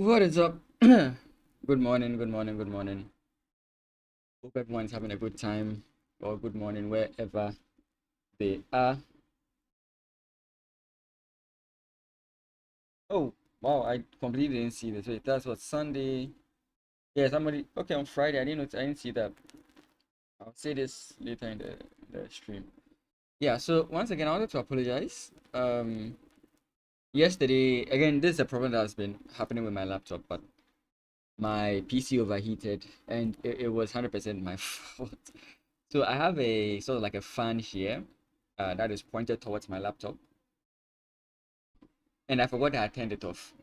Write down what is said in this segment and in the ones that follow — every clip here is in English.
What is up? Good morning, good morning, good morning. Hope everyone's having a good time or good morning wherever they are. Oh, wow, I completely didn't see this. Wait, that's what Sunday. Yeah, somebody. Okay, on Friday, I didn't see that. I'll say this later in the stream. Yeah, so once again, I wanted to apologize. Yesterday, again, this is a problem that's been happening with my laptop, but my PC overheated and it was 100% my fault. So I have a sort of like a fan here that is pointed towards my laptop, and I forgot that I turned it off.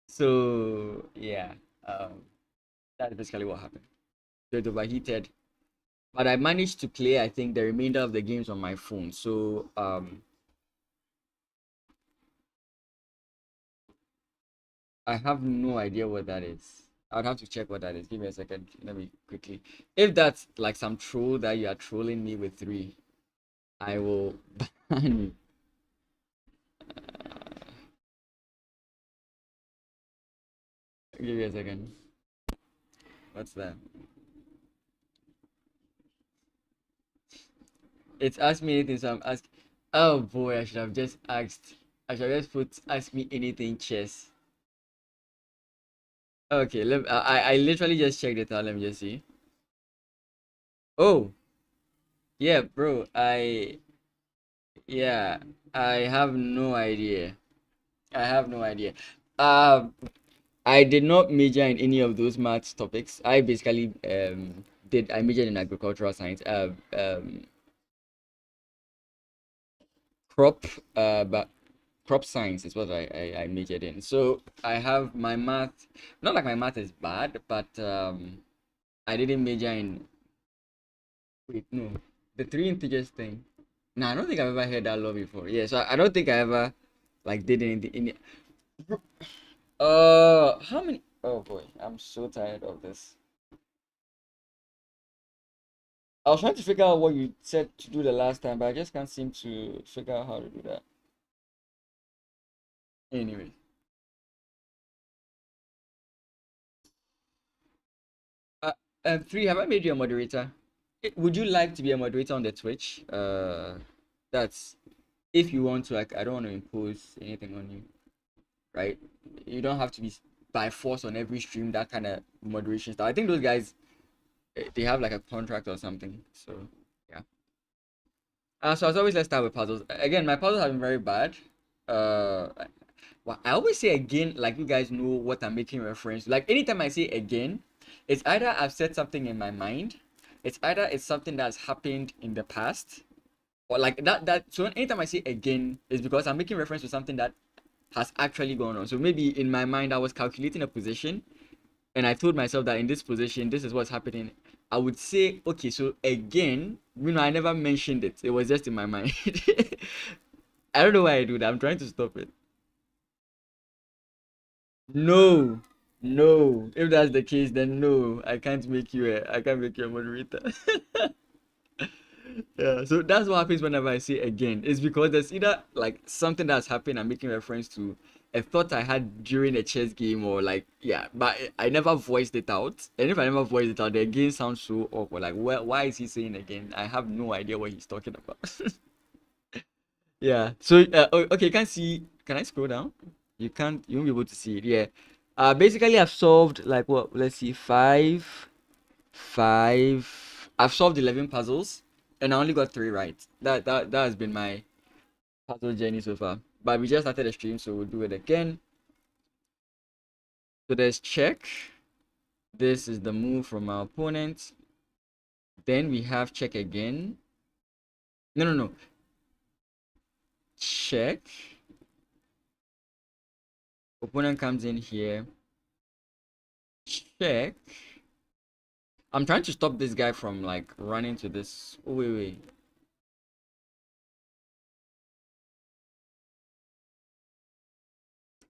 So yeah, um, that's basically what happened. So it overheated, but I managed to play, I think, the remainder of the games on my phone. So I have no idea what that is. I'd have to check what that is. Give me a second. Let me quickly. If that's like some troll that you are trolling me with three, I will ban you. Give me a second. What's that? It's asked me anything, so I'm asking. Oh boy, I should have just asked. I should have just put ask me anything chess. Okay, I literally just checked it out. Let me just see. Oh yeah, bro. Yeah, I have no idea. I have no idea. Um, I did not major in any of those maths topics. I basically did. I majored in agricultural science. Crop but crop science is what I majored in. So I have my math, not like my math is bad, but I didn't major in, wait, no, the three integers thing. No, I don't think I've ever heard that law before. Yeah, so I don't think I ever like did anything in it. How many? Oh boy, I'm so tired of this. I was trying to figure out what you said to do the last time, but I just can't seem to figure out how to do that. Anyway, uh, three, have I made you a moderator? Would you like to be a moderator on the Twitch? That's if you want to. Like, I don't want to impose anything on you, right? You don't have to be by force on every stream. That kind of moderation style. I think those guys they have like a contract or something. So yeah. So as always, let's start with puzzles. Again, my puzzles have been very bad. Uh, well, I always say again, like you guys know what I'm making reference to. Like anytime I say again, it's either I've said something in my mind, it's either it's something that's happened in the past, or like that. So anytime I say again, it's because I'm making reference to something that has actually gone on. So maybe in my mind I was calculating a position, and I told myself that in this position, this is what's happening. I would say, okay, so again, I never mentioned it. It was just in my mind. I don't know why I do that. I'm trying to stop it. No, no. If that's the case, then no, I can't make you a moderator. Yeah, so that's what happens whenever I say again. It's because there's either like something that's happened I'm making reference to a thought I had during a chess game or like yeah, but I never voiced it out. And if I never voiced it out, the again sounds so awkward. Like why is he saying again? I have no idea what he's talking about. Yeah. So okay, you can see. Can I scroll down? You can't. You won't be able to see it. Yeah. Basically, I've solved like what? Let's see, five. I've solved 11 puzzles, and I only got three right. That has been my puzzle journey so far. But we just started the stream, so we'll do it again. So there's check. This is the move from our opponent. Then we have check again. No, no, no. Check. Opponent comes in here. Check. I'm trying to stop this guy from like running to this. Oh, wait.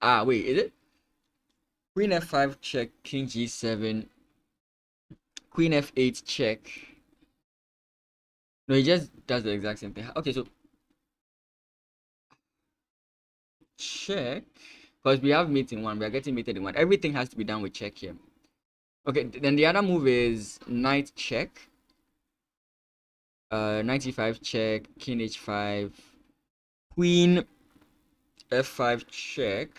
Ah, wait, is it? Queen f5 check, king g7, queen f8 check. No, he just does the exact same thing. Okay, so check. because we have mate in one. We are getting mated in one. Everything has to be done with check here. Okay, then the other move is knight check. Knight e5 check, king h5, queen f5 check,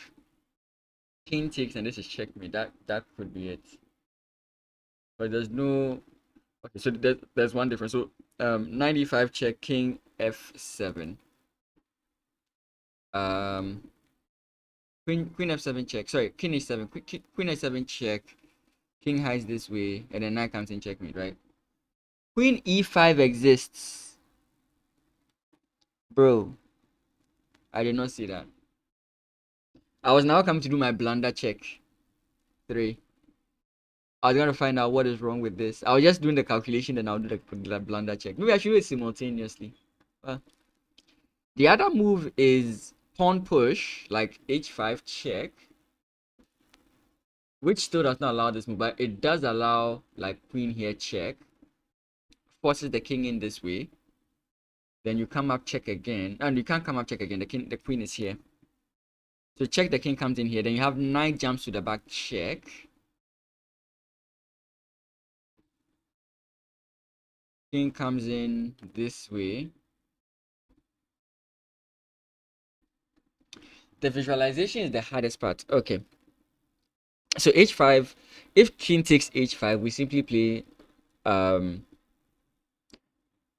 king takes, and this is checkmate. That could be it. But there's no. Okay, so there's one difference. So knight e5 check, king f7. Queen f7 check. Sorry, king h7. Queen h7 check. King hides this way, and then knight comes in checkmate, right? Queen e5 exists, bro. I did not see that. I was now coming to do my blunder check. 3. I was gonna find out what is wrong with this. I was just doing the calculation, then I'll do the blunder check. Maybe I should do it simultaneously. The other move is pawn push, like h5 check, which still does not allow this move, but it does allow like queen here check, forces the king in this way. Then you come up check again, and you can't come up check again. The queen is here. So check, the king comes in here. Then you have knight jumps to the back check. King comes in this way. The visualization is the hardest part. Okay. So h5, if king takes h5, we simply play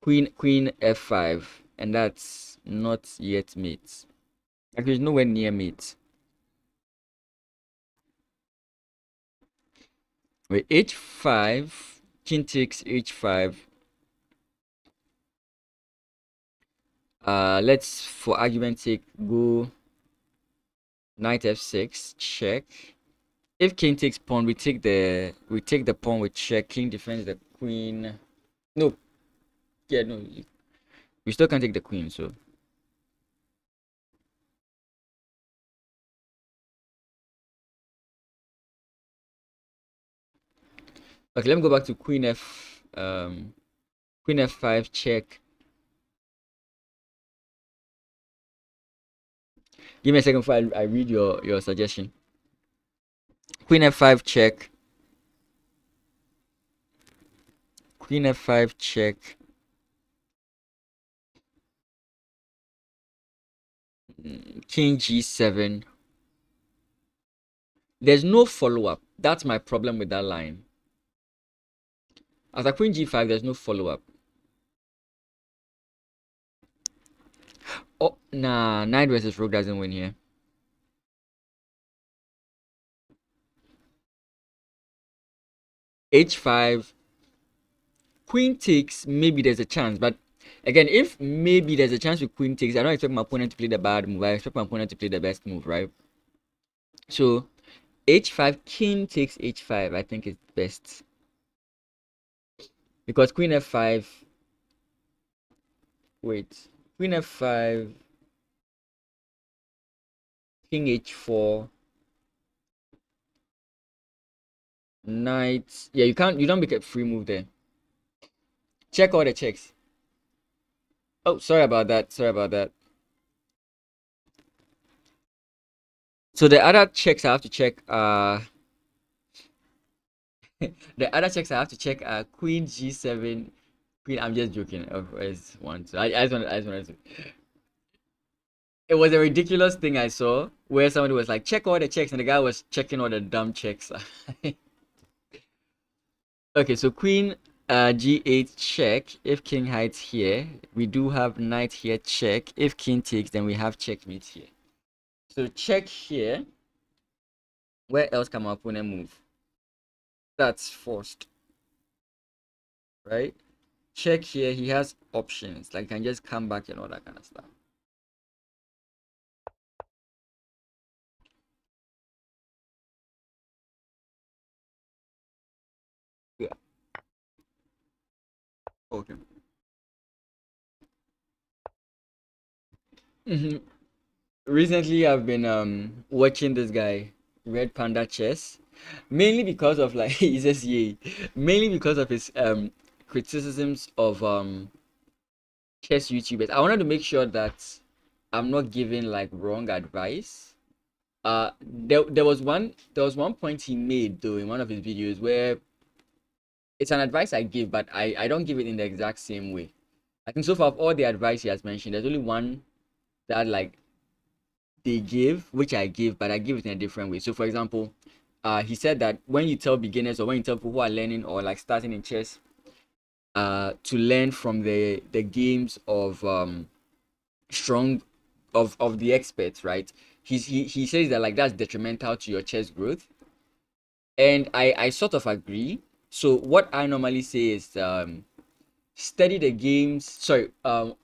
queen f5, and that's not yet mate. Like, there's nowhere near mate. Wait, h5, king takes h5. Let's, for argument's sake, go knight f6 check. If king takes pawn, we take the pawn with check. King defends the queen. No, yeah, no, we still can't take the queen. So okay, let me go back to queen f5 check. Give me a second before I read your suggestion. Queen f5 check. Queen f5 check. King g7. There's no follow-up. That's my problem with that line. After queen g5, there's no follow-up. Oh, nah, knight versus rook doesn't win here. h5, queen takes, maybe there's a chance, but again, if maybe there's a chance with queen takes, I don't expect my opponent to play the bad move. I expect my opponent to play the best move, right? So h5, king takes h5, I think is best, because queen f5, wait, queen f5, king h4, knight. Yeah, you don't make a free move there. Check all the checks. Oh, sorry about that. So the other checks I have to check are the other checks I have to check are queen g7, queen. I'm just joking. Oh, where's one? So I just wanted to. It was a ridiculous thing I saw where somebody was like, check all the checks, and the guy was checking all the dumb checks. Okay, so queen g8 check. If king hides here, we do have knight here check. If king takes, then we have checkmate here. So check here. Where else can my opponent move? That's forced, right? Check here. He has options, like can just come back and all that kind of stuff. Yeah. Okay. Recently, I've been watching this guy, Red Panda Chess, mainly because of like he says yay, mainly because of his criticisms of chess YouTubers. I wanted to make sure that I'm not giving like wrong advice. There was one point he made though in one of his videos where it's an advice I give, but I don't give it in the exact same way. I think so far of all the advice he has mentioned, there's only one that like they give, which I give, but I give it in a different way. So for example, he said that when you tell beginners or when you tell people who are learning or like starting in chess, to learn from the games of strong of the experts, right? He says that like that's detrimental to your chess growth, and I sort of agree. So what I normally say is study the games. Sorry, how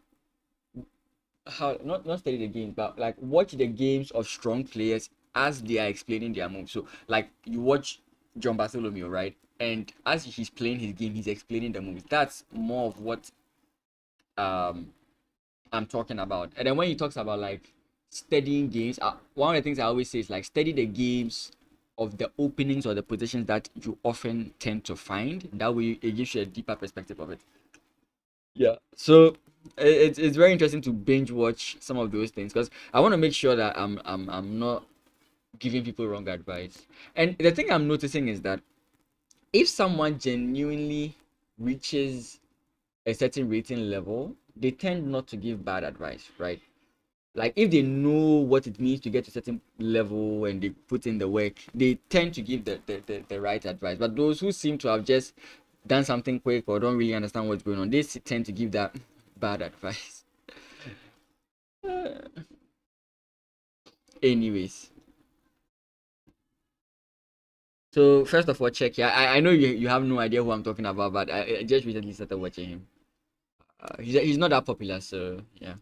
not study the games, but like watch the games of strong players as they are explaining their moves. So like you watch John Bartholomew, right? And as he's playing his game, he's explaining the moves. That's more of what um I'm talking about. And then when he talks about like studying games, one of the things I always say is like study the games of the openings or the positions that you often tend to find. That way, it gives you a deeper perspective of it. Yeah. So it's very interesting to binge watch some of those things because I want to make sure that I'm not giving people wrong advice. And the thing I'm noticing is that if someone genuinely reaches a certain rating level, they tend not to give bad advice, right? Like if they know what it means to get to a certain level and they put in the work, they tend to give the right advice. But those who seem to have just done something quick or don't really understand what's going on, they tend to give that bad advice. Anyways, so first of all, check here. I know you have no idea who I'm talking about, but I just recently started watching him. He's not that popular, so yeah.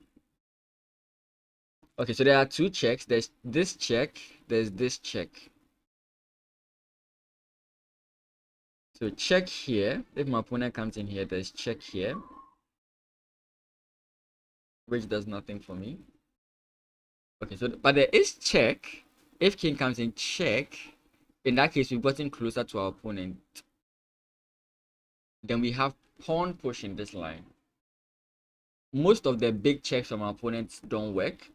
Okay, so there are two checks. There's this check, there's this check. So check here. If my opponent comes in here, there's check here, which does nothing for me. Okay, so but there is check. If king comes in check, in that case we've gotten closer to our opponent. Then we have pawn push in this line. Most of the big checks from our opponents don't work.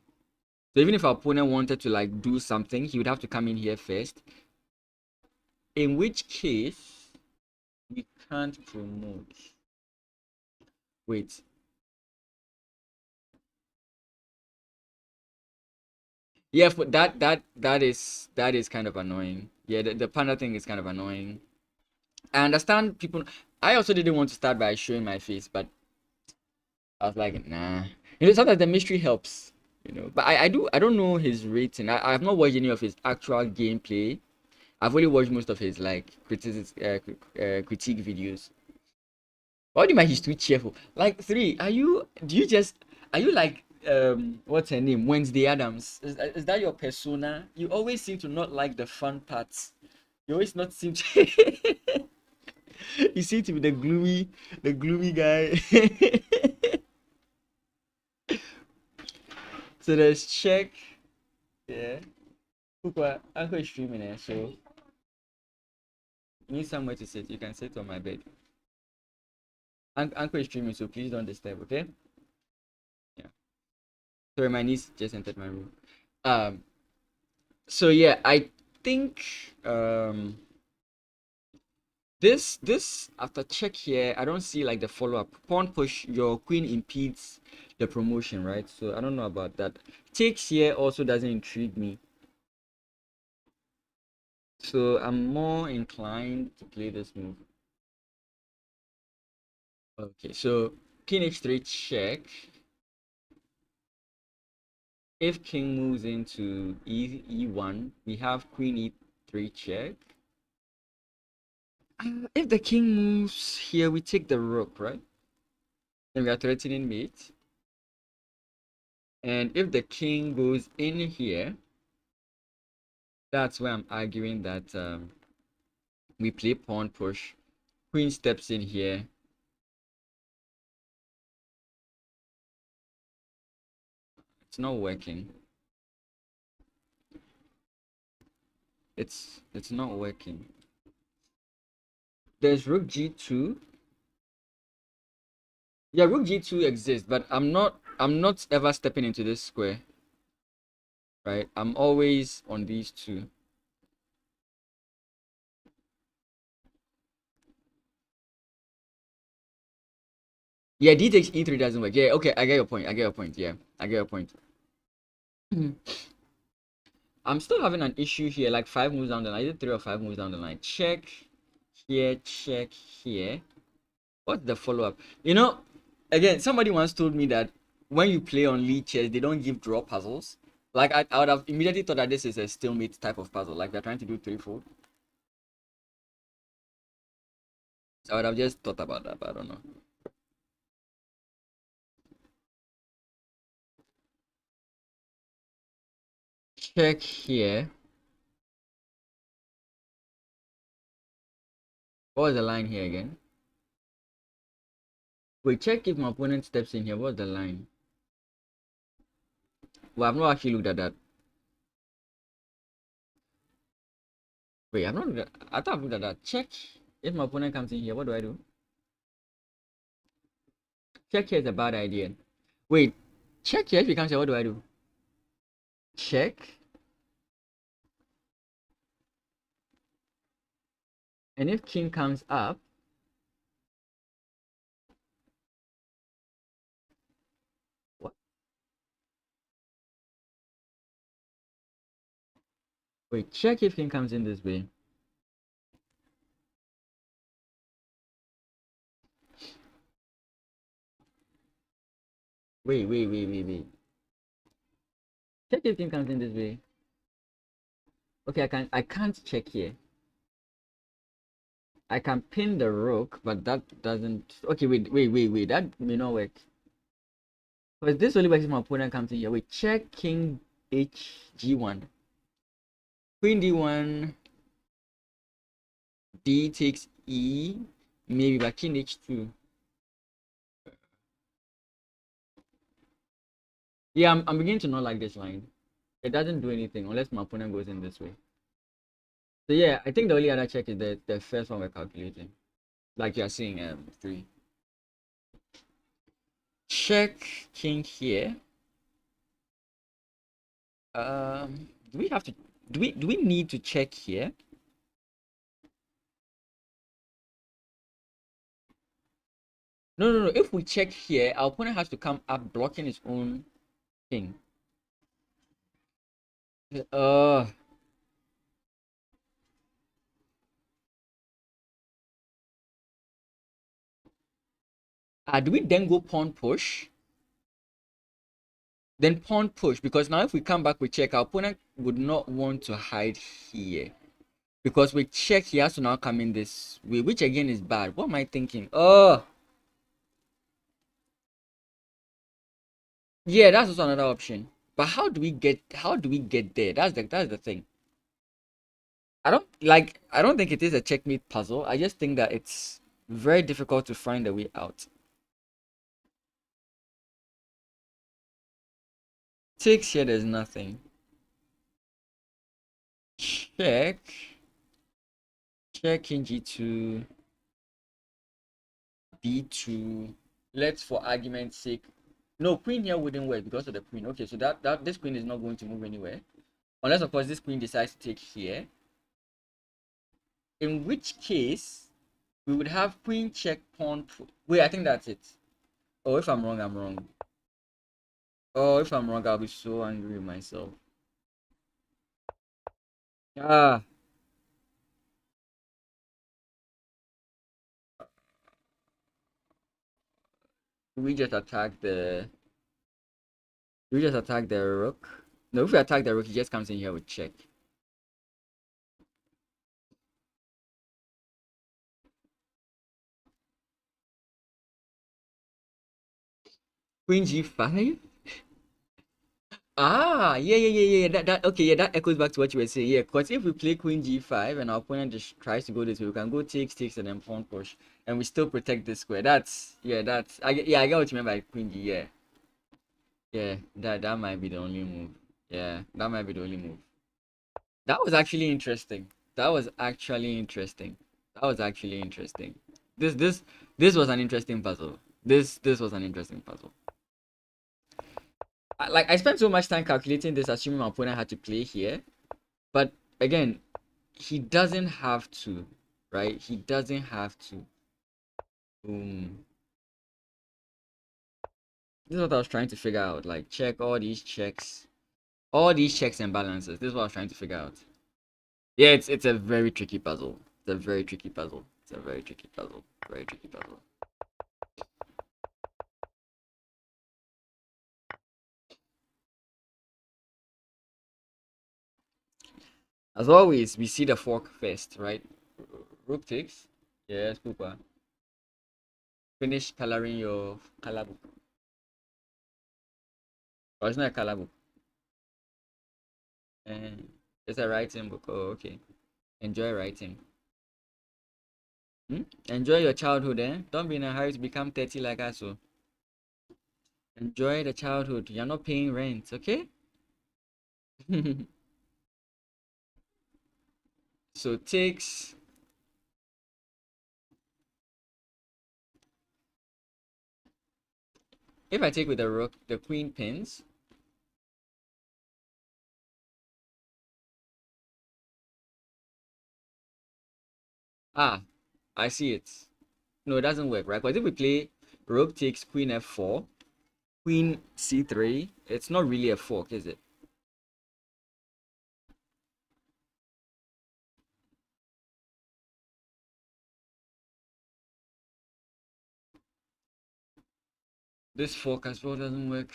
So even if our opponent wanted to like do something, he would have to come in here first. In which case we can't promote. Wait. Yeah, but that is kind of annoying. Yeah, the panda thing is kind of annoying. I understand people. I also didn't want to start by showing my face, but I was like, nah. Sometimes the mystery helps, But I don't know his rating. I have not watched any of his actual gameplay. I've only watched most of his like critique videos. What do you mean he's too cheerful? Like three, are you like what's her name? Wednesday Adams. Is that your persona? You always seem to not like the fun parts. You always not seem to you seem to be the gloomy guy. So there's check. Yeah. Uncle is streaming there, so you need somewhere to sit. You can sit on my bed. Uncle is streaming, so please don't disturb, okay? Yeah. Sorry, my niece just entered my room. Um, so yeah, I think this after check here, I don't see like the follow-up. Pawn push, your queen impedes the promotion, right? So I don't know about that. Takes here also doesn't intrigue me. So I'm more inclined to play this move. Okay, so king h3 check. If king moves into e1, we have queen e3 check. If the king moves here, we take the rook, right? Then we are threatening mate. And if the king goes in here, that's where I'm arguing that we play pawn push. Queen steps in here. It's not working. It's not working. There's rook g2. Yeah, rook g2 exists, but I'm not ever stepping into this square. right? I'm always on these two. Yeah, d takes e3 doesn't work. Yeah, okay, I get your point. I get your point. Yeah, I get your point. I'm still having an issue here, like 5 moves down the line. Either 3 or 5 moves down the line. Check here, check here. What's the follow-up? You know, again, somebody once told me that when you play on lichess, they don't give draw puzzles. Like I would have immediately thought that this is a stalemate type of puzzle, like they're trying to do threefold. So I would have just thought about that, but I don't know. Check here. What was the line here again? Wait, check if my opponent steps in here. What's the line? Well, I've not actually looked at that. Wait, I've not looked at, I thought I've looked at that. Check if my opponent comes in here. What do I do? Check here is a bad idea. Wait, check here if he comes here. What do I do? Check. And if king comes up, what? Wait, check if king comes in this way. Wait. Check if king comes in this way. Okay, I can't check here. I can pin the rook, but that doesn't. Okay, wait. That may not work. Because this only works if my opponent comes in here. Wait, check king h g1. Queen d1, d takes e, maybe, but king h2. Yeah, I'm beginning to not like this line. It doesn't do anything unless my opponent goes in this way. So yeah, I think the only other check is the first one we're calculating. Like you're seeing 3. Check king here. Do we have to do we need to check here? No. If we check here, our opponent has to come up blocking his own king. Uh do we then go pawn push? Then pawn push, because now if we come back with check, our opponent would not want to hide here. Because with check, he has to now come in this way, which again is bad. What am I thinking? Oh, yeah, that's also another option. But how do we get there? That's the thing. I don't think it is a checkmate puzzle. I just think that it's very difficult to find a way out. Takes here, there's nothing. Check. Check king g2, d2. Let's, for argument's sake. No, queen here wouldn't work because of the queen. Okay, so that this queen is not going to move anywhere. Unless of course this queen decides to take here. In which case we would have queen check pawn. Wait, I think that's it. Oh, if I'm wrong, I'm wrong. Oh, if I'm wrong, I'll be so angry with myself. Ah, we just attack the. We just attack the rook. No, if we attack the rook, he just comes in here with check. Queen g5. Ah, yeah. That okay, yeah, that echoes back to what you were saying. Yeah, because if we play Queen G5 and our opponent just tries to go this way, we can go takes, and then pawn push, and we still protect this square. I get what you meant by Queen G. Yeah, that might be the only move. Yeah, that might be the only move. That was actually interesting. That was actually interesting. That was actually interesting. This this this was an interesting puzzle. This was an interesting puzzle. Like I spent so much time calculating this, assuming my opponent had to play here. But again, he doesn't have to, right? He doesn't have to. Boom. This is what I was trying to figure out. Like check all these checks and balances. This is what I was trying to figure out. Yeah, it's a very tricky puzzle. It's a very tricky puzzle. It's a very tricky puzzle. Very tricky puzzle. As always, we see the fork first, right? Rook takes. Yes, Poopa. Finish coloring your color book. Oh, it's not a color book. And it's a writing book. Oh, okay. Enjoy writing. Hmm? Enjoy your childhood, eh? Don't be in a hurry to become 30 like us. So enjoy the childhood. You're not paying rent, okay? So takes. If I take with the rook, the queen pins. Ah, I see it. No, it doesn't work, right? Because if we play rook takes queen f4, queen c3, it's not really a fork, is it? This fork as well doesn't work.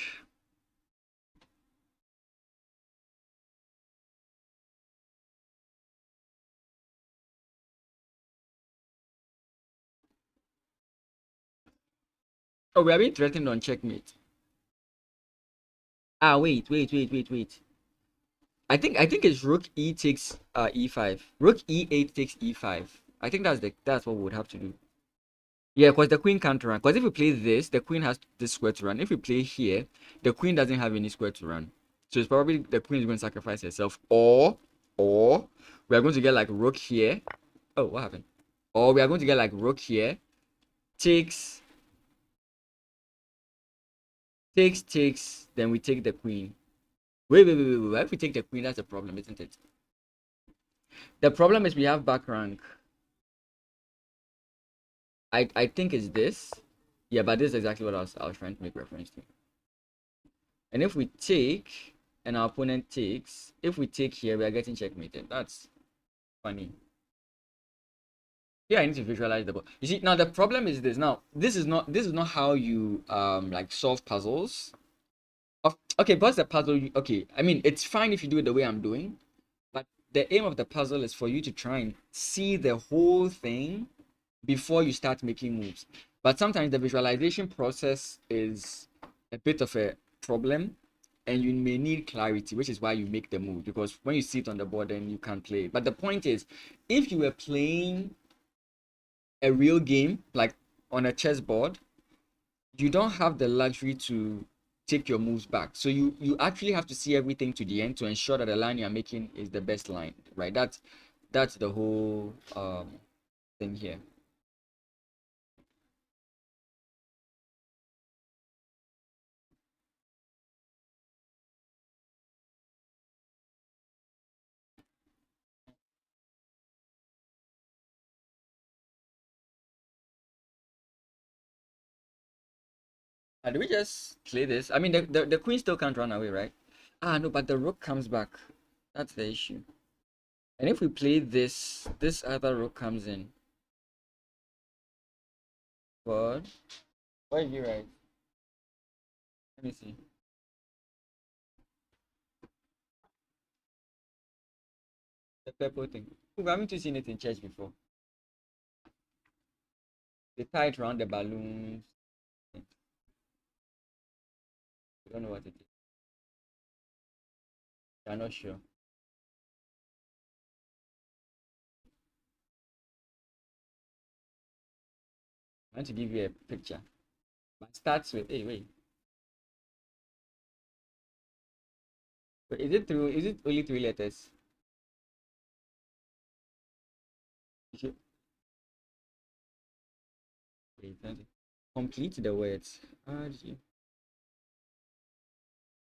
Oh, we are being threatened on checkmate. Ah, wait. I think it's rook e takes e5. Rook e8 takes e5. I think that's what we would have to do. Yeah, because the queen can't run. Because if we play this, the queen has this square to run. If we play here, the queen doesn't have any square to run. So it's probably the queen is going to sacrifice herself. Or we are going to get like rook here. Oh, what happened? Or we are going to get like rook here. Takes, takes. Then we take the queen. Wait. If we take the queen, that's a problem, isn't it? The problem is we have back rank. I think it's this. Yeah, but this is exactly what I was trying to make reference to. And if we take and our opponent takes, if we take here, we are getting checkmated. That's funny. Yeah, I need to visualize the board. You see, now the problem is this. Now, this is not how you like solve puzzles. Okay, but the puzzle, okay, I mean, it's fine if you do it the way I'm doing, but the aim of the puzzle is for you to try and see the whole thing before you start making moves. But sometimes the visualization process is a bit of a problem and you may need clarity, which is why you make the move, because when you see it on the board then you can't play. But the point is, if you were playing a real game like on a chessboard, you don't have the luxury to take your moves back. So you actually have to see everything to the end to ensure that the line you're making is the best line, right? That's the whole thing here. And do we just play this? I mean, the queen still can't run away, right? Ah, no, but the rook comes back. That's the issue. And if we play this, this other rook comes in. But what did you write? Let me see. The purple thing. We haven't you seen it in church before. They tie it around the balloons. We don't know what it is. I'm not sure. I want to give you a picture. But it starts with, hey, wait. But is it only three letters? You should, wait, complete the words.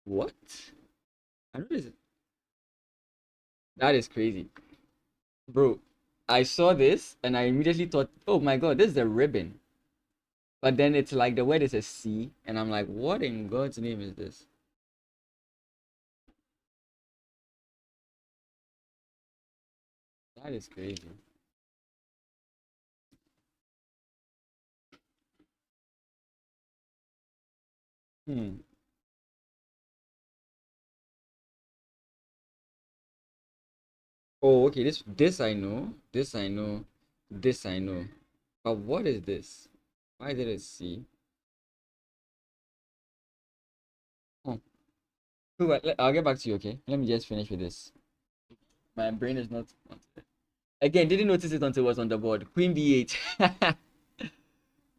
What? I know this. That is crazy. Bro, I saw this and I immediately thought, oh my god, this is a ribbon. But then it's like the word is a C, and I'm like, what in God's name is this? That is crazy. Hmm. Oh, okay. This I know. This I know. This I know. But what is this? Why did it C? Oh, cool. I'll get back to you. Okay. Let me just finish with this. My brain is not. Again, didn't notice it until it was on the board. Queen B8.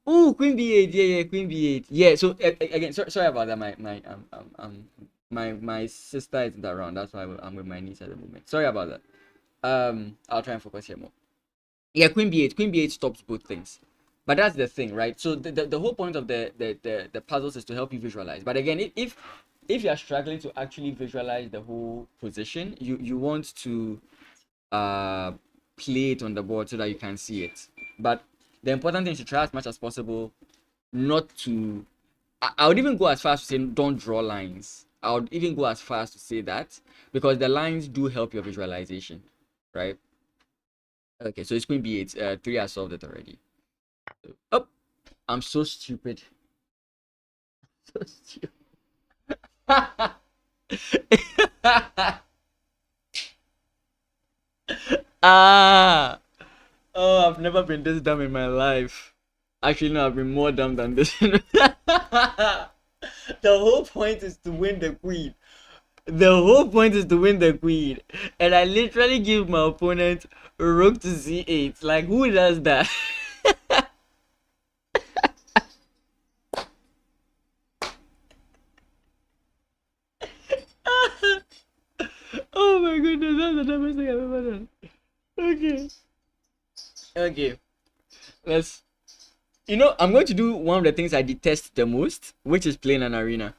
Oh, Queen B8. Yeah, yeah. Queen B8. Yeah. So again, sorry about that. My sister isn't around. That's why I'm with my niece at the moment. Sorry about that. I'll try and focus here more. Yeah, Queen B8 stops both things. But that's the thing, right? So the whole point of the puzzles is to help you visualize. But again, if you are struggling to actually visualize the whole position, you want to uh play it on the board so that you can see it. But the important thing is to try as much as possible not to. I would even go as far as to say don't draw lines. I would even go as far as to say that because the lines do help your visualization, right? Okay, so it's Queen B8. Three I solved it already. Oh, I'm so stupid. So stupid. Ah. Oh, I've never been this dumb in my life. Actually, no, I've been more dumb than this. The whole point is to win the queen. The whole point is to win the queen. And I literally give my opponent rook to c8. Like, who does that? Oh my goodness, that's the dumbest thing I've ever done. Okay. Okay. Let's. I'm going to do one of the things I detest the most, which is playing an arena.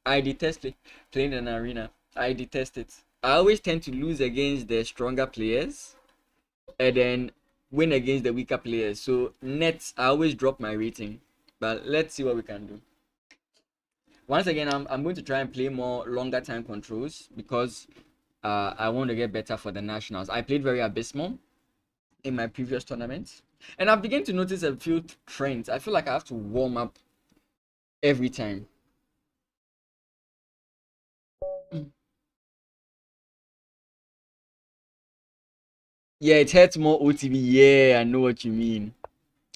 I detest playing an arena. I detest it. I always tend to lose against the stronger players and then win against the weaker players. So nets, I always drop my rating. But let's see what we can do. Once again, I'm going to try and play more longer time controls because I want to get better for the nationals. I played very abysmal in my previous tournaments, and I've begun to notice a few trends. I feel like I have to warm up every time. Yeah, it hurts more OTB. Yeah, I know what you mean.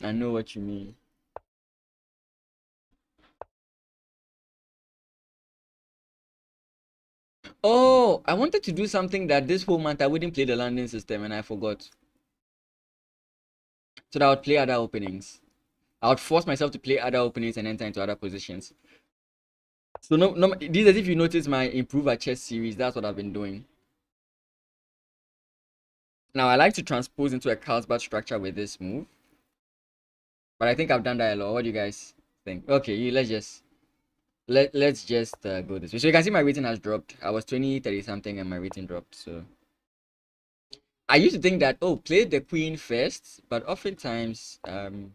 I know what you mean. Oh, I wanted to do something that this whole month I wouldn't play the landing system and I forgot. So that I would play other openings. I would force myself to play other openings and enter into other positions. So no, these as if you notice my improve chess series, that's what I've been doing. Now I like to transpose into a Carlsbad structure with this move, but I think I've done that a lot. What do you guys think? Okay, let's just go this way. So you can see my rating has dropped. I was 20, 30 something, and my rating dropped. So I used to think that play the queen first, but oftentimes I'll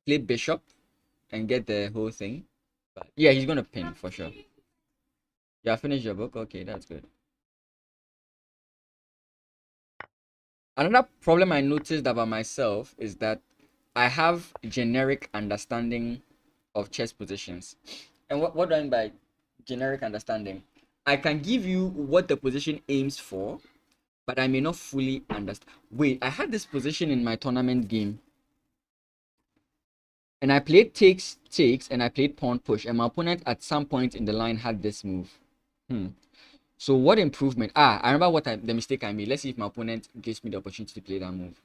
play bishop and get the whole thing. But yeah, he's gonna pin for sure. Yeah, finish your book. Okay, that's good. Another problem I noticed about myself is that I have generic understanding of chess positions. And what do I mean by generic understanding? I can give you what the position aims for, but I may not fully understand. Wait, I had this position in my tournament game, and I played takes, and I played pawn push, and my opponent at some point in the line had this move. Hmm. So what improvement? I remember the mistake I made. Let's see if my opponent gives me the opportunity to play that move.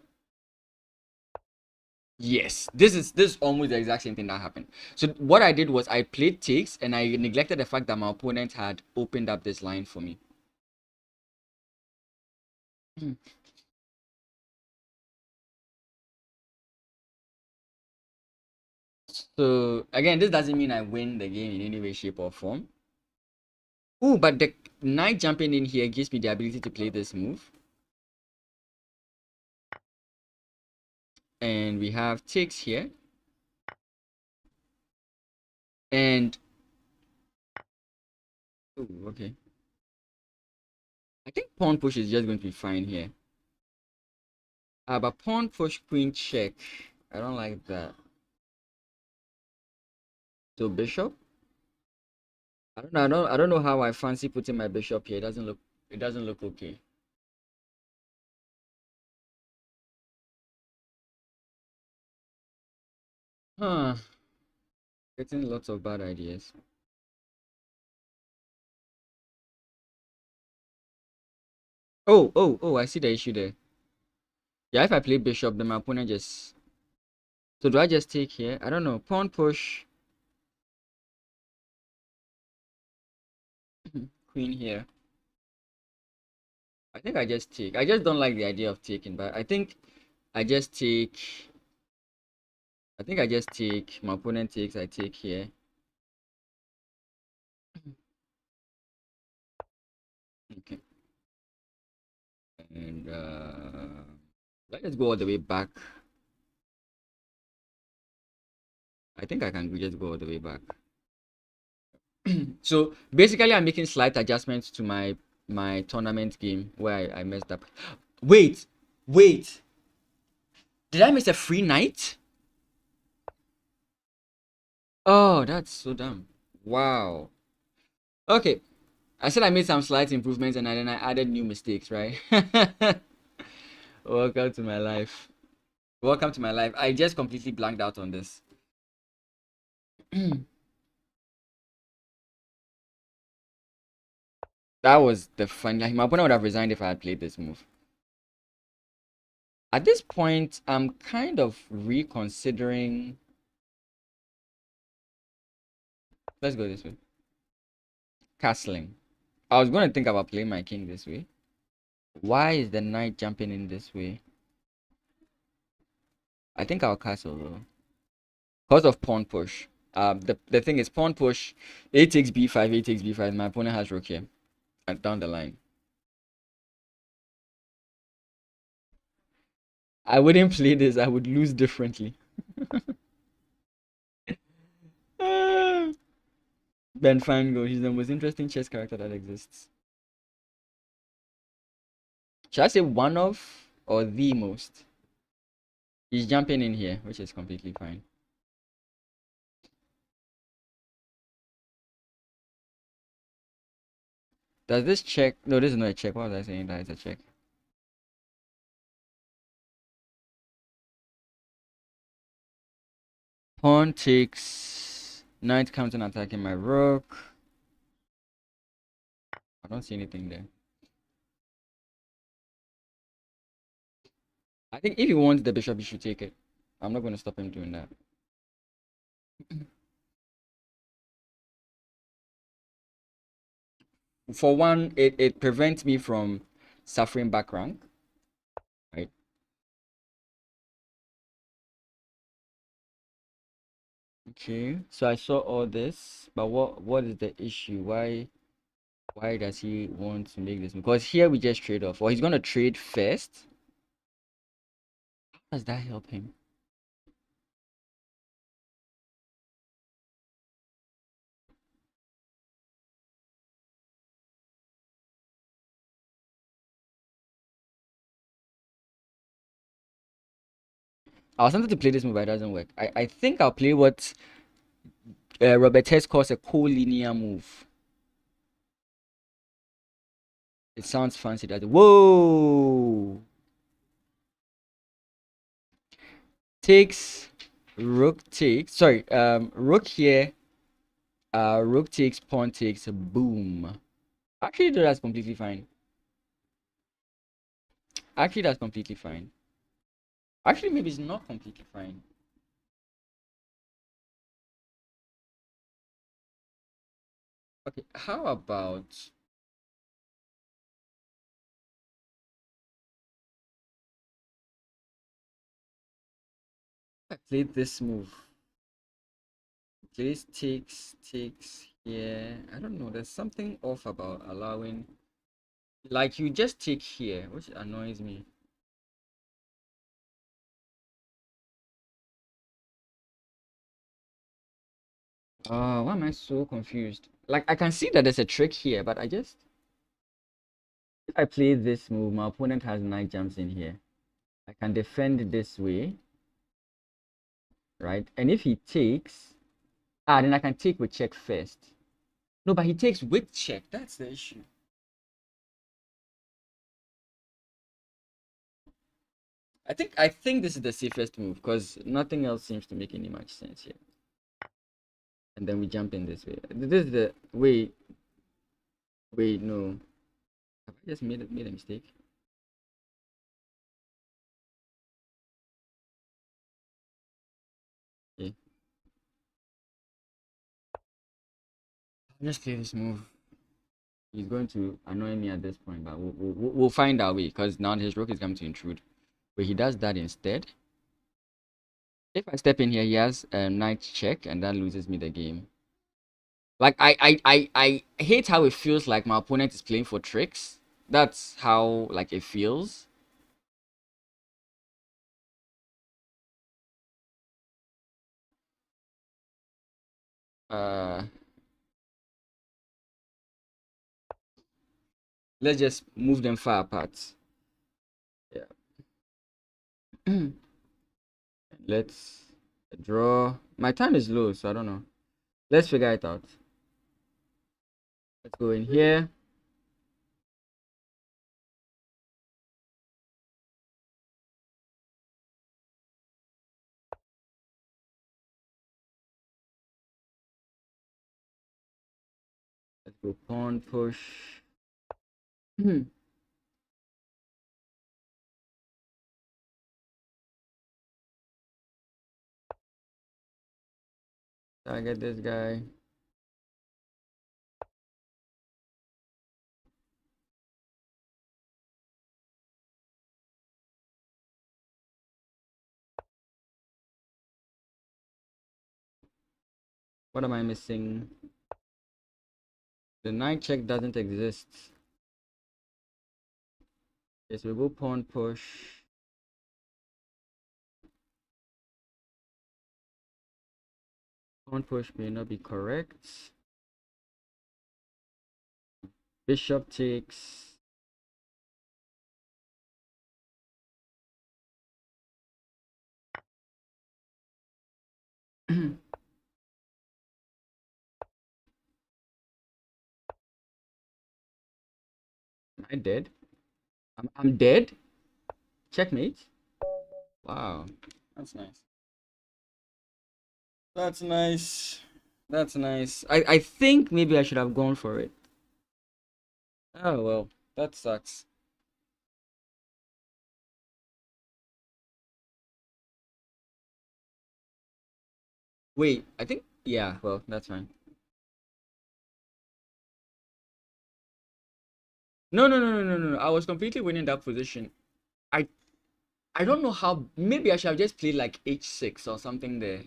Yes, this is almost the exact same thing that happened. So what I did was I played takes and I neglected the fact that my opponent had opened up this line for me. Hmm. So again, this doesn't mean I win the game in any way, shape, or form. Oh, but the knight jumping in here gives me the ability to play this move. And we have takes here. And oh, okay. I think pawn push is just going to be fine here. But pawn push queen check. I don't like that. So bishop. I don't know. I don't know how I fancy putting my bishop here. It doesn't look. It doesn't look okay. Huh. Getting lots of bad ideas. Oh. I see the issue there. Yeah, if I play bishop, then my opponent just. So do I just take here? I don't know. Pawn push. Queen here. I think I just take. I just don't like the idea of taking, but I think I just take. I think I just take. My opponent takes. I take here. Okay. And let's go all the way back. I think I can just go all the way back. So basically, I'm making slight adjustments to my tournament game where I messed up. Wait, wait. Did I miss a free knight? Oh, that's so dumb. Wow. Okay. I said I made some slight improvements and then I added new mistakes, right? Welcome to my life. Welcome to my life. I just completely blanked out on this. That was the fun. Like, my opponent would have resigned if I had played this move. At this point, I'm kind of reconsidering. Let's go this way. Castling. I was going to think about playing my king this way. Why is the knight jumping in this way? I think I'll castle though. Because of pawn push. The thing is pawn push. A takes b5, a takes b5. My opponent has rook here. And down the line. I wouldn't play this. I would lose differently. Ben Fango. He's the most interesting chess character that exists. Should I say one of or the most? He's jumping in here, which is completely fine. Does this check? No, this is not a check. What was I saying? That is a check. Pawn takes. Knight comes and attacking my rook. I don't see anything there. I think if he wants the bishop, he should take it. I'm not going to stop him doing that. For one, it prevents me from suffering back rank, right? Okay, so I saw all this, but what is the issue? Why does he want to make this? Because here we just trade off, or he's gonna trade first. How does that help him? I was tempted to play this move, but it doesn't work. I think I'll play what Robert Hess calls a co-linear move. It sounds fancy. That whoa takes rook takes. Sorry, rook here. Rook takes pawn takes. Boom. Actually, that's completely fine. Actually, that's completely fine. Actually, maybe it's not completely fine. Okay, how about I played this move? Place takes Yeah, I don't know. There's something off about allowing, like you just take here, which annoys me. Why am I so confused? Like I can see that there's a trick here, but if I play this move, my opponent has knight jumps in here. I can defend this way, right? And if he takes, then I can take with check first. No, but he takes with check. That's the issue. I think this is the safest move because nothing else seems to make any much sense here. And then we jump in this way. This is the way. Wait, no. Have I just made a mistake? Okay. I'll just play this move. He's going to annoy me at this point, but we'll find our way because now his rook is going to intrude. But he does that instead. If I step in here, he has a knight check, and that loses me the game. Like I hate how it feels like my opponent is playing for tricks. That's how like it feels. Uh, let's just move them far apart. Yeah. Let's draw. My time is low, so I don't know. Let's figure it out. Let's go in here. Let's go pawn push. Target this guy. What am I missing? The knight check doesn't exist. Yes, we go pawn push. Pawn push may not be correct. Bishop takes. Am I dead? I'm dead? Checkmate? Wow. That's nice. That's nice. That's nice. I think maybe I should have gone for it. Oh well, that sucks. Wait, I think yeah, well, that's fine. No, no, no, no, no, no. I was completely winning that position. I I don't know how. Maybe I should have just played like h6 or something there.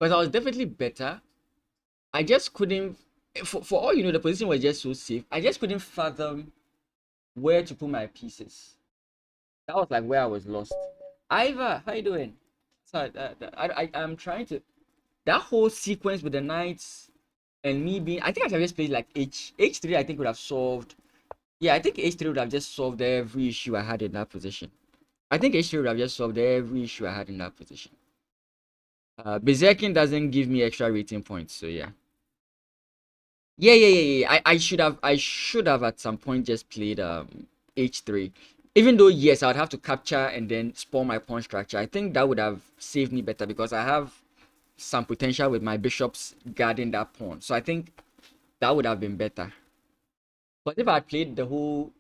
But I was definitely better. I just couldn't. For all you know, the position was just so safe. I just couldn't fathom where to put my pieces. That was like where I was lost. Iva, how you doing? So I'm trying to. That whole sequence with the knights and me being. I think I should have just played like h3. I think would have solved. Yeah, I think h3 would have just solved every issue I had in that position. I think h3 would have just solved every issue I had in that position. Berserking doesn't give me extra rating points, so yeah. Yeah. I should have at some point just played h3. Even though yes, I would have to capture and then spawn my pawn structure. I think that would have saved me better because I have some potential with my bishops guarding that pawn. So I think that would have been better. But if I played the whole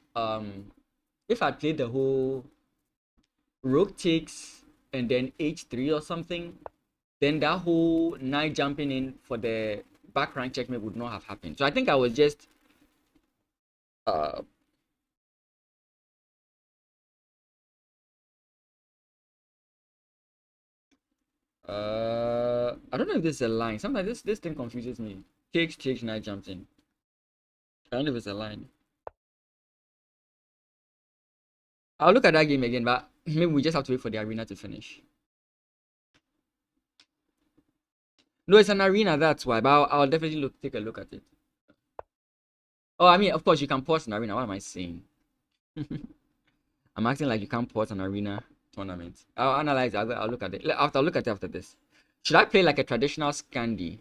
rook takes and then h3 or something, then that whole knight jumping in for the back rank checkmate would not have happened. So I think I was just uh I don't know if this is a line. Sometimes this thing confuses me. Takes, knight jumps in. I don't know if it's a line. I'll look at that game again, but maybe we just have to wait for the arena to finish. No, it's an arena, that's why. But I'll definitely take a look at it. Oh, I mean, of course, you can pause an arena. What am I saying? I'm acting like you can't pause an arena tournament. I'll analyze it. I'll look at it. I'll look at it after this. Should I play like a traditional Scandi?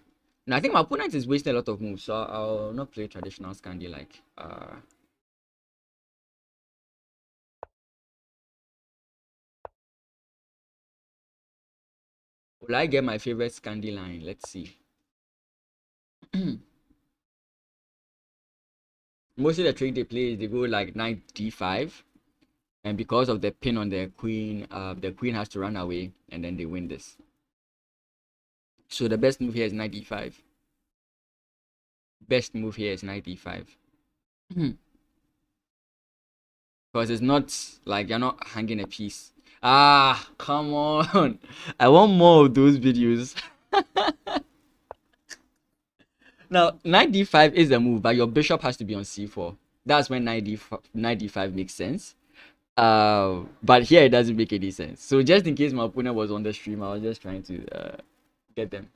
No, I think my opponent is wasting a lot of moves, so I'll not play traditional Scandi like. Will I get my favorite Scandi line? Let's see. Mostly the trick they play is they go like knight d5, and because of the pin on the queen has to run away, and then they win this. So the best move here is knight d5. Best move here is knight d5. Because it's not like you're not hanging a piece. Ah, come on. I want more of those videos. Now, knight d5 is a move, but your bishop has to be on c4. That's when knight d5 makes sense. But here it doesn't make any sense. So just in case my opponent was on the stream, I was just trying to get them.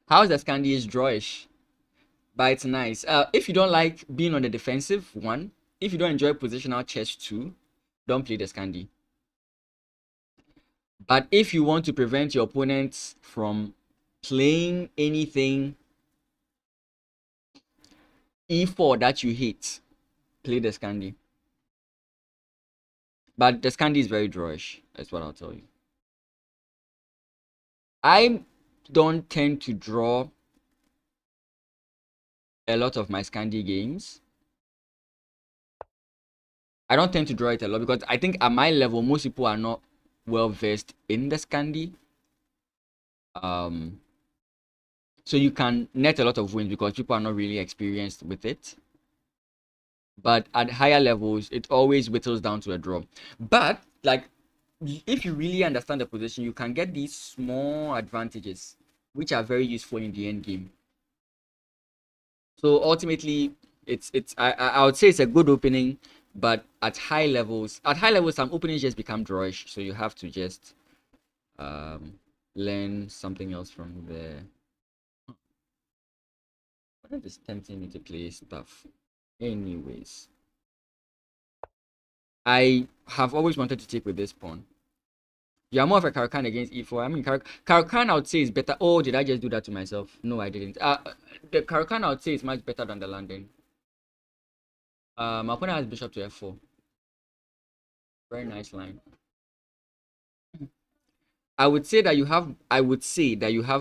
How's the Scandi is drawish, but it's nice. If you don't like being on the defensive, one. If you don't enjoy positional chess, two. Don't play the Scandi. But if you want to prevent your opponents from playing anything e4 that you hate, play the Scandi. But the Scandi is very drawish, that's what I'll tell you. I don't tend to draw a lot of my Scandi games. I don't tend to draw it a lot because I think at my level, most people are not well versed in the Scandi. So you can net a lot of wins because people are not really experienced with it. But at higher levels, it always whittles down to a draw. But like, if you really understand the position, you can get these small advantages, which are very useful in the end game. So ultimately, I would say it's a good opening, but at high levels, some openings just become drawish. So you have to just learn something else from there. What is tempting me to play stuff? Anyways, I have always wanted to take with this pawn. You are more of a Caro-Kann against e4. I mean, Caro-Kann I would say is better. Oh, did I just do that to myself? No, I didn't. The Caro-Kann I would say is much better than the landing. My opponent has bishop to f4. Very nice line. I would say that you have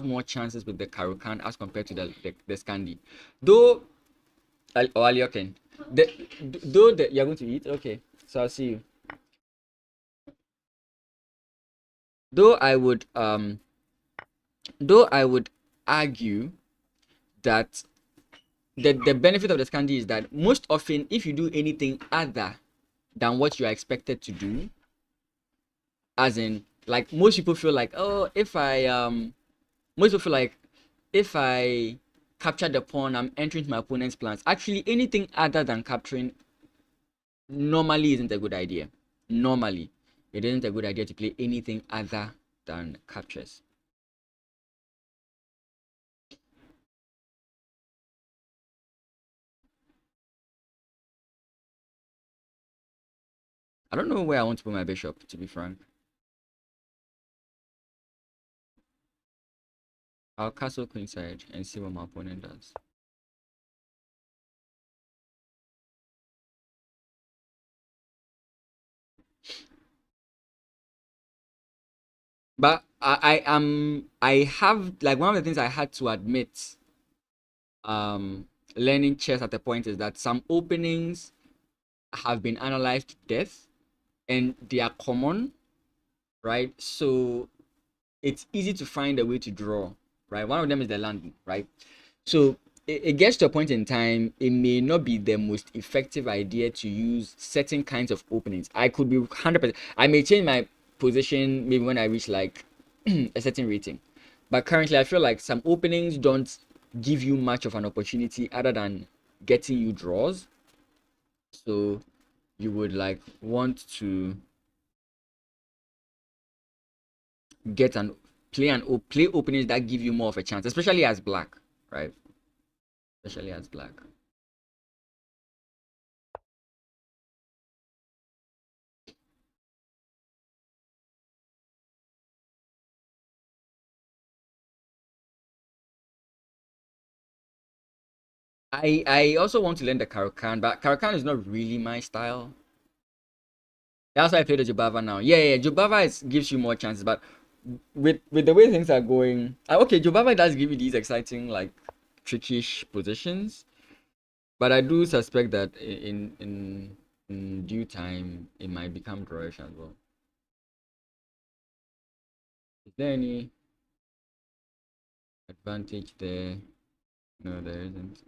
more chances with the Caro-Kann as compared to the Scandi. Though, Alioken. Though you're going to eat, okay. So I'll see you. Though I would argue that the benefit of the Scandi is that most often if you do anything other than what you are expected to do, as in like most people feel like, oh, if I capture the pawn, I'm entering my opponent's plans. Actually, anything other than capturing normally isn't a good idea. Normally, it isn't a good idea to play anything other than captures. I don't know where I want to put my bishop, to be frank. I'll castle queenside and see what my opponent does. But I have like one of the things I had to admit learning chess at a point is that some openings have been analyzed to death and they are common, right? So it's easy to find a way to draw, right? One of them is the landing, right? So it gets to a point in time, it may not be the most effective idea to use certain kinds of openings. I could be 100%. I may change my position maybe when I reach like a certain rating. But currently, I feel like some openings don't give you much of an opportunity other than getting you draws. So you would like want to get an play openings that give you more of a chance, especially as black, right? Especially as black. I also want to learn the Karukan, but Karukan is not really my style. That's why I play the Jubava now. Yeah, Jubava gives you more chances, but with the way things are going, okay, Jubava does give you these exciting like trickish positions, but I do suspect that in due time it might become drawish as well. Is there any advantage there? No, there isn't.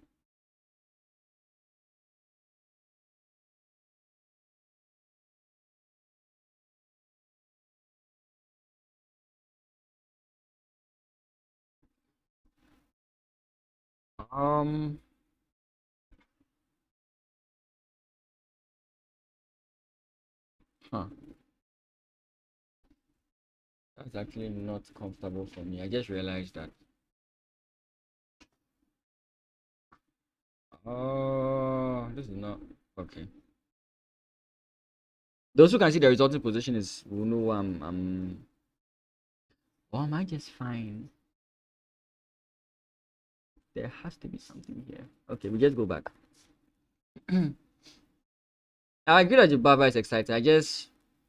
Um, huh. That's actually not comfortable for me. I just realized that. Oh, this is not okay. Those who can see the resulting position is will know or am I just fine? There has to be something here. Okay, we just go back. I agree that Jibaba is exciting.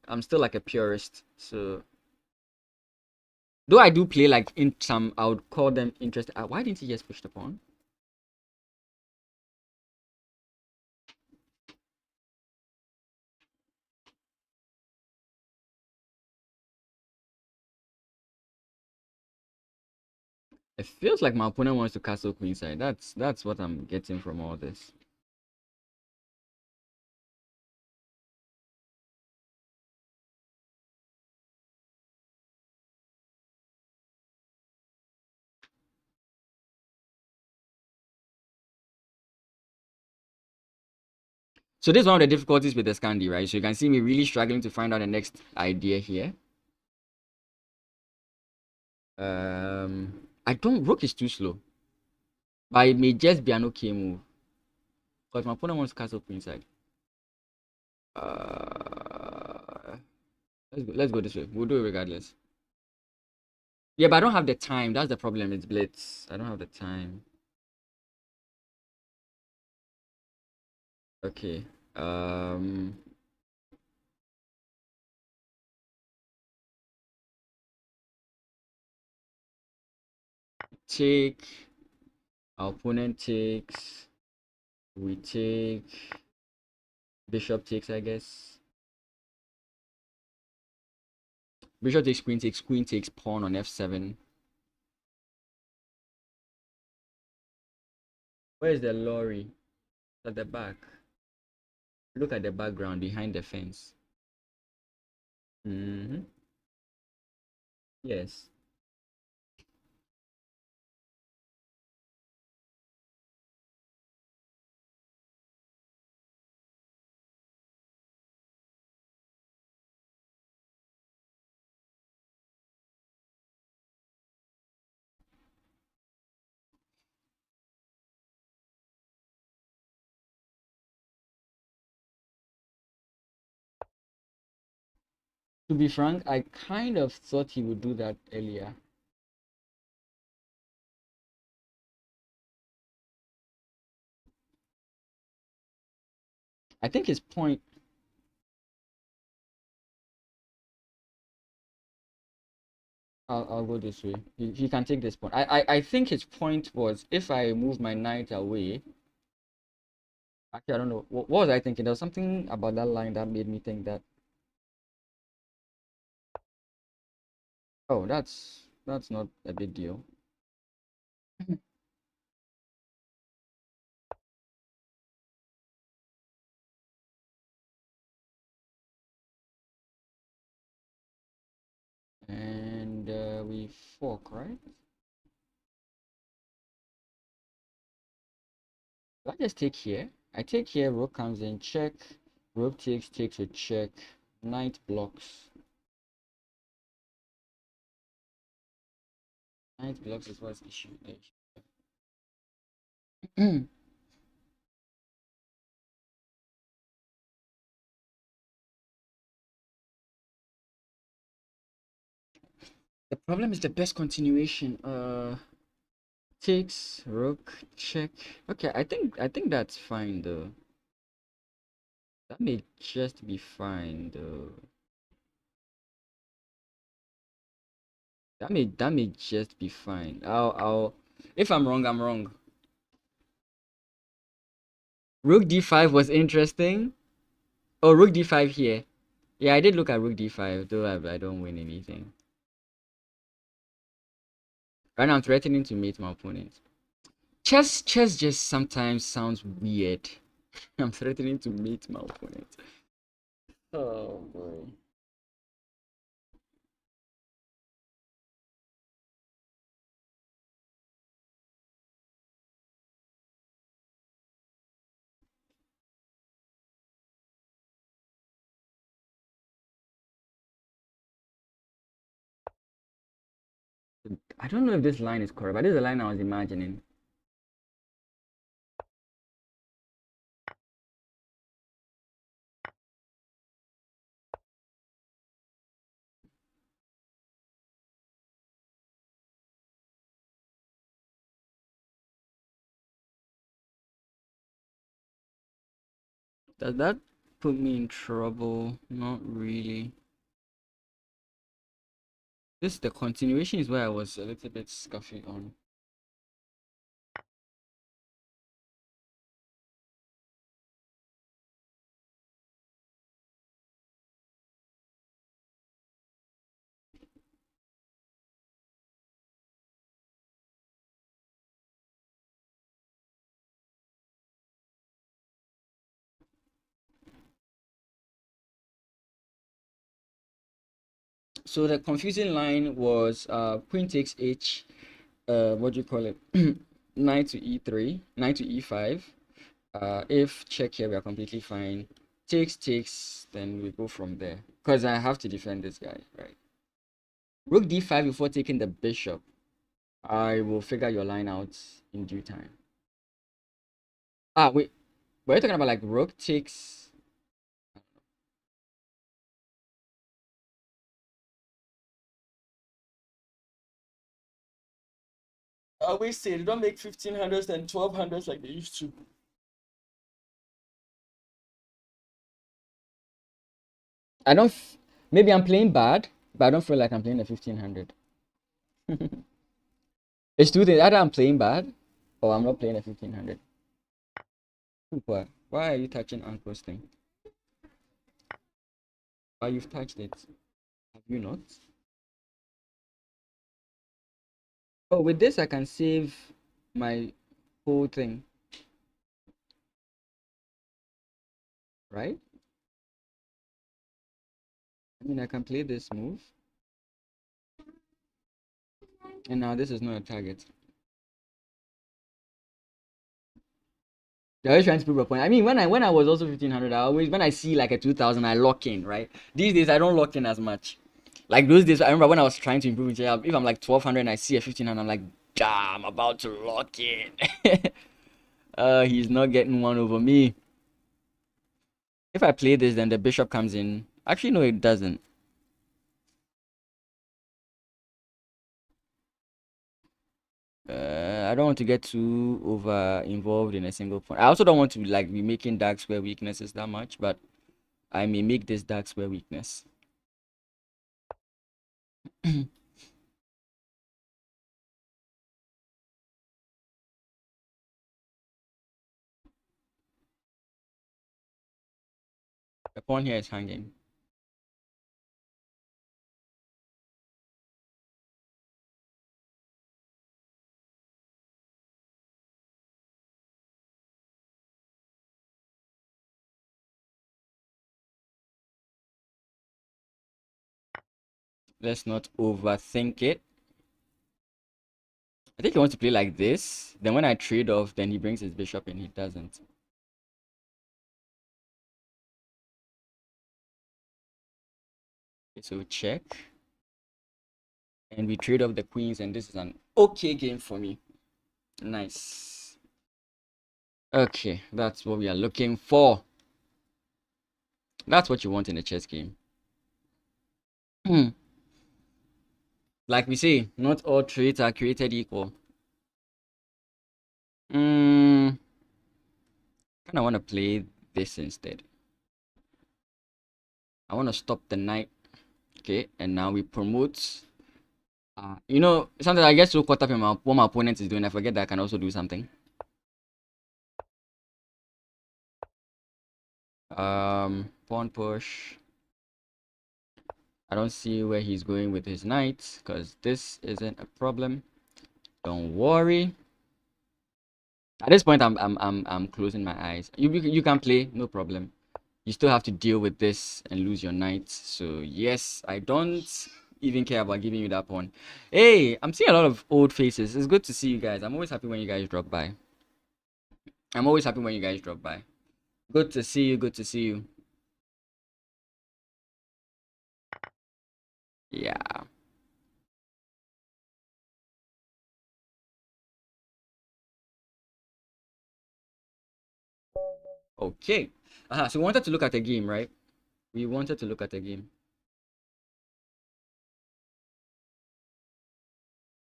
I'm still like a purist. So though I do play like in some I would call them interesting. Why didn't he just push the pawn? It feels like my opponent wants to castle queenside. That's what I'm getting from all this. So this is one of the difficulties with the Scandi, right? So you can see me really struggling to find out the next idea here. I don't rook is too slow, but it may just be an okay move because my opponent wants to castle queenside. Uh, let's go this way. We'll do it regardless. Yeah, but I don't have the time. That's the problem. It's blitz. I don't have the time. Okay. Um, take. Our opponent takes. We take. Bishop takes, I guess. Bishop takes, queen takes, queen takes, pawn on f7. Where's the lorry? At the back. Look at the background behind the fence. Yes. To be frank, I kind of thought he would do that earlier. I think his point. I'll go this way. He can take this point. I think his point was if I move my knight away. Actually, I don't know. What was I thinking? There was something about that line that made me think that. Oh, that's not a big deal. And we fork, right? I just take here. I take here, rook comes in, check. Rook takes with check. Knight blocks. Knight blocks is what's issue. The problem is the best continuation. Takes, rook, check. Okay, I think that's fine though. That may just be fine though. That may just be fine. I'll if I'm wrong, I'm wrong. Rook d5 was interesting. Oh, rook d5 here. Yeah, I did look at rook d5, though I don't win anything. Right now I'm threatening to mate my opponent. Chess just sometimes sounds weird. I'm threatening to mate my opponent. Oh boy. I don't know if this line is correct, but this is the line I was imagining. Does that put me in trouble? Not really. The continuation is where I was a little bit scuffy on. So the confusing line was queen takes h, what do you call it? Knight to e3, knight to e5. If check here, we are completely fine. Takes, then we go from there. Because I have to defend this guy, right? Rook d5 before taking the bishop. I will figure your line out in due time. Ah, wait. We're talking about like rook takes. I always say they don't make 1500s and 1200s like they used to. I don't. Maybe I'm playing bad, but I don't feel like I'm playing a 1500. It's two things. Either I'm playing bad, or I'm not playing a 1500. Why are you touching Uncle's thing? Why you've touched it? Have you not? Oh, with this I can save my whole thing, right? I mean, I can play this move, and now this is not a target. They're always trying to prove a point. I mean, when I was also 1500, I always when I see like a 2000, I lock in, right? These days I don't lock in as much. Like those days, I remember when I was trying to improve in jail. If I'm like 1200 and I see a 1500, I'm like, damn, I'm about to lock in. He's not getting one over me. If I play this, then the bishop comes in. Actually, no, it doesn't. I don't want to get too over involved in a single point. I also don't want to like be making dark square weaknesses that much, but I may make this dark square weakness. The pawn here is hanging. Let's not overthink it. I think he wants to play like this. Then when I trade off, then he brings his bishop and he doesn't. Okay, so check. And we trade off the queens, and this is an okay game for me. Nice. Okay, that's what we are looking for. That's what you want in a chess game. Like we say, not all traits are created equal. Kind of want to play this instead. I want to stop the knight. Okay, and now we promote. You know, sometimes I get so caught up in what my opponent is doing, I forget that I can also do something. Pawn push. I don't see where he's going with his knight because this isn't a problem. Don't worry. At this point, I'm closing my eyes. You can play, no problem. You still have to deal with this and lose your knight. So yes, I don't even care about giving you that pawn. Hey, I'm seeing a lot of old faces. It's good to see you guys. I'm always happy when you guys drop by. I'm always happy when you guys drop by. Good to see you. Good to see you. Yeah. Okay. So we wanted to look at a game, right? We wanted to look at a game.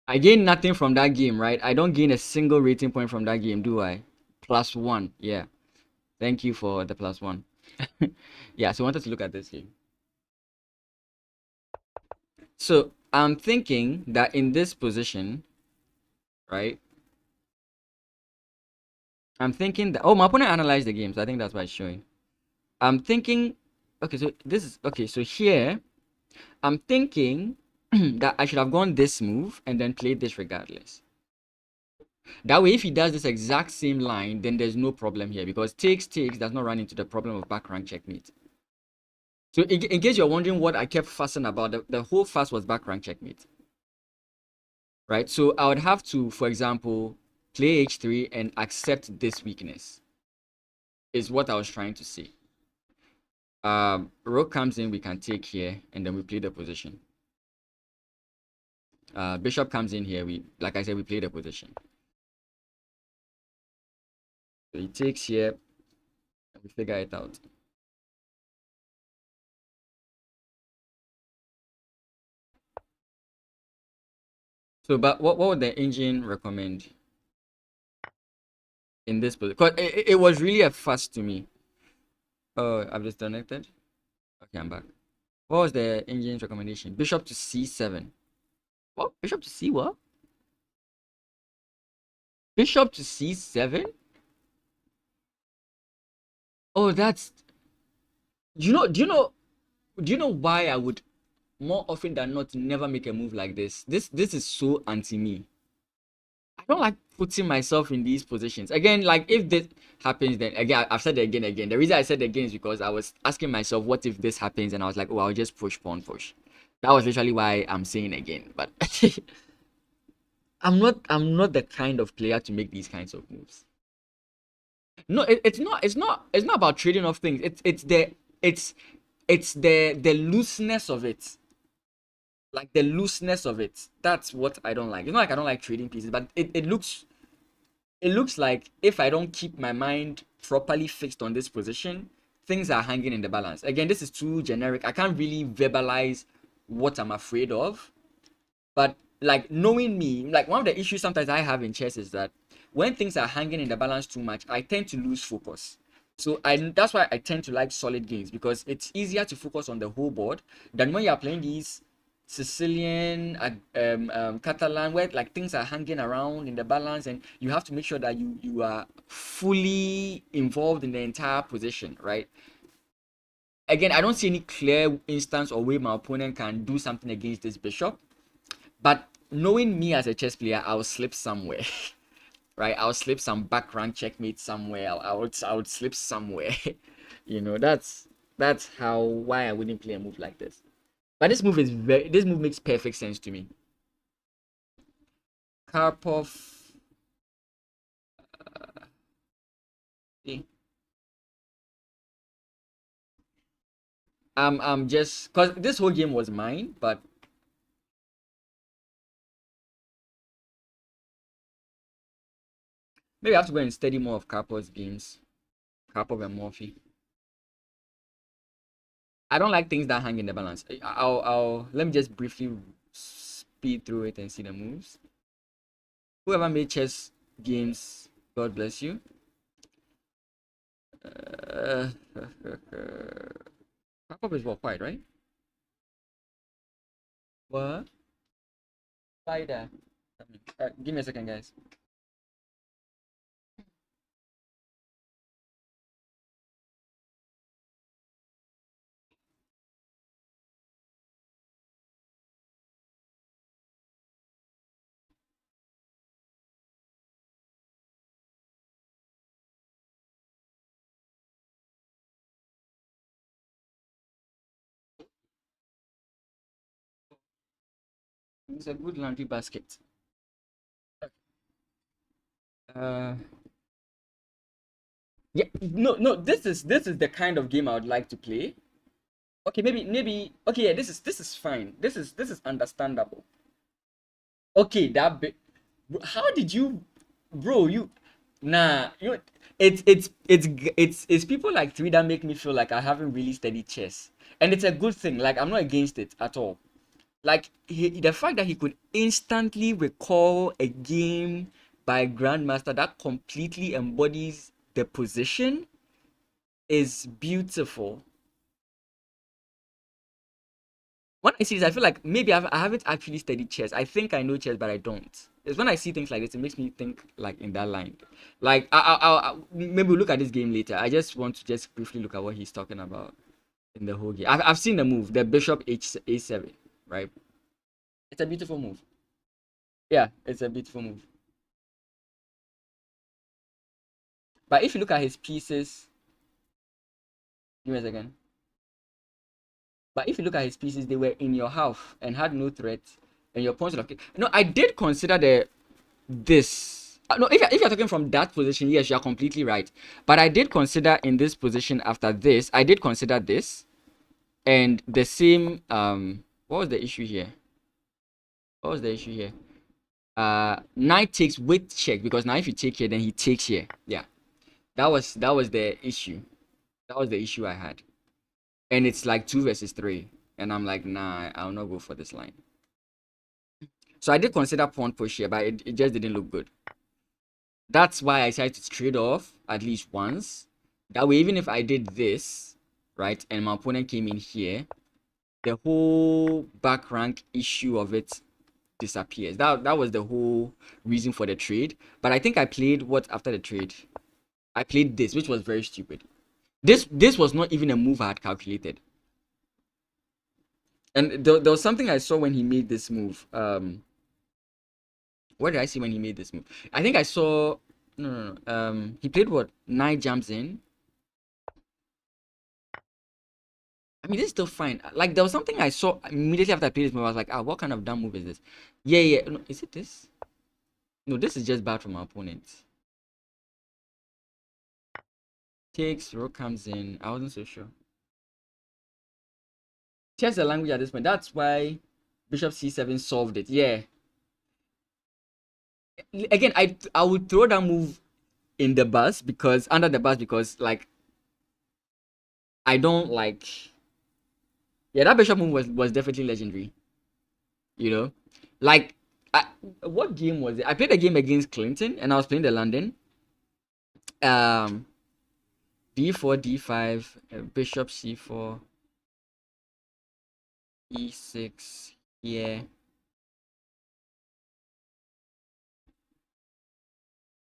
I gain nothing from that game, right? I don't gain a single rating point from that game, do I? +1. Yeah. Thank you for the +1. Yeah, so I wanted to look at this game. So I'm thinking that in this position, right? I'm thinking that my opponent analyzed the game, so I think that's why it's showing. I'm thinking, okay, so this is okay, so here I'm thinking that I should have gone this move and then played this regardless. That way, if he does this exact same line, then there's no problem here because takes does not run into the problem of back rank checkmate. So in case you're wondering what I kept fussing about, the whole fuss was back rank checkmate. Right? So I would have to, for example, play h3 and accept this weakness is what I was trying to say. Rook comes in, we can take here, and then we play the position. Bishop comes in here, like I said, we play the position. So he takes here, and we figure it out. So, but what would the engine recommend in this position? Because it was really a fuss to me. Oh, I've disconnected. Okay, I'm back. What was the engine's recommendation? Bishop to c7. What? Bishop to c what? Bishop to c7? Oh, that's. Do you know why I would more often than not never make a move like this? This is so anti me. I don't like putting myself in these positions. Again, like if this happens, then again, I've said it again. The reason I said it again is because I was asking myself, what if this happens? And I was like, oh, I'll just push pawn push. That was literally why I'm saying again. But I'm not the kind of player to make these kinds of moves. No, it's not about trading off things. It's the looseness of it. Like the looseness of it. That's what I don't like. It's not like I don't like trading pieces, but it looks like if I don't keep my mind properly fixed on this position, things are hanging in the balance. Again, this is too generic. I can't really verbalize what I'm afraid of. But like knowing me, like one of the issues sometimes I have in chess is that when things are hanging in the balance too much, I tend to lose focus. So that's why I tend to like solid games because it's easier to focus on the whole board than when you're playing these Sicilian, Catalan, where like things are hanging around in the balance, and you have to make sure that you are fully involved in the entire position, right? Again, I don't see any clear instance or way my opponent can do something against this bishop. But knowing me as a chess player, I'll slip somewhere, right? I'll slip some back rank checkmate somewhere. I would slip somewhere. That's how why I wouldn't play a move like this. But this move makes perfect sense to me. Karpov. eh, I'm just because this whole game was mine, but maybe I have to go and study more of Karpov's games. Karpov and Morphy. I don't like things that hang in the balance. I'll let me just briefly speed through it and see the moves. Whoever made chess games, God bless you. Karpov is what, quiet, right? What? Spider. Give me a second, guys. It's a good laundry basket. Uh, yeah, no. This is the kind of game I would like to play. Okay, maybe. Okay, yeah. This is fine. This is understandable. Okay, that bit. How did you, bro? Nah. It's people like three that make me feel like I haven't really studied chess, and it's a good thing. Like I'm not against it at all. Like the fact that he could instantly recall a game by a grandmaster that completely embodies the position is beautiful. When I see this, I feel like maybe I haven't actually studied chess. I think I know chess, but I don't. It's when I see things like this, it makes me think like in that line. Like maybe we'll look at this game later. I just want to just briefly look at what he's talking about in the whole game. I've seen the move, the bishop a7, right? It's a beautiful move. Yeah, it's a beautiful move. But if you look at his pieces, give me a second. But if you look at his pieces, they were in your half and had no threat, and your points of no. I did consider this. No, if you're talking from that position, yes, you're completely right. But I did consider in this position after this, I did consider this, and the same. What was the issue here? What was the issue here? Knight takes with check, because now if you take here, then he takes here. Yeah, that was the issue. That was the issue I had. And it's like 2 versus 3, and I'm like, nah, I'll not go for this line. So I did consider pawn push here, but it just didn't look good. That's why I decided to trade off at least once. That way, even if I did this, right, and my opponent came in here, the whole back rank issue of it disappears. That was the whole reason for the trade. But I think I played what after the trade? I played this, which was very stupid. This was not even a move I had calculated. And there was something I saw when he made this move. Where did I see when he made this move? I think I saw. No. He played what? Knight jumps in. I mean, this is still fine. Like there was something I saw immediately after I played this move. I was like, what kind of dumb move is this? Yeah. No, is it this? No, this is just bad from my opponent. Takes, rook comes in. I wasn't so sure. Chess the language at this point. That's why Bishop C7 solved it. Yeah. Again, I would throw that move in the bus because under the bus because like I don't like. Yeah, that bishop move was definitely legendary. You know, like what game was it? I played a game against Clinton and I was playing the London. Um, d4 d5 bishop c4 e6. Yeah.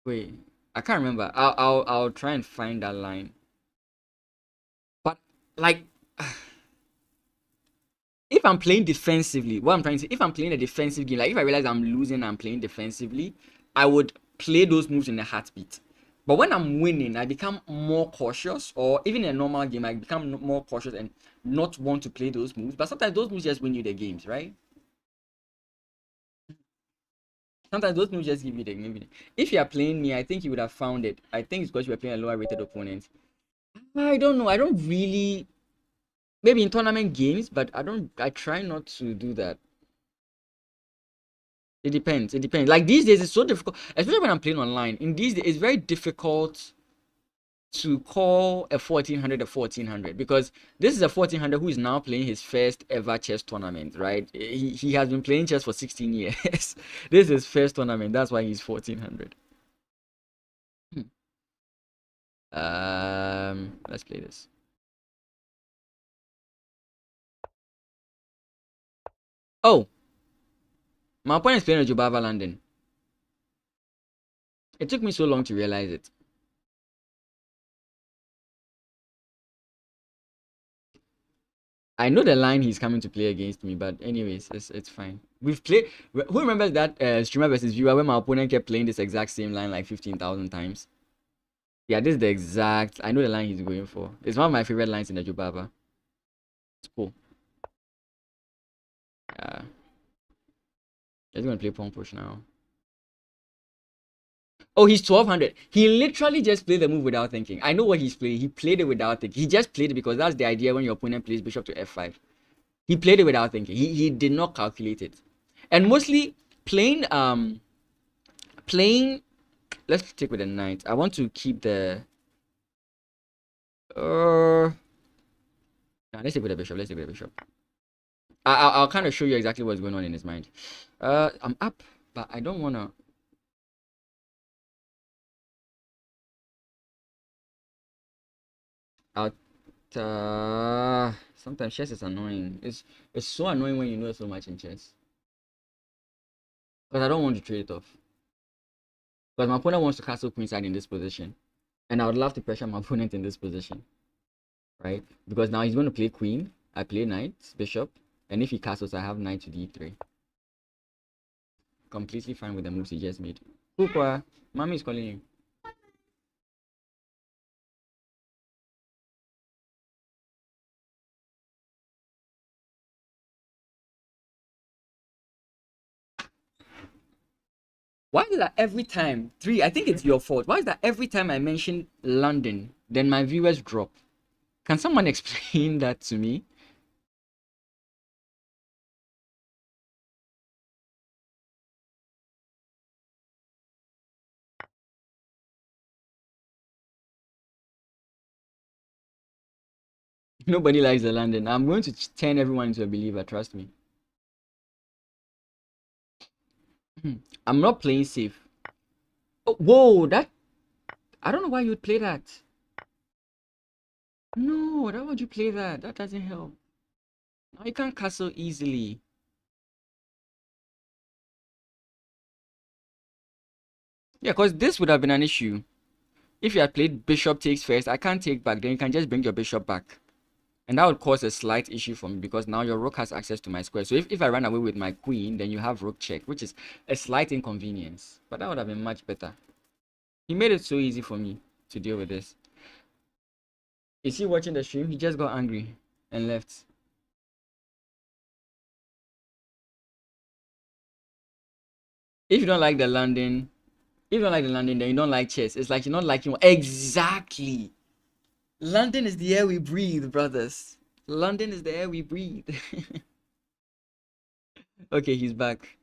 Wait, I can't remember. I'll try and find that line. But like if I'm playing defensively, what I'm trying to say, if I'm playing a defensive game, like if I realize I'm losing and I'm playing defensively, I would play those moves in a heartbeat. But when I'm winning, I become more cautious, or even in a normal game, I become more cautious and not want to play those moves. But sometimes those moves just win you the games, right? Sometimes those moves just give you the maybe. If you are playing me, I think you would have found it. I think it's because you were playing a lower rated opponent. I don't know. I don't really. Maybe in tournament games, but I don't. I try not to do that. It depends. It depends. Like these days, it's so difficult, especially when I'm playing online. In these days, it's very difficult to call a 1400 a 1400 because this is a 1400 who is now playing his first ever chess tournament, right? He has been playing chess for 16 years. This is his first tournament. That's why he's 1400. Let's play this. Oh, my opponent is playing a Jubava London. It took me so long to realize it. I know the line he's coming to play against me, but anyways, it's fine. We've played. Who remembers that streamer versus viewer where my opponent kept playing this exact same line like 15,000 times? Yeah, this is the exact. I know the line he's going for. It's one of my favorite lines in the Jubaba. It's cool. Yeah, he's gonna play pawn push now. Oh, he's 1200. He literally just played the move without thinking. I know what he's playing. He played it without thinking. He just played it because that's the idea when your opponent plays bishop to f5. He played it without thinking. He did not calculate it. And mostly playing let's take with the knight. I want to keep the let's take with the bishop. Let's take with the bishop. I'll kind of show you exactly what's going on in his mind. I'm up, but I don't wanna. Sometimes chess is annoying. It's so annoying when you know so much in chess. Because I don't want to trade it off. Because my opponent wants to castle queenside in this position. And I would love to pressure my opponent in this position. Right? Because now he's going to play queen. I play knight, bishop. And if he castles, I have knight to d3. Completely fine with the moves he just made. Kukwa, mommy is calling you. Why is that every time? I think it's your fault. Why is that every time I mention London, then my viewers drop? Can someone explain that to me? Nobody likes the London. I'm going to turn everyone into a believer, trust me. I'm not playing safe. Oh, whoa, I don't know why you would play that. No, why would you play that? That doesn't help. Now you can't castle easily. Yeah, because this would have been an issue. If you had played bishop takes first, I can't take back, then you can just bring your bishop back. And that would cause a slight issue for me because now your rook has access to my square. So if I run away with my queen, then you have rook check, which is a slight inconvenience. But that would have been much better. He made it so easy for me to deal with this. Is he watching the stream? He just got angry and left. If you don't like the London, then you don't like chess. It's like you're not liking exactly. London is the air we breathe, brothers. London is the air we breathe. Okay, he's back.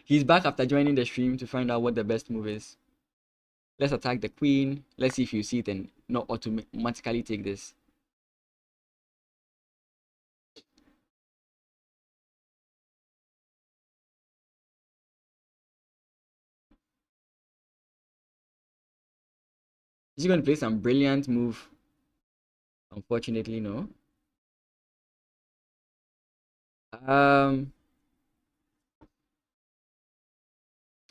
He's back after joining the stream to find out what the best move is. Let's attack the queen. Let's see if you see it and not automatically take this. Is he going to play some brilliant move? Unfortunately, no.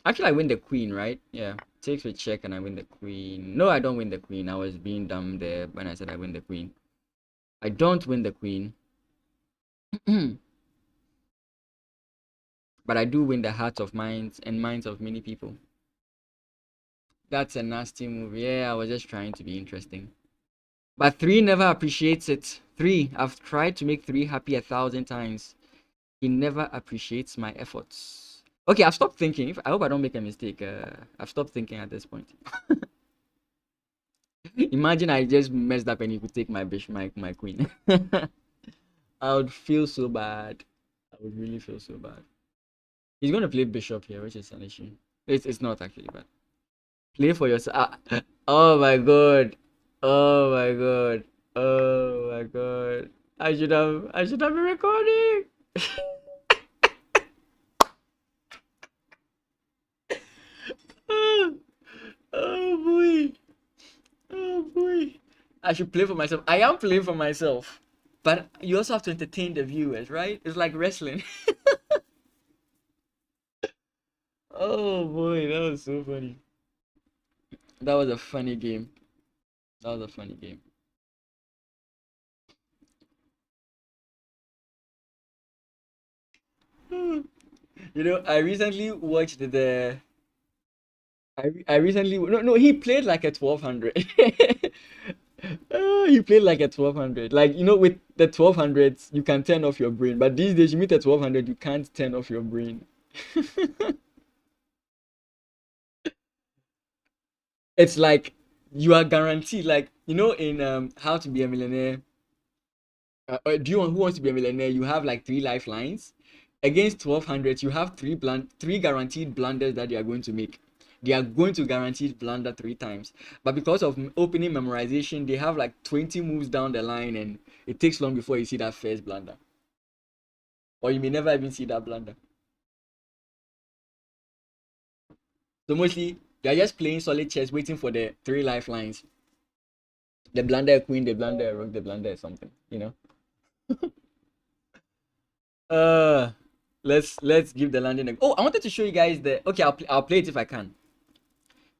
Actually, I win the queen, right? Yeah. Takes with check and I win the queen. No, I don't win the queen. I was being dumb there when I said I win the queen. I don't win the queen. But I do win the hearts of minds and minds of many people. That's a nasty move. Yeah, I was just trying to be interesting. But 3 never appreciates it. 3. I've tried to make 3 happy 1,000 times. He never appreciates my efforts. Okay, I've stopped thinking. If I hope I don't make a mistake. I've stopped thinking at this point. Imagine I just messed up and he could take my bishop, my queen. I would feel so bad. I would really feel so bad. He's gonna play bishop here, which is an issue. It's not actually, but play for yourself. Oh my god. Oh my god. Oh my god. I should have been recording. Oh, oh boy. Oh boy. I should play for myself. I am playing for myself. But you also have to entertain the viewers, right? It's like wrestling. Oh boy, that was so funny. That was a funny game. That was a funny game. I recently watched I recently no he played like a 1200. He played like a 1200. Like with the 1200s you can turn off your brain, but these days you meet a 1200 you can't turn off your brain. It's like you are guaranteed, like in How to Be a Millionaire. Do you want Who Wants to Be a Millionaire? You have like three lifelines. Against 1200, you have three guaranteed blunders that they are going to make. They are going to guaranteed blunder three times. But because of opening memorization, they have like 20 moves down the line, and it takes long before you see that first blunder. Or you may never even see that blunder. So mostly, they are just playing solid chess, waiting for the three lifelines. The blunder a queen, the blunder a rook, the blunder something. Uh, let's give the landing. Oh, I wanted to show you guys the. Okay, I'll play it if I can.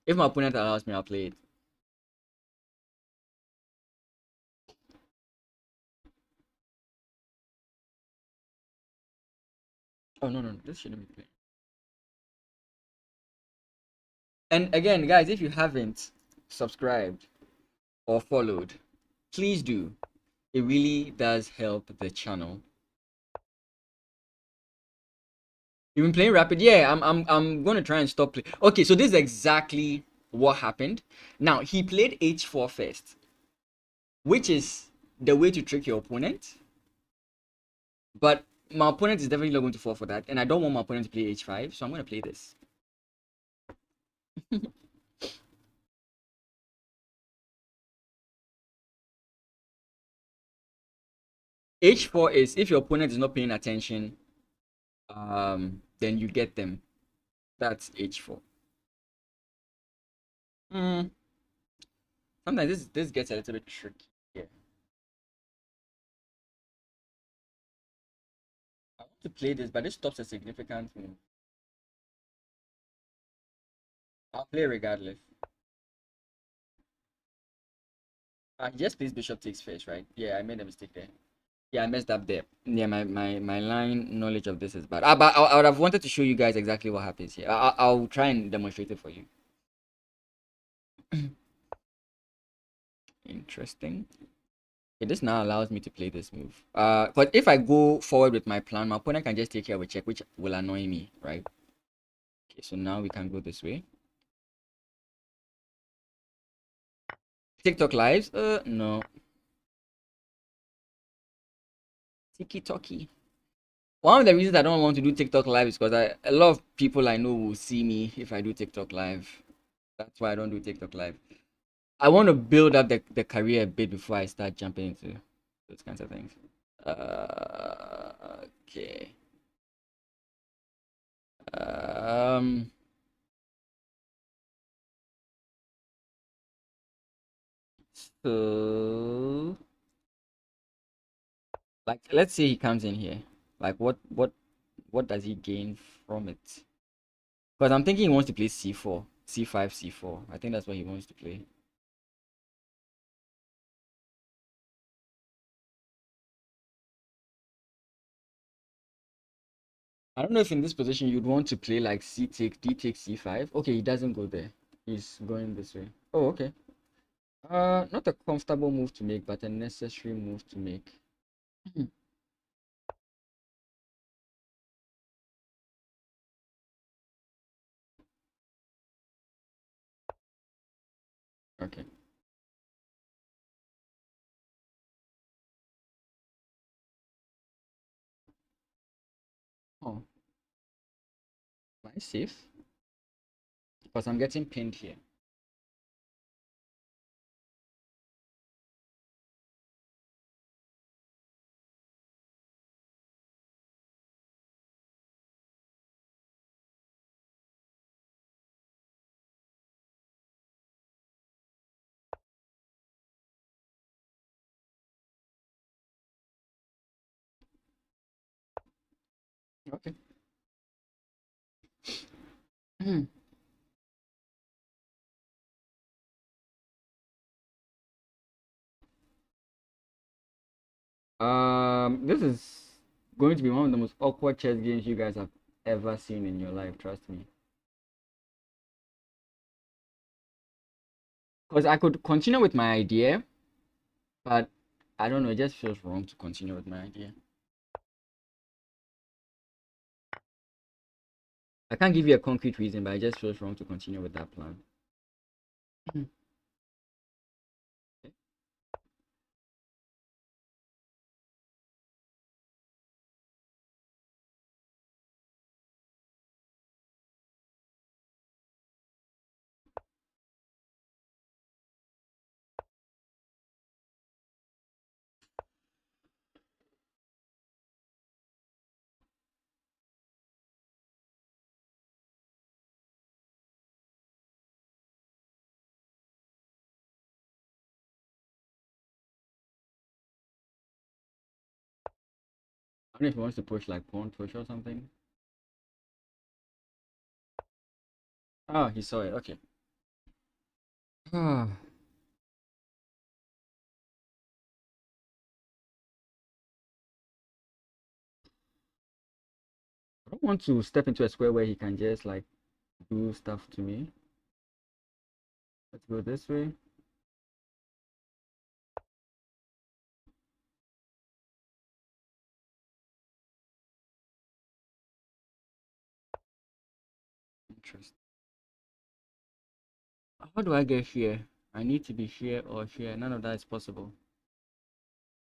If my opponent allows me, I'll play it. Oh no no, this shouldn't be playing. And again, guys, if you haven't subscribed or followed, please do. It really does help the channel. You've been playing rapid? Yeah, I'm gonna try and stop play. Okay, so this is exactly what happened. Now he played h4 first, which is the way to trick your opponent. But my opponent is definitely not going to fall for that, and I don't want my opponent to play h5, so I'm gonna play this. H4 is if your opponent is not paying attention, then you get them. That's h4. Hmm. Sometimes this gets a little bit tricky. Yeah. I want to play this, but this stops a significant move. I'll play regardless. He just plays bishop takes first, right? Yeah, I made a mistake there. Yeah, I messed up there. Yeah, my line knowledge of this is bad. But I would have wanted to show you guys exactly what happens here. I'll try and demonstrate it for you. Interesting. Okay, this now allows me to play this move. But if I go forward with my plan, my opponent can just take care of a check, which will annoy me, right? Okay, so now we can go this way. TikTok lives? No. Tiki Toki. One of the reasons I don't want to do TikTok live is because a lot of people I know will see me if I do TikTok live. That's why I don't do TikTok live. I want to build up the career a bit before I start jumping into those kinds of things. Okay. Um. So, like, let's say he comes in here. Like, what does he gain from it? Because I'm thinking he wants to play c4, c5, c4. I think that's what he wants to play. I don't know if in this position you'd want to play like c take, d take, c5. Okay, he doesn't go there. He's going this way. Oh, okay. Not a comfortable move to make, but a necessary move to make. Okay. Oh, am I safe? Because I'm getting pinned here. Okay. This is going to be one of the most awkward chess games you guys have ever seen in your life, trust me. Because I could continue with my idea, but I don't know, it just feels wrong to continue with my idea. I can't give you a concrete reason, but it just feels wrong to continue with that plan. Mhm. I don't know if he wants to push like pawn push or something. Oh, he saw it. Okay. I don't want to step into a square where he can just like do stuff to me. Let's go this way. Interesting. How do I get here? I need to be here or here. None of that is possible.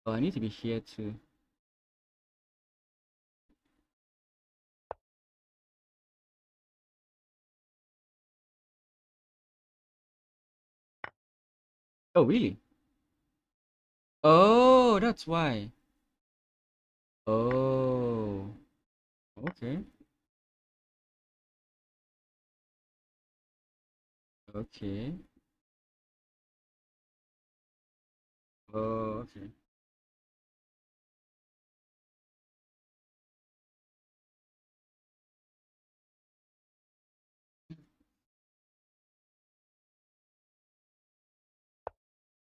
Oh, I need to be here too. Oh, really? Oh, that's why. Oh, okay. Okay. Oh, okay.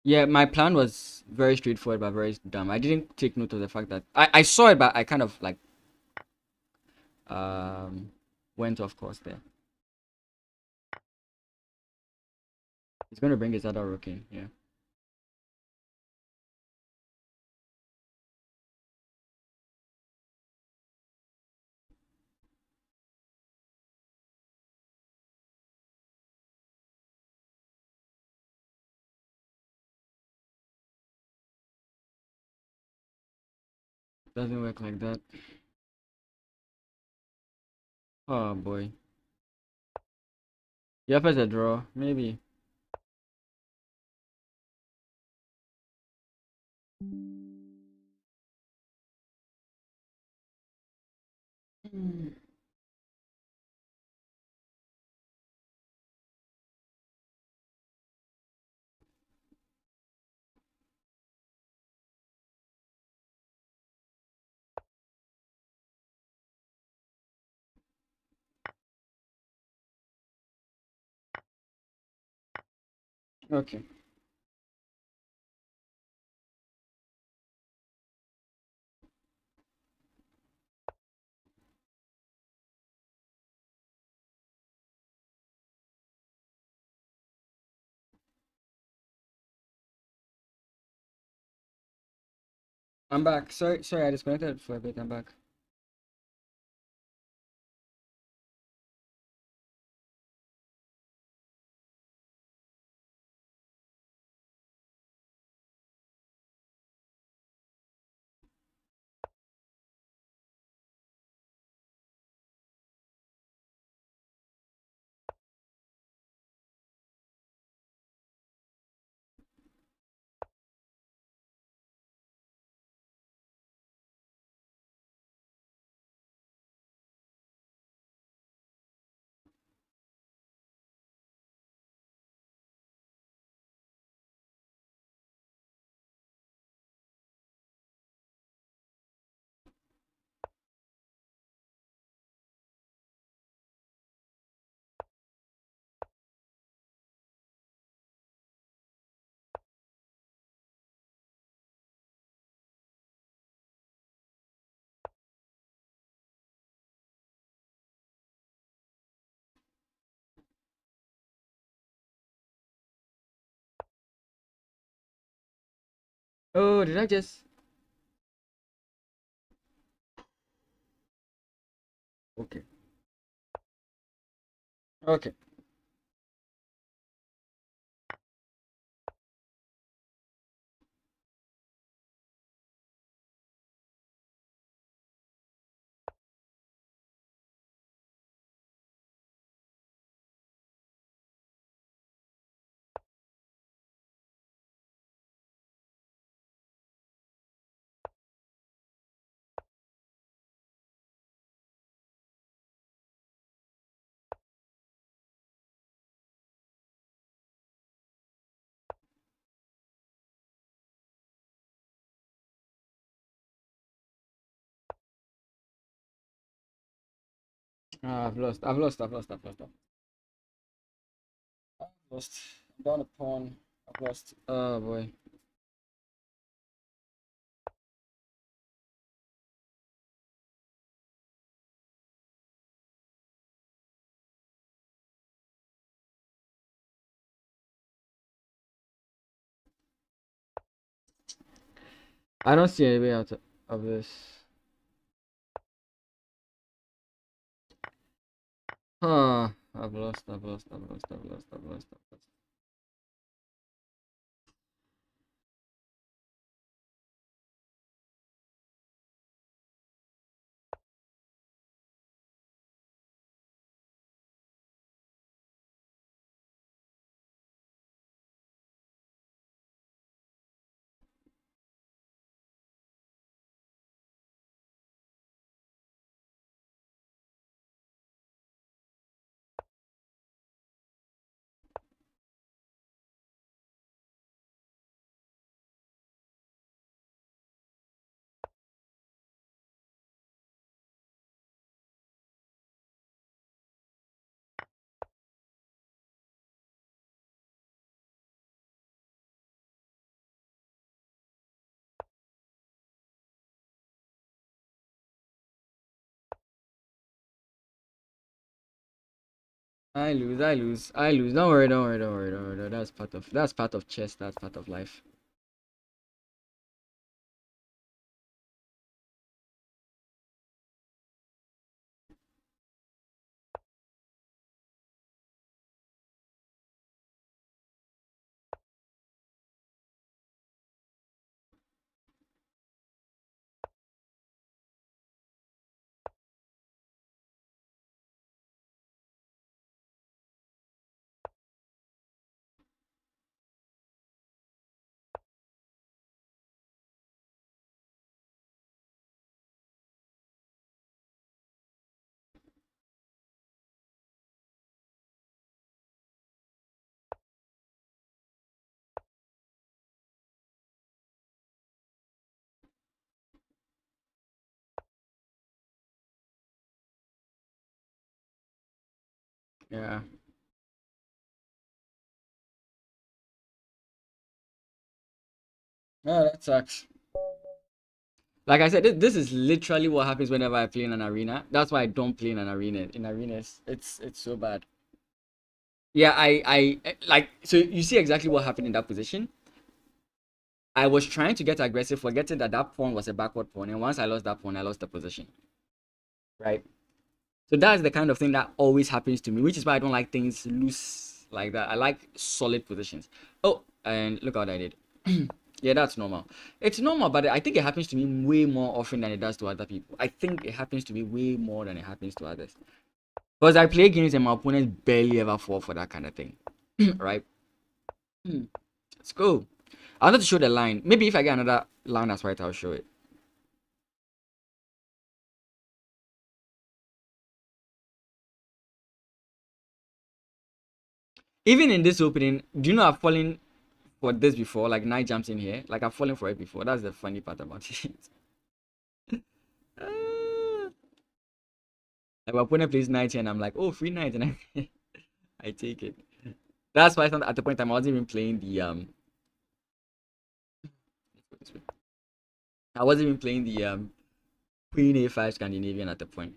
Yeah, my plan was very straightforward but very dumb. I didn't take note of the fact that I saw it, but I kind of like um went off course there. He's gonna bring his other rook in. Yeah. Doesn't work like that. Oh boy. Yep, as a draw, maybe. Hmm. Okay. I'm back. Sorry, I disconnected for a bit. I'm back. Oh, did I just? Okay. Okay. Ah, I've lost. I've lost. I've lost. I've lost. I've lost. I'm down a pawn. I've lost. Oh boy. I don't see any way out of this. Ah, I've lost. I've lost. I've lost. I've lost. I've lost. I've lost. I lose. I lose. I lose. Don't worry. Don't worry. Don't worry. Don't worry. That's part of chess. That's part of life. Yeah. Oh, that sucks. Like I said, this is literally what happens whenever I play in an arena. That's why I don't play in an arena. In arenas, it's so bad. Yeah, like so you see exactly what happened in that position. I was trying to get aggressive, forgetting that that pawn was a backward pawn, and once I lost that pawn, I lost the position. Right. So that's the kind of thing that always happens to me, which is why I don't like things loose like that. I like solid positions. Oh, and look what I did. Yeah, that's normal. It's normal, but I think it happens to me way more often than it does to other people. I think it happens to me way more than it happens to others. Because I play games and my opponents barely ever fall for that kind of thing. Right? Hmm. Let's go. I wanted to show the line. Maybe if I get another line that's right, I'll show it. Even in this opening, do you know I've fallen for this before? Like knight jumps in here. Like I've fallen for it before. That's the funny part about it. Ah. Like my opponent plays knight here and I'm like, oh, free knight, and I take it. That's why at the point in time I wasn't even playing the I wasn't even playing the Queen A5 Scandinavian at the point.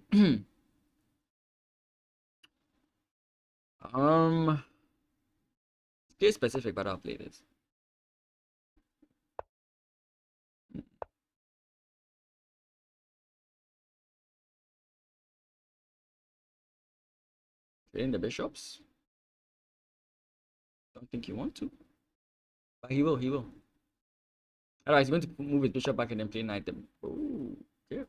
um Case specific, but I'll play this. Playing the bishops? Don't think you want to. But he will, he will. Alright, he's going to move his bishop back and then play knight. Oh, okay.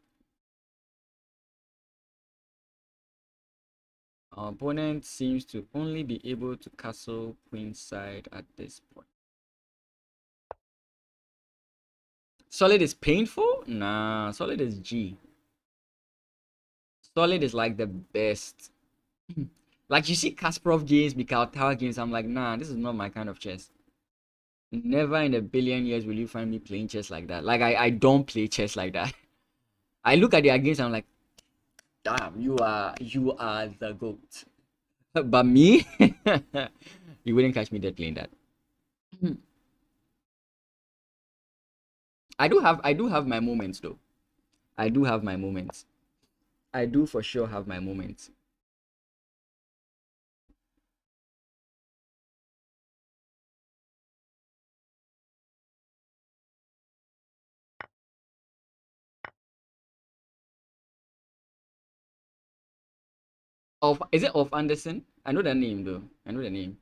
Our opponent seems to only be able to castle queenside at this point. Solid is painful? Nah, solid is G. Solid is like the best. Like you see Kasparov games, Mikhail Tower games, I'm like, nah, this is not my kind of chess. Never in a billion years will you find me playing chess like that. Like I don't play chess like that. I look at their games, I'm like, damn, you are the GOAT. But me, you wouldn't catch me dead playing that. I do have my moments though. I do have my moments. I do for sure have my moments. Of is it of Anderson? I know the name though. I know the name.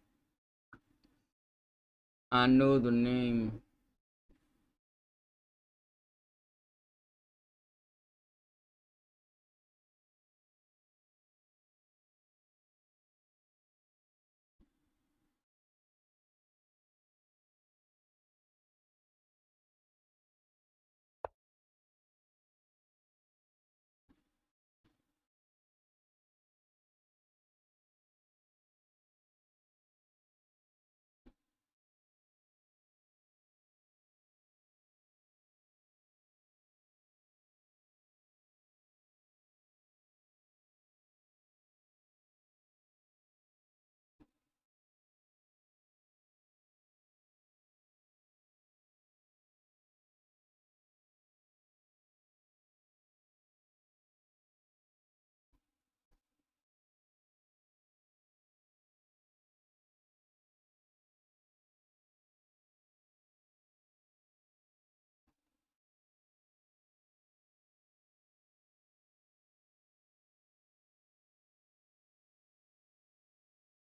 I know the name.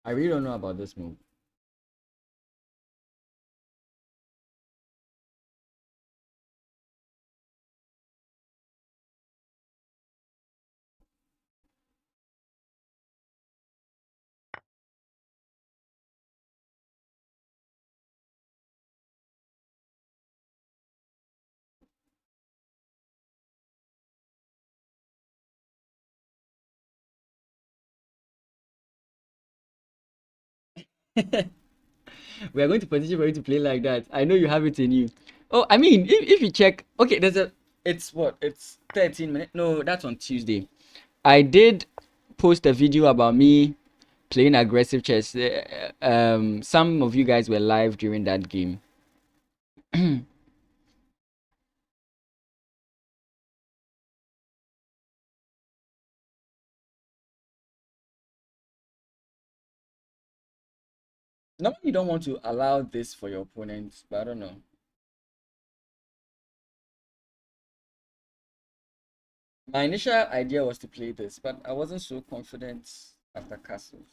I really don't know about this move. We are going to position for you to play like that. I know you have it in you. Oh, I mean, if you check, okay, it's what? It's 13 minutes. No, that's on Tuesday. I did post a video about me playing aggressive chess. Some of you guys were live during that game. Normally, you don't want to allow this for your opponent, but I don't know. My initial idea was to play this, but I wasn't so confident after castles.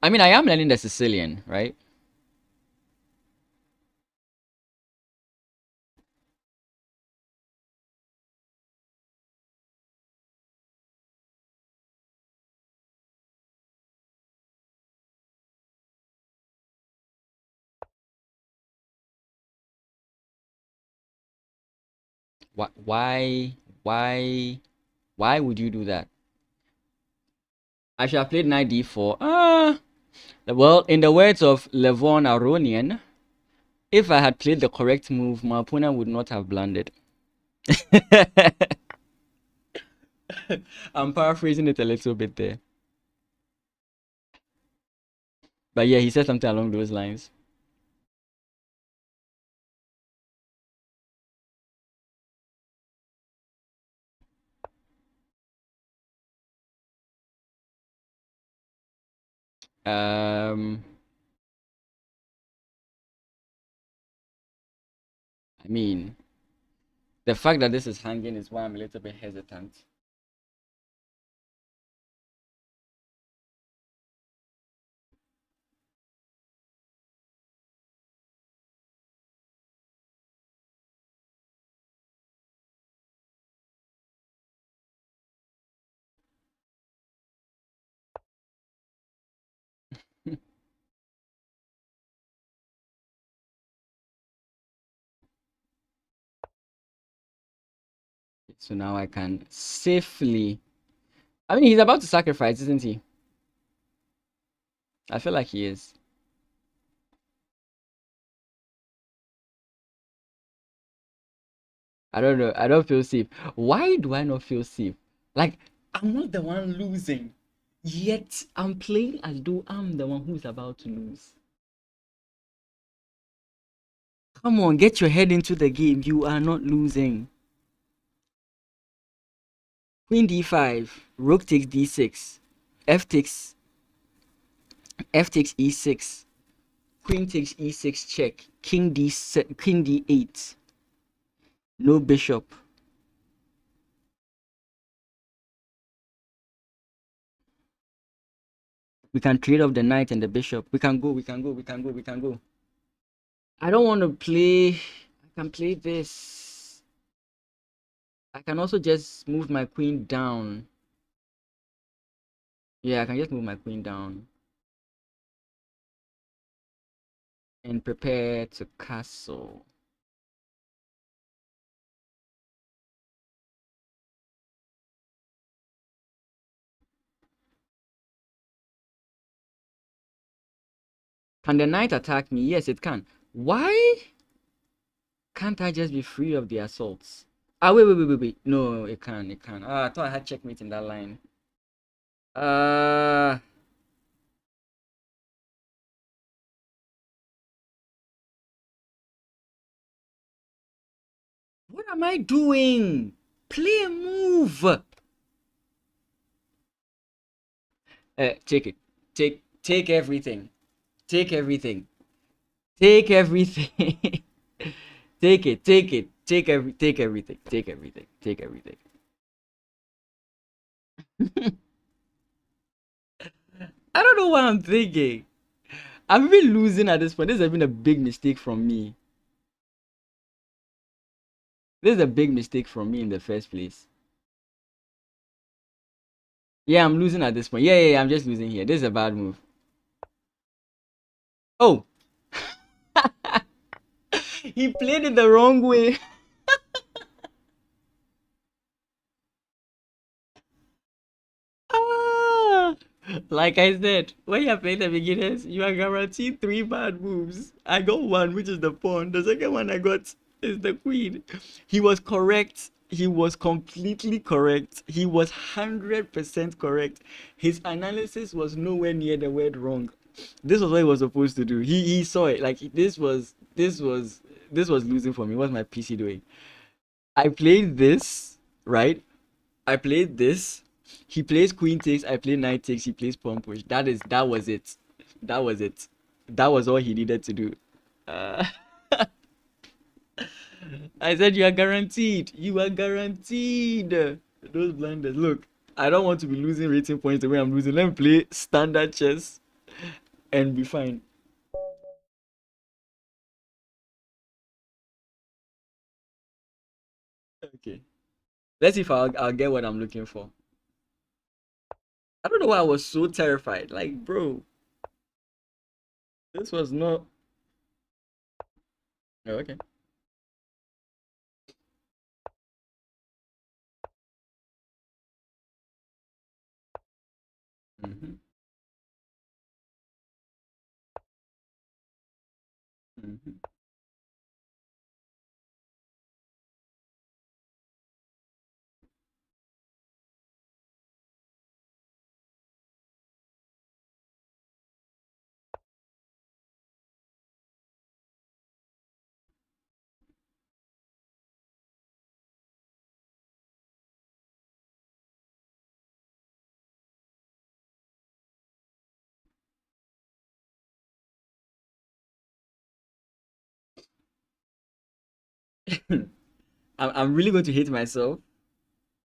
I mean, I am learning the Sicilian, right? Why, why would you do that? I should have played knight d4. Well, in the words of Levon Aronian, if I had played the correct move, my opponent would not have blundered. I'm paraphrasing it a little bit there. But yeah, he said something along those lines. Um, I mean, the fact that this is hanging is why I'm a little bit hesitant. So now I can safely. I mean, he's about to sacrifice, isn't he? I feel like he is. I don't know. I don't feel safe. Why do I not feel safe? Like, I'm not the one losing, yet I'm playing as though I'm the one who's about to lose. Come on, get your head into the game. You are not losing. Queen d5, rook takes d6, f takes e6, queen takes e6 check, king d8, no bishop. We can trade off the knight and the bishop. We can go, we can go, we can go, we can go. I don't want to play. I can play this. I can also just move my queen down. Yeah, I can just move my queen down and prepare to castle. Can the knight attack me? Yes, it can. Why can't I just be free of the assaults? Ah, wait. No, it can, it can. Ah, I thought I had checkmate in that line. Uh, what am I doing? Play a move. Take it. Take everything. Take everything. Take everything. Take it. Take everything. Take everything. Take everything. I don't know what I'm thinking. I'm even losing at this point. This has been a big mistake from me. This is a big mistake from me in the first place. Yeah, I'm losing at this point. Yeah, I'm just losing here. This is a bad move. Oh, he played it the wrong way. Ah, like I said, when you're playing the beginners, you are guaranteed three bad moves. I got one, which is the pawn. The second one I got is the queen. He was correct. He was completely correct. He was 100% correct. His analysis was nowhere near the word wrong. This was what he was supposed to do. He saw it. Like this was losing for me. What's my PC doing? I played this, right? I played this. He plays queen takes. I play knight takes. He plays pawn push. That was it. That was it. That was all he needed to do. Uh, I said you are guaranteed. You are guaranteed. Those blinders. Look, I don't want to be losing rating points the way I'm losing. Let me play standard chess and be fine. Okay. Let's see if I'll get what I'm looking for. I don't know why I was so terrified. Like, bro, this was not. Oh, okay. Mm-hmm. Mm-hmm. I'm really going to hate myself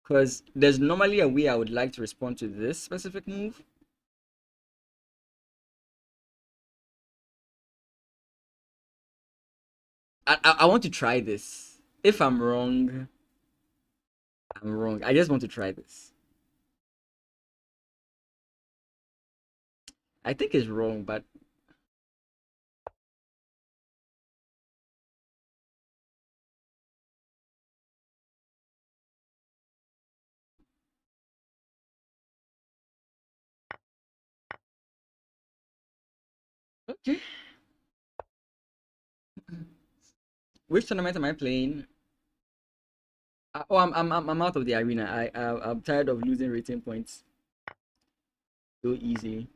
because there's normally a way I would like to respond to this specific move. I want to try this. If I'm wrong, I'm wrong. I just want to try this. I think it's wrong, but Okay. Which tournament am I playing? Oh, I'm out of the arena. I'm tired of losing rating points so easily.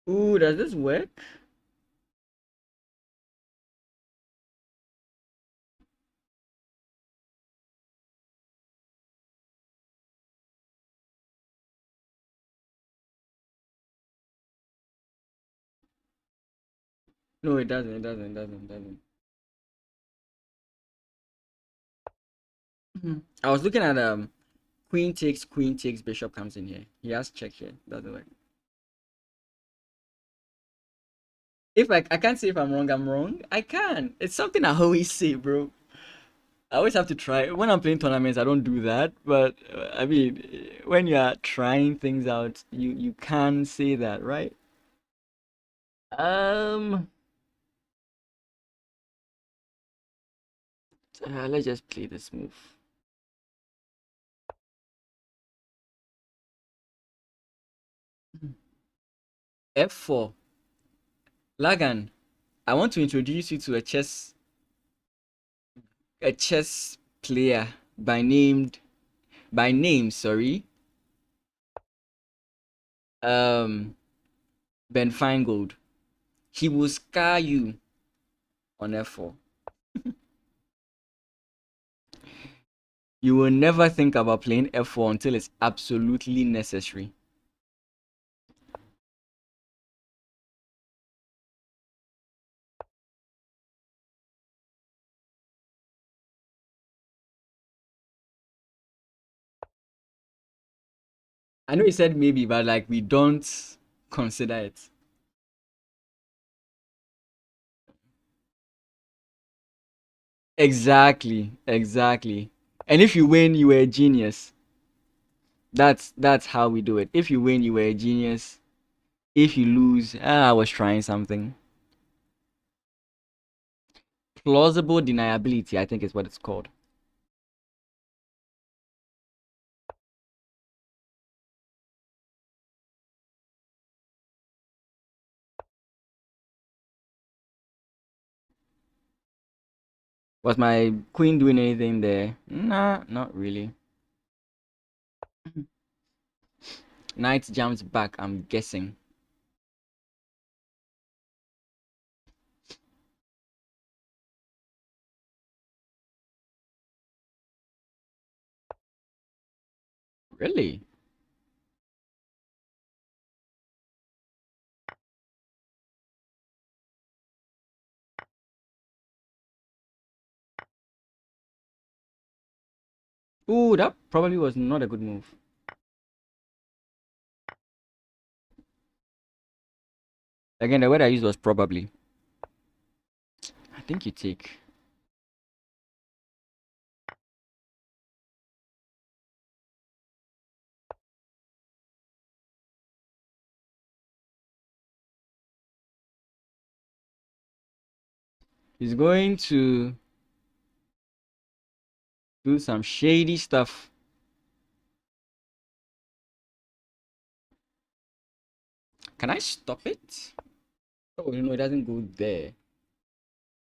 Ooh, does this work? No, it doesn't. It doesn't. It doesn't. It doesn't. I was looking at queen takes, bishop comes in here. He has check here. Doesn't work. If I can't say if I'm wrong, I'm wrong. I can. It's something I always say, bro. I always have to try. When I'm playing tournaments, I don't do that. But I mean, when you are trying things out, you can say that, right? Um, let's just play this move. F4. Lagan, I want to introduce you to a chess player by name, sorry. Um, Ben Feingold. He will scar you on F4. You will never think about playing F4 until it's absolutely necessary. I know he said maybe, but like we don't consider it. Exactly, exactly. And if you win, you were a genius. That's how we do it. If you win, you were a genius. If you lose, I was trying something. Plausible deniability, I think is what it's called. Was my queen doing anything there? Nah, not really. Knight jumps back, I'm guessing. Really? Ooh, that probably was not a good move. Again, the word I used was probably. I think you take. He's going to do some shady stuff. Can I stop it? Oh, no, it doesn't go there.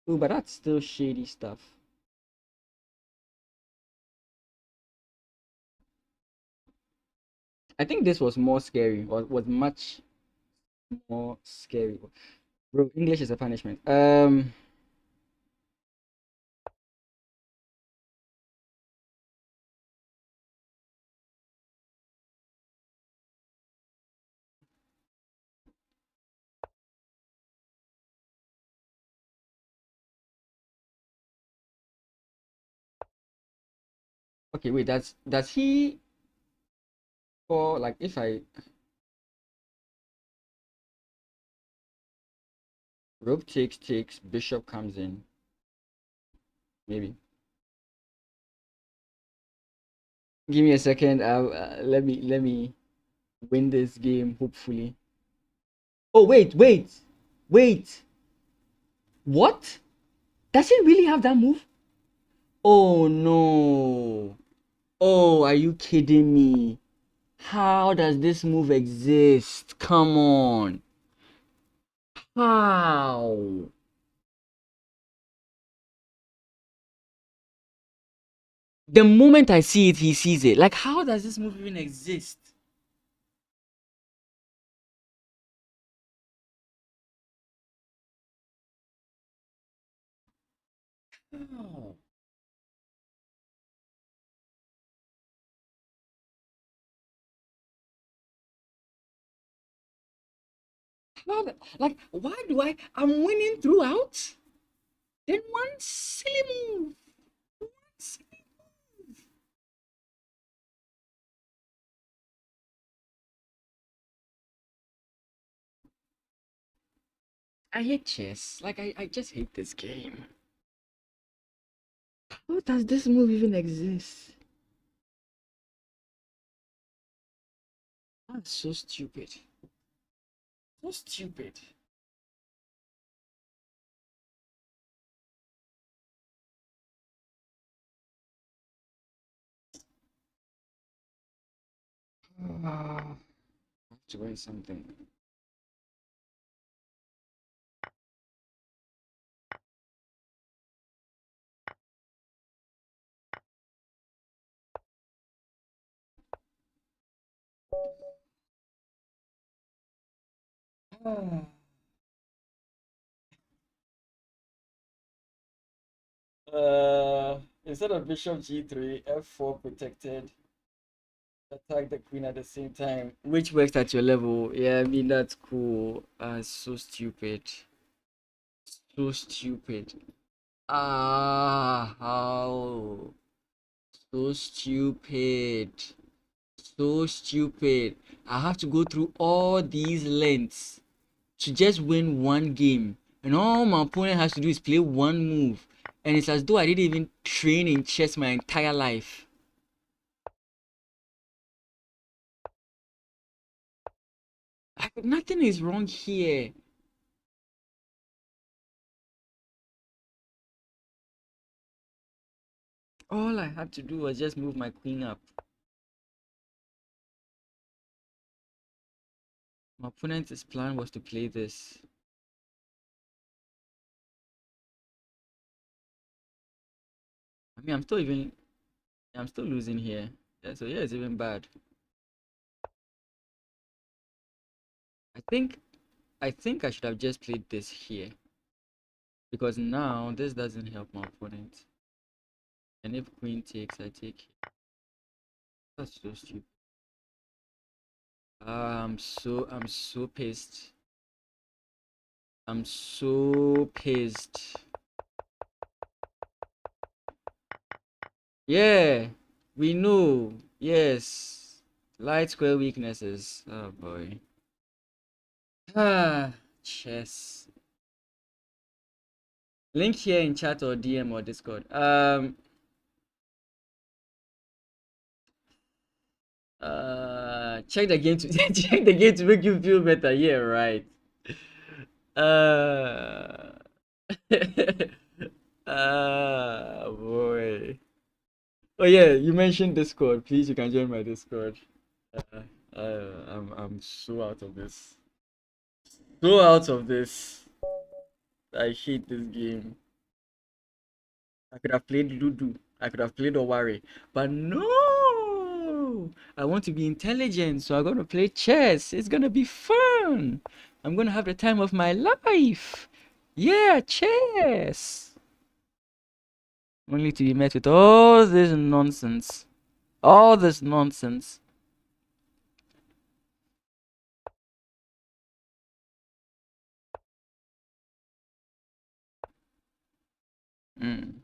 Oh, but that's still shady stuff. I think this was more scary, or was much more scary. Bro, English is a punishment. Okay, wait, does he Or like if I rook takes, bishop comes in, maybe. Give me a second. Let me win this game, hopefully. Oh wait. What? Does it really have that move? Oh no. Oh, are you kidding me? How does this move exist? Come on. How? The moment I see it, he sees it. Like, how does this move even exist? How? Like, why do I'm winning throughout? Then one silly move. One silly move. I hate chess. Like, I just hate this game. How does this move even exist? That's so stupid. So stupid. Ah, I have to write something. Ah. Instead of bishop g3, f4 protected, attack the queen at the same time, which works at your level. Yeah, I mean that's cool. So stupid. So stupid. Ah, how? So stupid. So stupid. I have to go through all these lengths to just win one game. And all my opponent has to do is play one move. And it's as though I didn't even train in chess my entire life. Nothing is wrong here. All I had to do was just move my queen up. My opponent's plan was to play this. I mean, I'm still losing here. Yeah, so yeah, it's even bad. I think, I think I should have just played this here because now this doesn't help my opponent. And if queen takes, I take. That's so stupid. I'm so pissed. I'm so pissed. Yeah, we know. Yes. Light square weaknesses. Oh boy. Ah, chess. Link here in chat or DM or Discord. Check the game to check the game to make you feel better. Yeah, right. Uh, boy. Oh yeah, you mentioned Discord. Please, you can join my Discord. Uh, I'm so out of this. So out of this. I hate this game. I could have played Ludo. I could have played Owari. But no! I want to be intelligent, so I'm gonna play chess. It's gonna be fun. I'm gonna have the time of my life. Yeah, chess. Only to be met with all this nonsense. All this nonsense. Mm.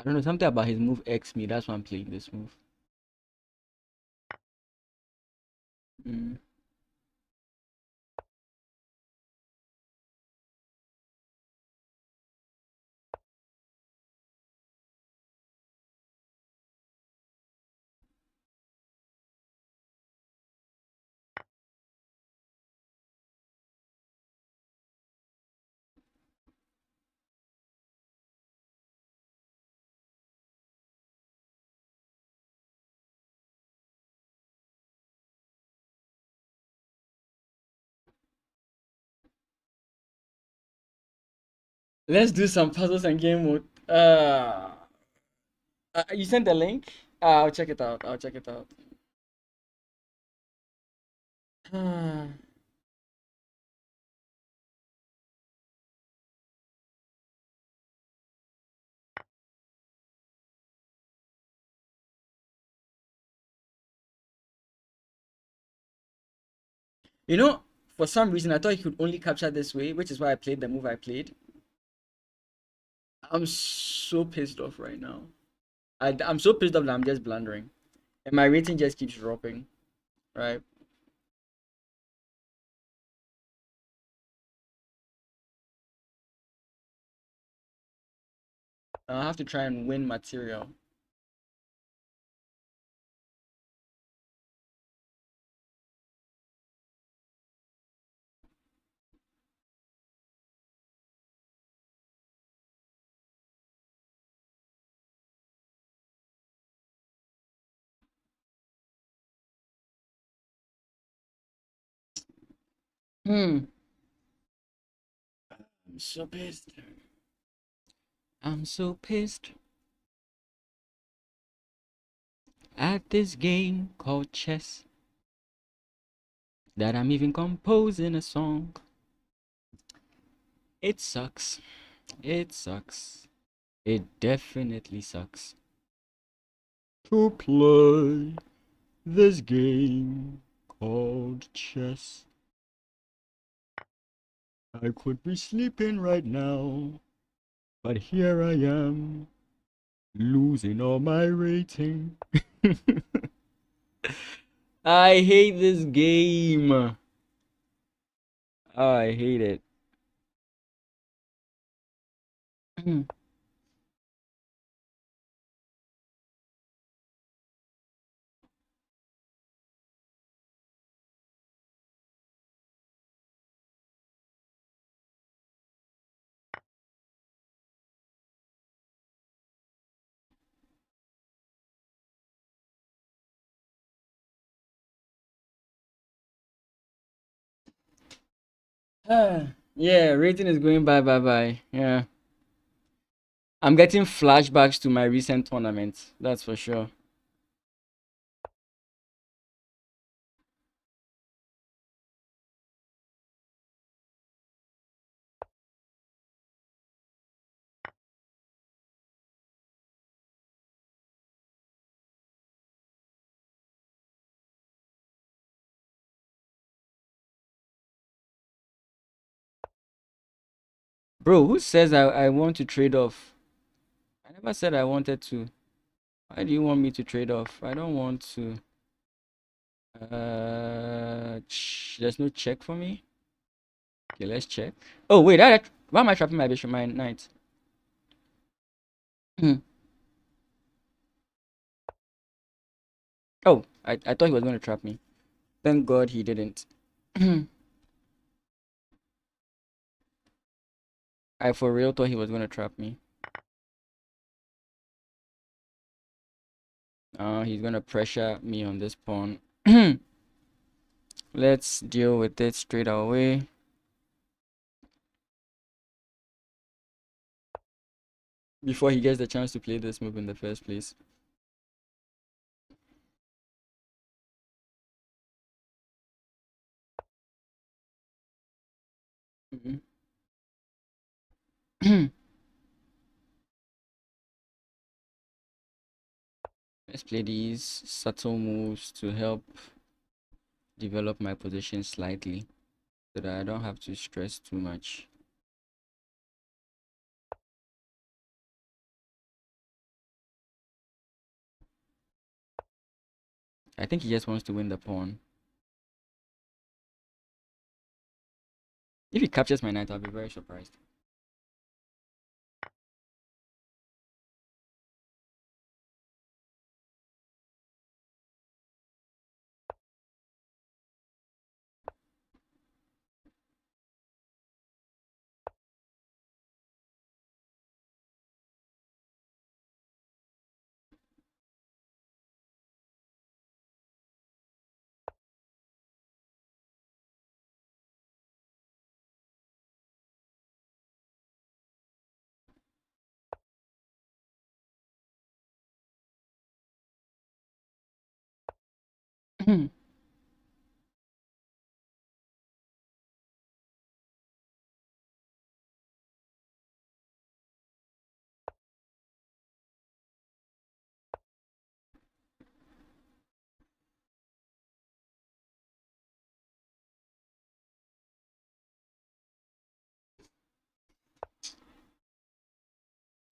I don't know, something about his move X me. That's why I'm playing this move. Mm. Let's do some puzzles and game mode. You sent the link? I'll check it out. I'll check it out. You know, for some reason, I thought he could only capture this way, which is why I played the move I played. I'm so pissed off right now. I'm so pissed off that I'm just blundering. And my rating just keeps dropping, right? I have to try and win material. Hmm. I'm so pissed. I'm so pissed at this game called chess that I'm even composing a song. It sucks. It sucks. It definitely sucks to play this game called chess. I could be sleeping right now, but here I am, losing all my rating. I hate this game. Oh, I hate it. Yeah, rating is going bye bye bye. Yeah. I'm getting flashbacks to my recent tournament. That's for sure. Bro, who says I want to trade off? I never said I wanted to. Why do you want me to trade off? I don't want to. There's no check for me. Okay, let's check. Oh wait, why am I trapping my bishop, my knight? Hmm. Oh, I thought he was going to trap me. Thank God he didn't. I for real thought he was going to trap me. He's going to pressure me on this pawn. Let's deal with it straight away. Before he gets the chance to play this move in the first place. Let's play these subtle moves to help develop my position slightly so that I don't have to stress too much. I think he just wants to win the pawn. If he captures my knight, I'll be very surprised.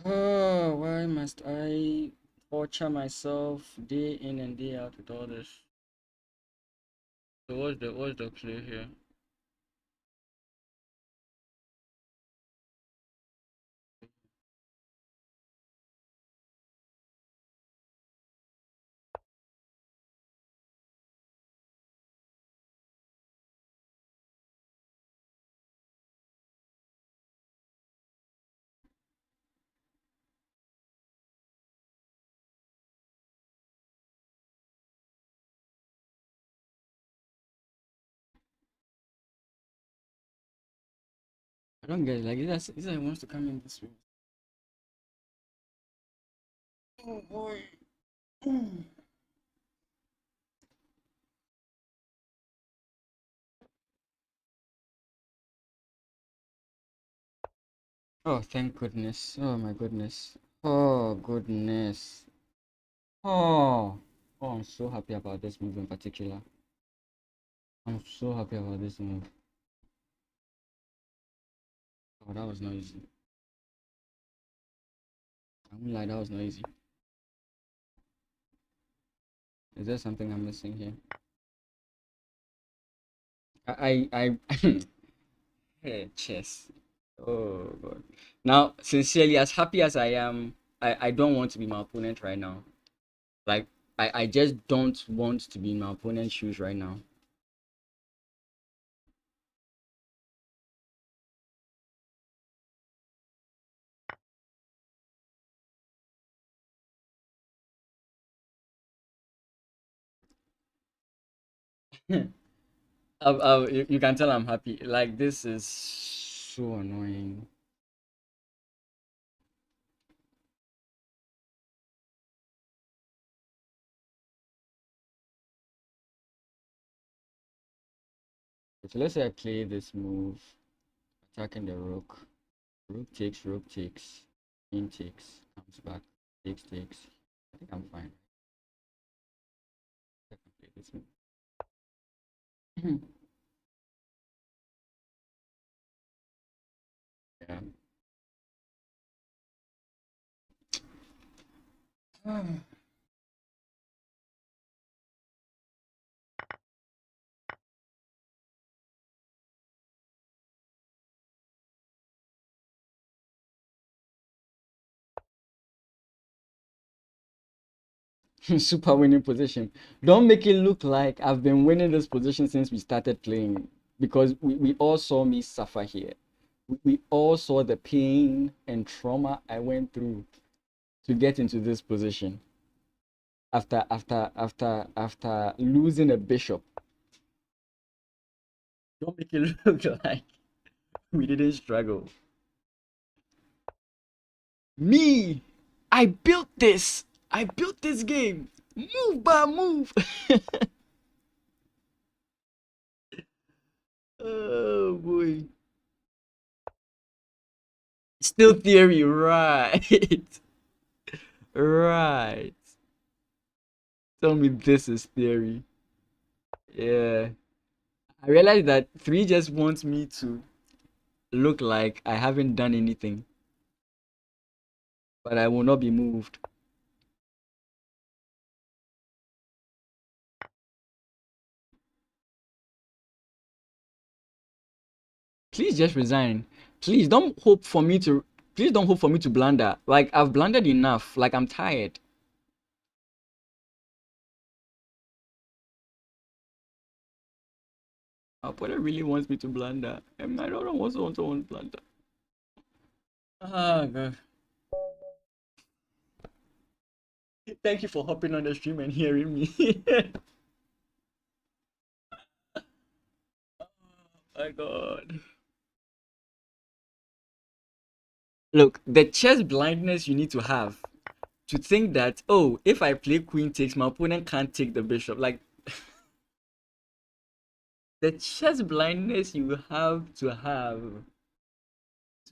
Oh, why must I torture myself day in and day out with all this? So what's the play here? I don't get it. Like this guy wants to come in this way. Oh boy. Oh, thank goodness. Oh my goodness. Oh goodness. Oh. Oh, I'm so happy about this move in particular. I'm so happy about this move. Oh, that was not easy. I won't lie, that was not easy. Is there something I'm missing here? I Hey, chess. Oh God. Now, sincerely, as happy as I am, I don't want to be my opponent right now. Like, I just don't want to be in my opponent's shoes right now. You can tell I'm happy. Like, this is so annoying. So let's say I play this move, attacking the rook. Rook takes, queen takes, comes back, takes. I think I'm fine. I can play this move. Yeah. Super winning position. Don't make it look like I've been winning this position since we started playing, because we all saw me suffer here. We all saw the pain and trauma I went through to get into this position after losing a bishop. Don't make it look like we didn't struggle. Me, I built this. I built this game. Move by move. Oh boy. Still theory, right? Right. Tell me this is theory. Yeah. I realized that 3 just wants me to look like I haven't done anything, but I will not be moved. Please just resign. Please don't hope for me to. Please don't hope for me to blunder. Like I've blundered enough. Like I'm tired. Our opponent really wants me to blunder. And I don't also want to blunder. Ah, God. Thank you for hopping on the stream and hearing me. Oh my God. Look, the chess blindness you need to have to think that, oh, if I play queen takes, my opponent can't take the bishop. Like, the chess blindness you have to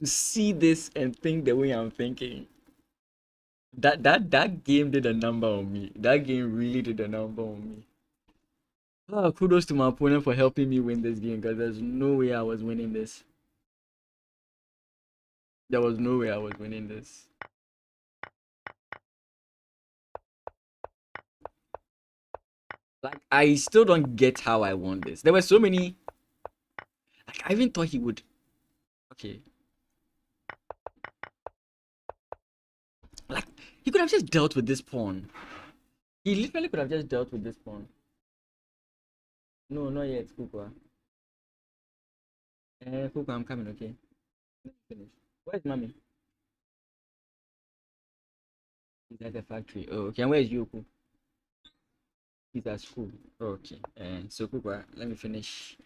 see this and think the way I'm thinking. That game did a number on me. That game really did a number on me. Oh, kudos to my opponent for helping me win this game because there's no way I was winning this. There was no way I was winning this. Like, I still don't get how I won this. There were so many. Like, I even thought he would. Okay. Like, he could have just dealt with this pawn. He literally could have just dealt with this pawn. No, not yet, Kukwa. Kukwa, I'm coming, okay? Let me finish. Where's mommy? He's at the factory. Oh, okay. And where's Yoku? He's at school. Oh, okay. And so, Kukwa, let me finish.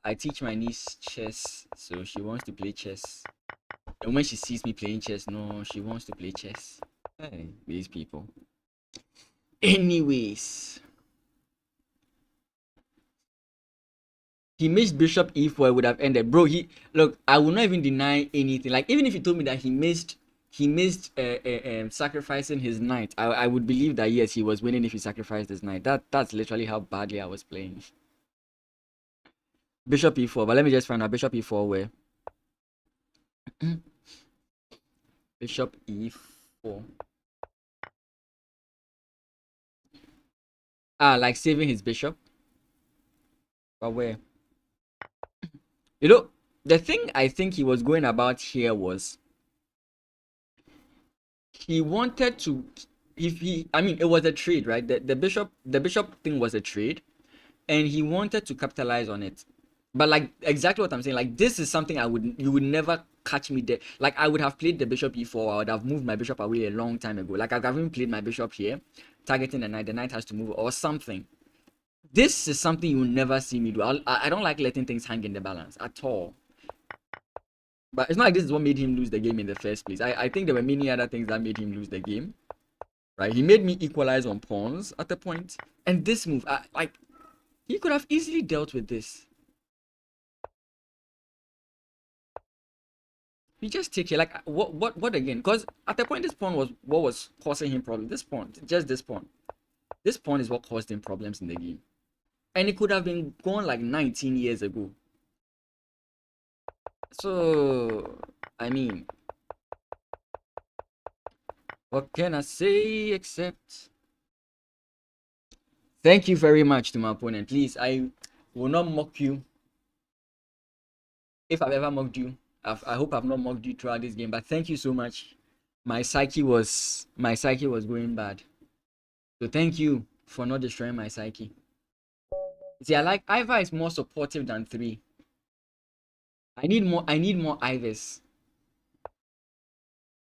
I teach my niece chess, so she wants to play chess. And when she sees me playing chess, no, she wants to play chess. Hey, these people. Anyways, he missed bishop e4, it would have ended. Bro, look, I will not even deny anything. Like, even if he told me that he missed sacrificing his knight, I would believe that yes, he was winning if he sacrificed his knight. That's literally how badly I was playing. Bishop e4, but let me just find out bishop e4 where. Bishop e4. Ah, like saving his bishop. But where? You know, the thing I think he was going about here was he wanted to, if he, I mean, it was a trade, right? The bishop thing was a trade, and he wanted to capitalize on it. But like exactly what I'm saying, like this is something you would never catch me there. Like I would have played the bishop e4, I would have moved my bishop away a long time ago. Like I've even played my bishop here, targeting the knight has to move or something. This is something you will never see me do. I don't like letting things hang in the balance at all. But it's not like this is what made him lose the game in the first place. I think there were many other things that made him lose the game. Right? He made me equalize on pawns at the point. And this move, like, he could have easily dealt with this. He just take it. Like, what again? Because at the point, this pawn was what was causing him problems. This pawn, just this pawn. This pawn is what caused him problems in the game. And it could have been gone like 19 years ago. So, I mean, what can I say except thank you very much to my opponent. Please, I will not mock you. If I've ever mocked you, I hope I've not mocked you throughout this game. But thank you so much. My psyche was going bad. So thank you for not destroying my psyche. See, I like Ivar is more supportive than 3. I need more Ivers.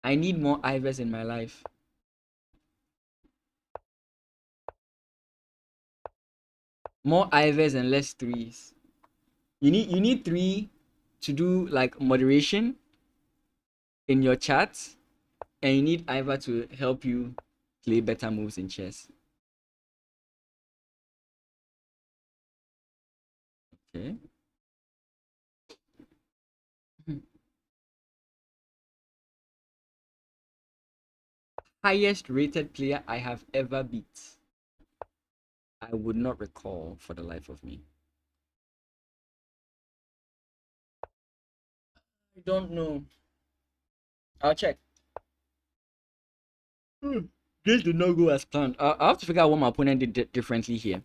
I need more Ivers in my life. More Ivers and less 3s. You need 3 to do like moderation in your chat, and you need Ivar to help you play better moves in chess. Okay. Highest rated player I have ever beat. I would not recall for the life of me. I don't know. I'll check. This did not go as planned. I have to figure out what my opponent did differently here.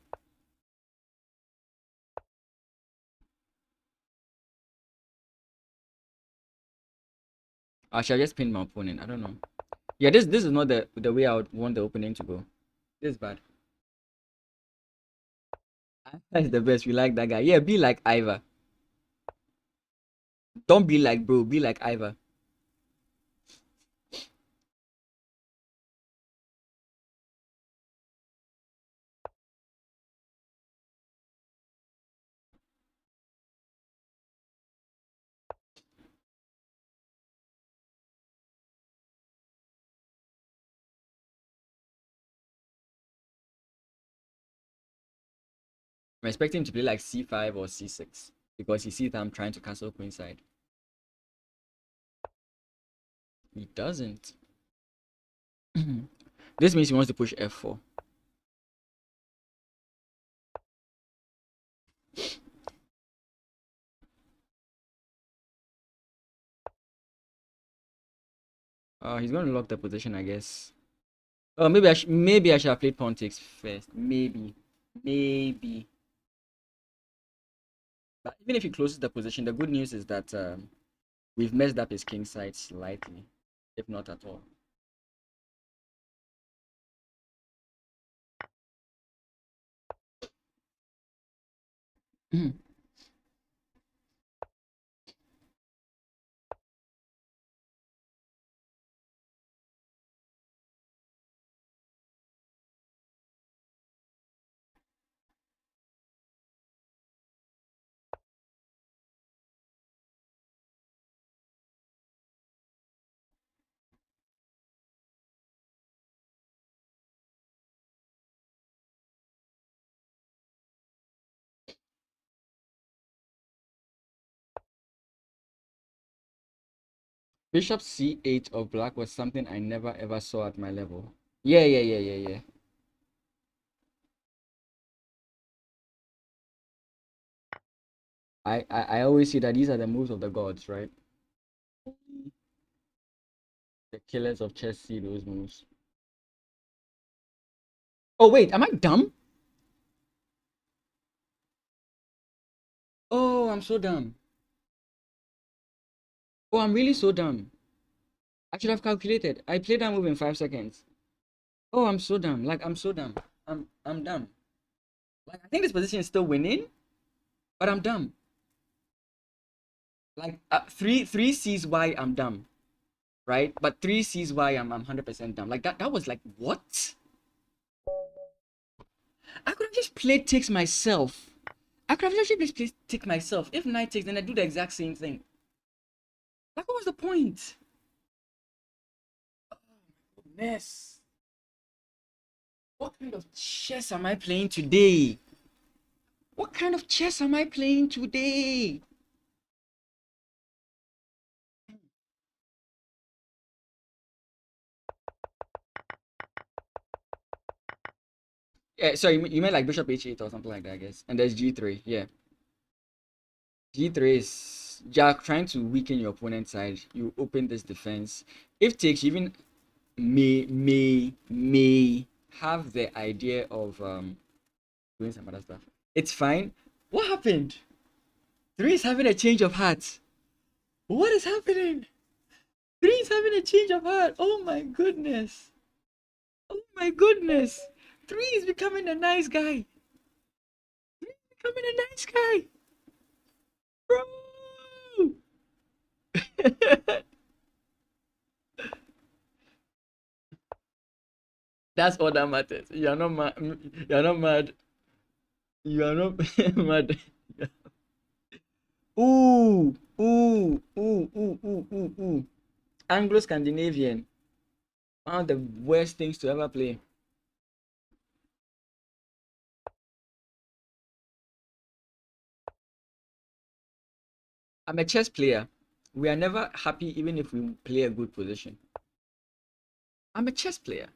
I shall just pin my opponent. I don't know. Yeah, this is not the way I would want the opening to go. This is bad. That's the best. We like that guy. Yeah, be like Ivor. Don't be like bro. Be like Ivor. I'm expecting him to play like c5 or c6 because he sees that I'm trying to castle queenside. He doesn't. This means he wants to push f4. He's going to lock the position, I guess. Oh, maybe I should have played pawn takes first. Maybe. But even if he closes the position, the good news is that we've messed up his king side slightly, if not at all. Bishop c8 of black was something I never ever saw at my level. Yeah. I always see that these are the moves of the gods, right? The killers of chess see those moves. Oh wait, am I dumb? Oh, I'm so dumb. Oh, I'm really so dumb. I should have calculated. I played that move in 5 seconds. Oh, I'm so dumb. Like I'm so dumb. I'm dumb. Like I think this position is still winning, but I'm dumb. Like three sees why I'm dumb, right? But three sees why I'm 100% dumb. Like that was like what? I could have just played takes myself. I could have actually played take myself. If knight takes, then I do the exact same thing. Like what was the point? Oh my goodness. What kind of chess am I playing today? What kind of chess am I playing today? Yeah, sorry, you meant like bishop h8 or something like that, I guess. And there's g3, yeah. G3 is you're trying to weaken your opponent's side. You open this defense. If takes, you even may have the idea of doing some other stuff. It's fine. What happened? Three is having a change of heart. What is happening? Three is having a change of heart. Oh my goodness. Oh my goodness. Three is becoming a nice guy. Three is becoming a nice guy. Bro. That's all that matters. You're not mad. You're not mad. You are not mad. Ooh. Anglo-Scandinavian. One of the worst things to ever play. I'm a chess player. We are never happy even if we play a good position. I'm a chess player.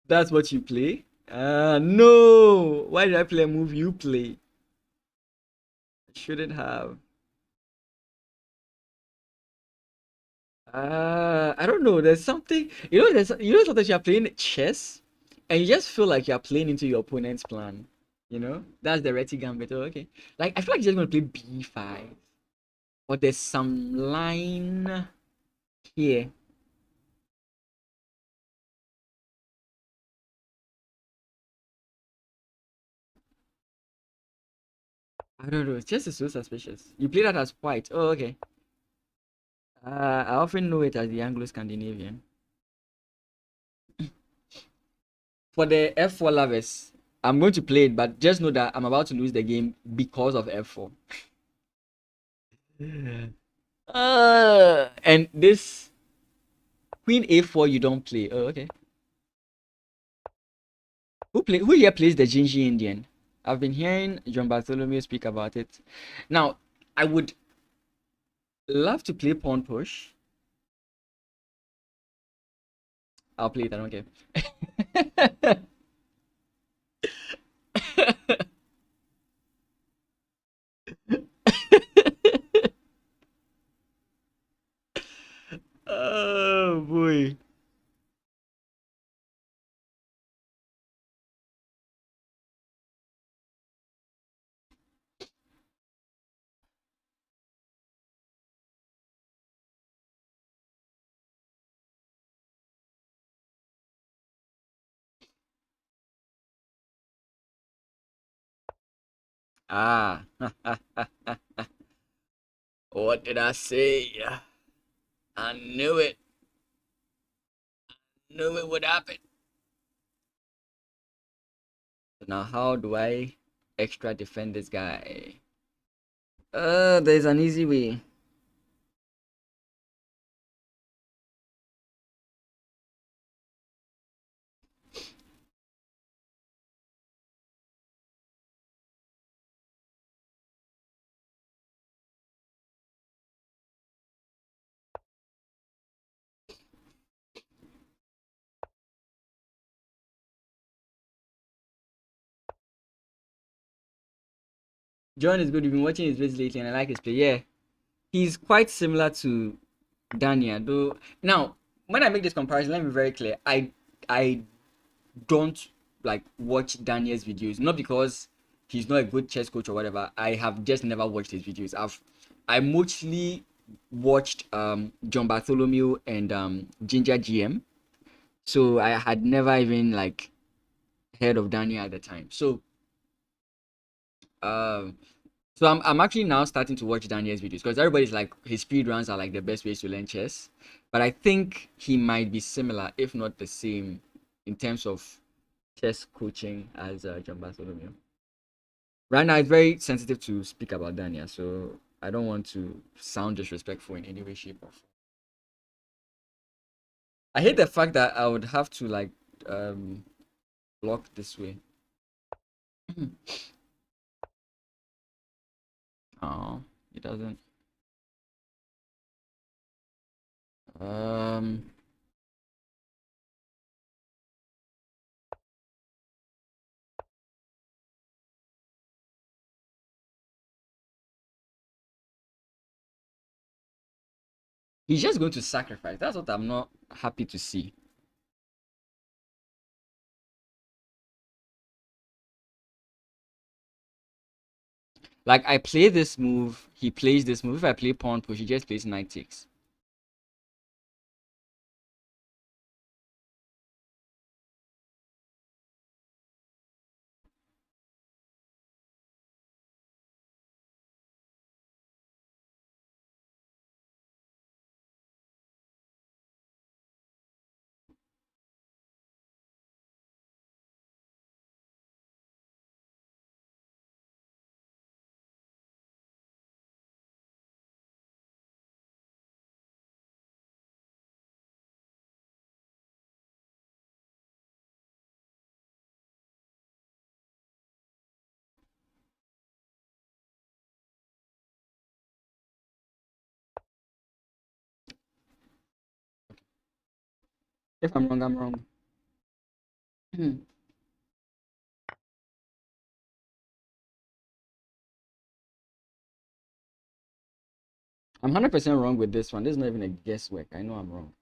That's what you play? No. Why did I play a move you play? I shouldn't have. I don't know. There's something, sometimes you're playing chess and you just feel like you're playing into your opponent's plan. That's the Reti Gambit. Oh, okay. Like I feel like you're just gonna play b5. But there's some line here. I don't know. Chess is so suspicious. You play that as white. Oh, okay. I often know it as the Anglo-Scandinavian. For the F4 lovers, I'm going to play it, but just know that I'm about to lose the game because of F4. And this Queen A4 you don't play. Oh, okay. Who here plays the Gingy Indian? I've been hearing John Bartholomew speak about it. Now, I would love to play pawn push. I'll play it, I don't care. Oh boy. Ah. What did I say? I knew it. Knew it would happen. Now, how do I extra defend this guy? There's an easy way. John is good. We've been watching his videos lately, and I like his play. Yeah, he's quite similar to Dania, though. Now, when I make this comparison, let me be very clear. I don't like watch Daniel's videos, not because he's not a good chess coach or whatever. I have just never watched his videos. I mostly watched John Bartholomew and Ginger GM. So I had never even like heard of Daniel at the time. Um I'm actually now starting to watch Daniel's videos because everybody's like his speed runs are like the best ways to learn chess. But I think he might be similar, if not the same, in terms of chess coaching as John Bartholomew. Right now, it's very sensitive to speak about Daniel, so I don't want to sound disrespectful in any way, shape, or form. I hate the fact that I would have to like um block this way. Oh, it doesn't. Um, he's just going to sacrifice. That's what I'm not happy to see. Like I play this move, he plays this move. If I play pawn push, he just plays knight takes. If I'm wrong, I'm wrong. I'm 100% wrong with this one. This is not even a guesswork. I know I'm wrong.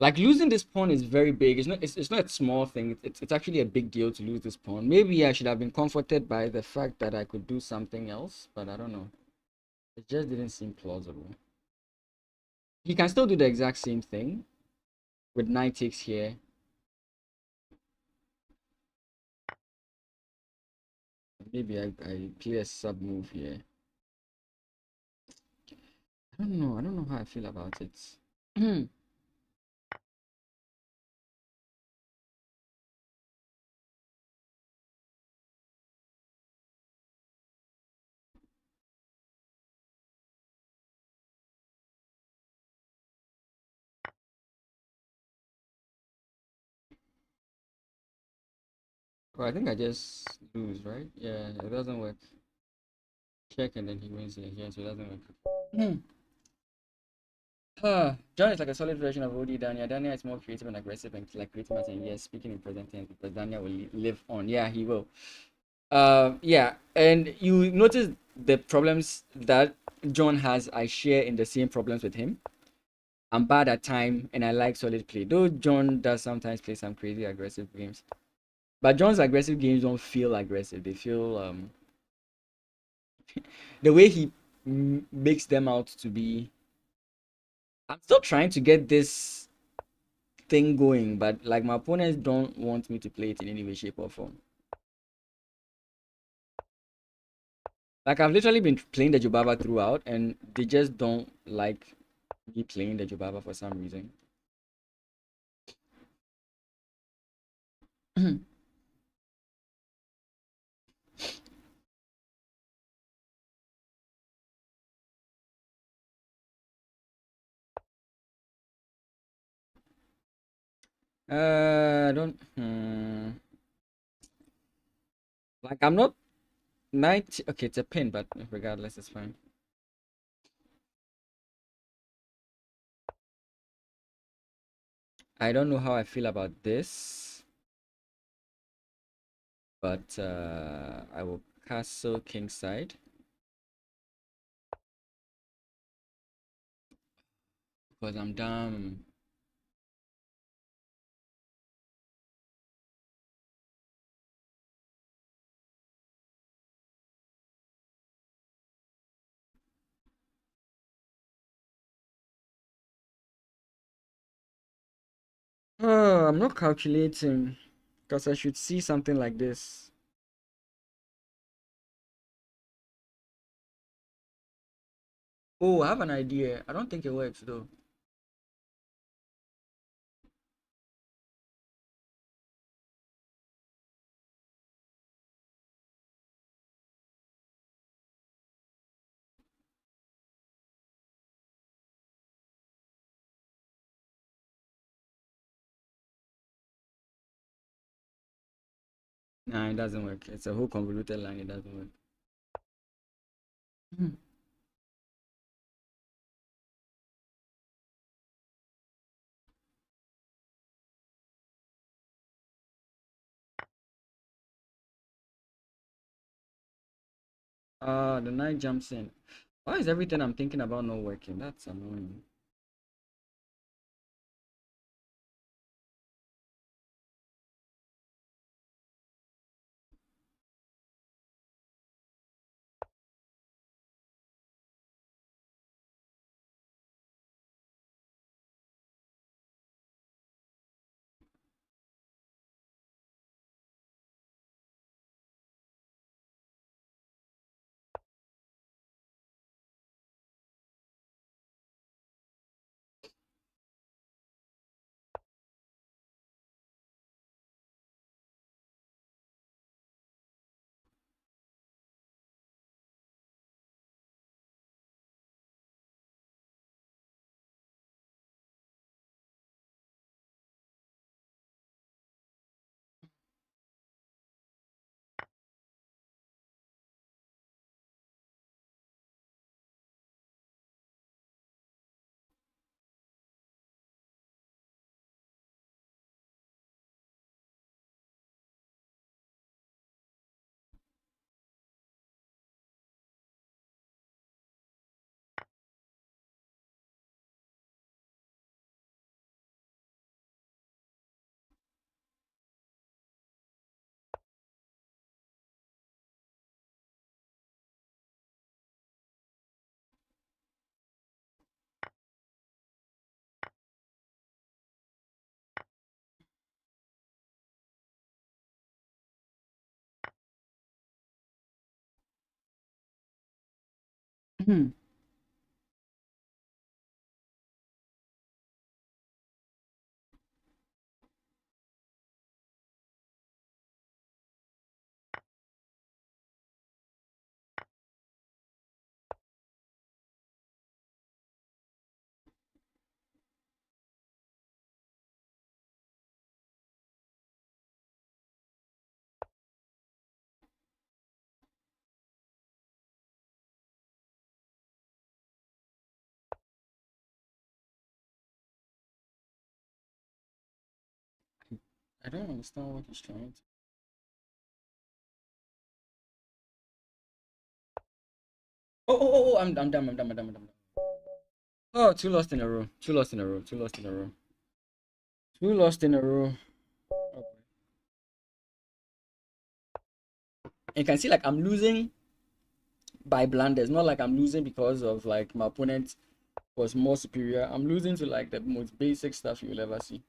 Like losing this pawn is very big. It's not a small thing. It's actually a big deal to lose this pawn. Maybe I should have been comforted by the fact that I could do something else, but I don't know. It just didn't seem plausible. He can still do the exact same thing with knight takes here. Maybe I play a sub move here. I don't know. I don't know how I feel about it. Well, I think I just lose, right? Yeah, it doesn't work. Check and then he wins here. Yeah, so it doesn't work. John is like a solid version of OD Dania. Dania is more creative and aggressive and like creative as in yes, speaking in present tense because Dania will live on. Yeah, he will. Yeah, and you notice the problems that John has. I share in the same problems with him. I'm bad at time and I like solid play. Though John does sometimes play some crazy aggressive games, but John's aggressive games don't feel aggressive. They feel the way he makes them out to be. I'm still trying to get this thing going, but like my opponents don't want me to play it in any way, shape, or form. Like I've literally been playing the Jubaba throughout, and they just don't like me playing the Jubaba for some reason. I don't. Like I'm not 90. Okay, it's a pin, but regardless, it's fine. I don't know how I feel about this, but I will castle kingside because I'm dumb. Oh, I'm not calculating because I should see something like this. Oh, I have an idea. I don't think it works though. Nah, it doesn't work. It's a whole convoluted line. It doesn't work. Hmm. The knight jumps in. Why is everything I'm thinking about not working? That's annoying. Hmm. I don't understand what he's trying to. Oh, I'm done, I'm done. Oh, two lost in a row. Two lost in a row. Two lost in a row. Two lost in a row. Oh, boy. And you can see like I'm losing by blunders. Not like I'm losing because of like my opponent was more superior. I'm losing to like the most basic stuff you'll ever see.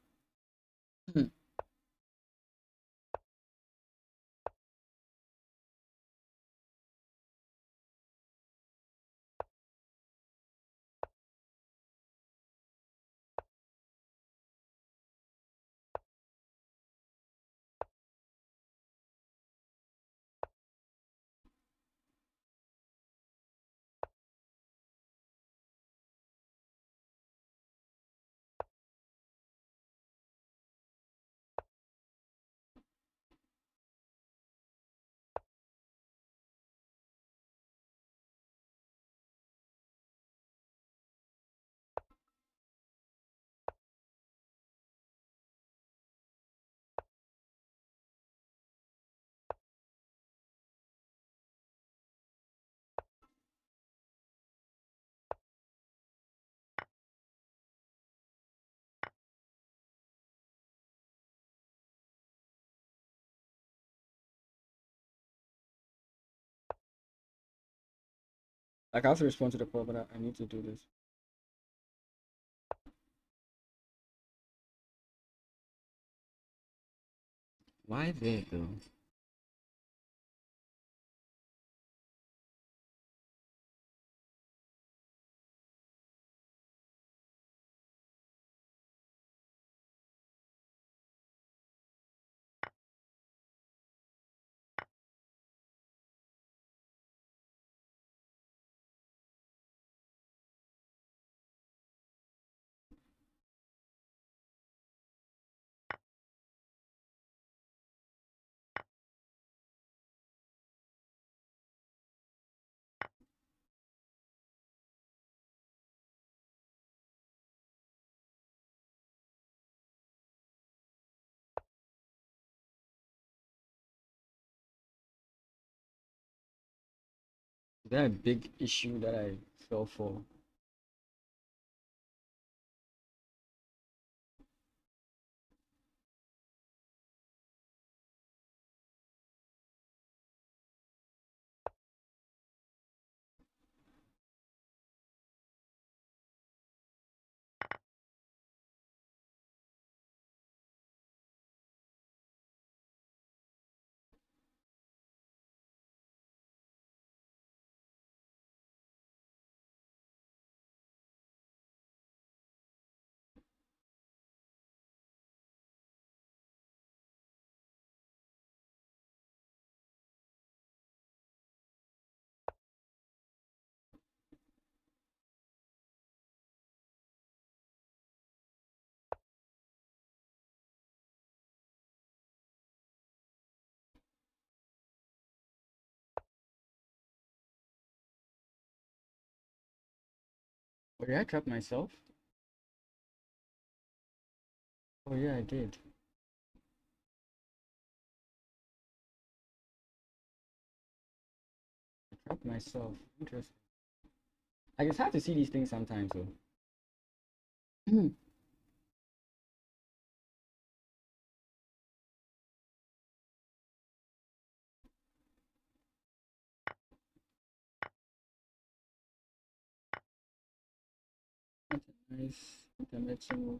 Hmm. Like I have to respond to the call, but I need to do this. Why there though? Is that a big issue that I fell for? Or did I trap myself? Oh yeah, I did. I trapped myself. Interesting. Like it's hard to see these things sometimes though. Hmm. That's a nice dimension move.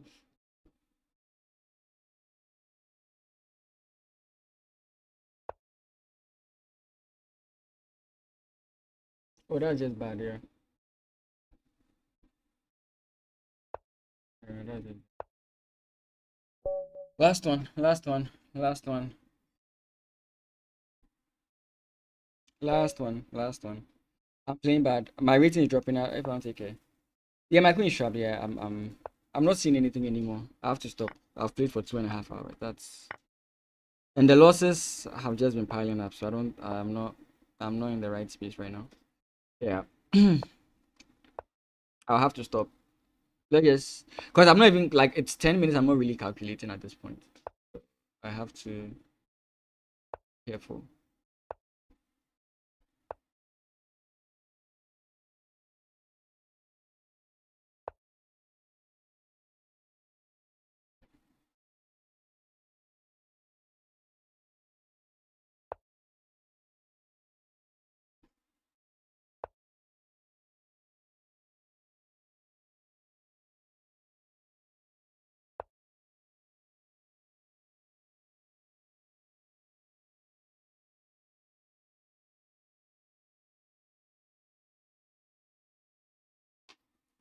Oh, that's just bad, yeah. That's it. Last one, last one, last one, last one, last one. I'm playing bad. My rating is dropping out. Everyone take care. Yeah, my queen is sharp. Yeah, I'm not seeing anything anymore. I have to stop. I've played for 2.5 hours. That's and the losses have just been piling up. So I don't. I'm not in the right space right now. Yeah, I'll have to stop. Like yes, because I'm not even like it's 10 minutes. I'm not really calculating at this point. I have to be careful.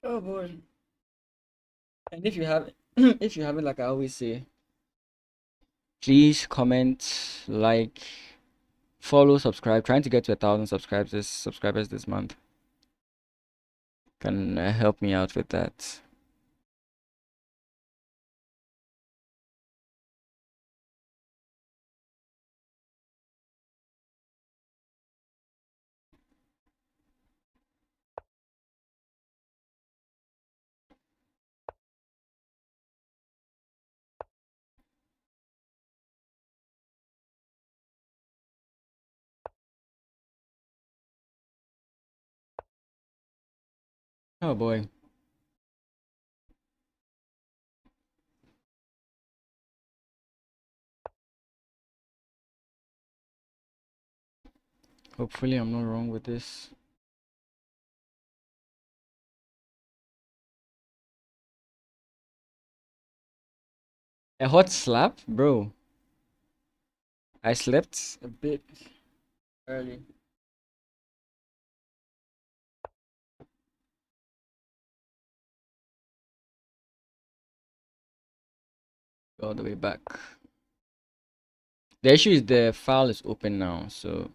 Oh boy. And if you have, if you haven't, like I always say, please comment, like, follow, subscribe. Trying to get to 1,000 subscribers this month. Can help me out with that. Oh boy. Hopefully, I'm not wrong with this. A hot slap, bro. I slept a bit early. All the way back. The issue is the file is open now, so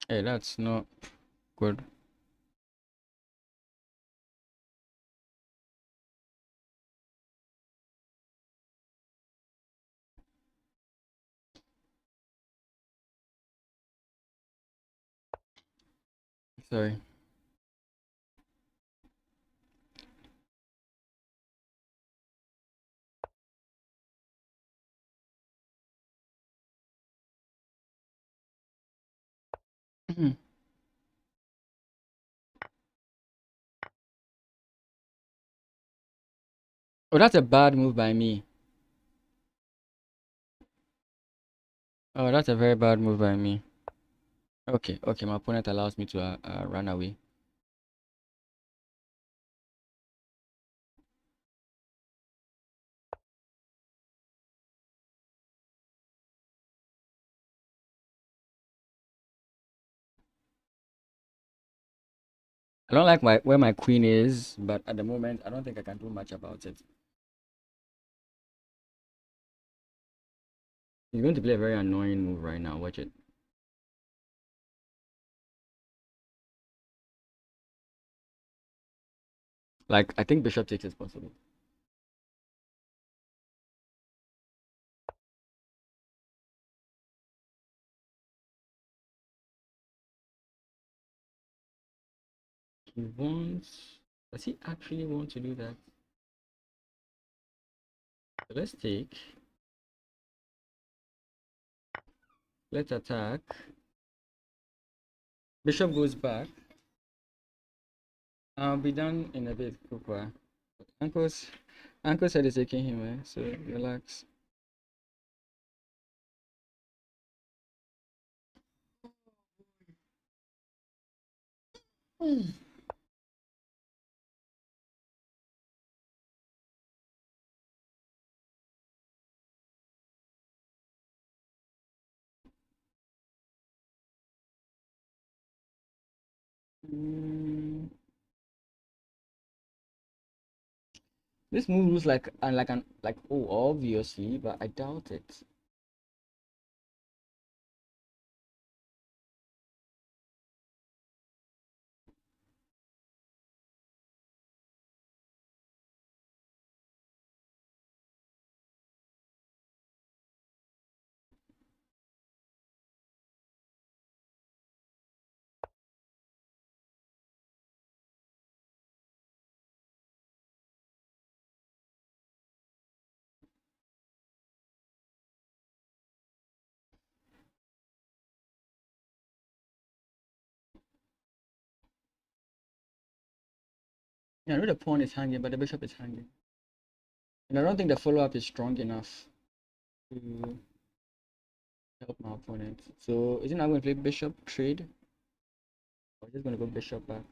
hey, that's not good. Sorry. Oh, that's a bad move by me. Oh, that's a very bad move by me. Okay, okay, my opponent allows me to run away. I don't like where my queen is, but at the moment, I don't think I can do much about it. He's going to play a very annoying move right now. Watch it. Like, I think bishop takes is possible. He wants... Does he actually want to do that? So let's take. Let's attack. Bishop goes back. I'll be done in a bit, Kukwa. Uncle's Uncle said he's taking him, so relax. Mm, this move looks like oh obviously, but I doubt it. Yeah, I know the pawn is hanging, but the bishop is hanging. And I don't think the follow-up is strong enough to help my opponent. So isn't I going to play bishop trade? Or just going to go bishop back?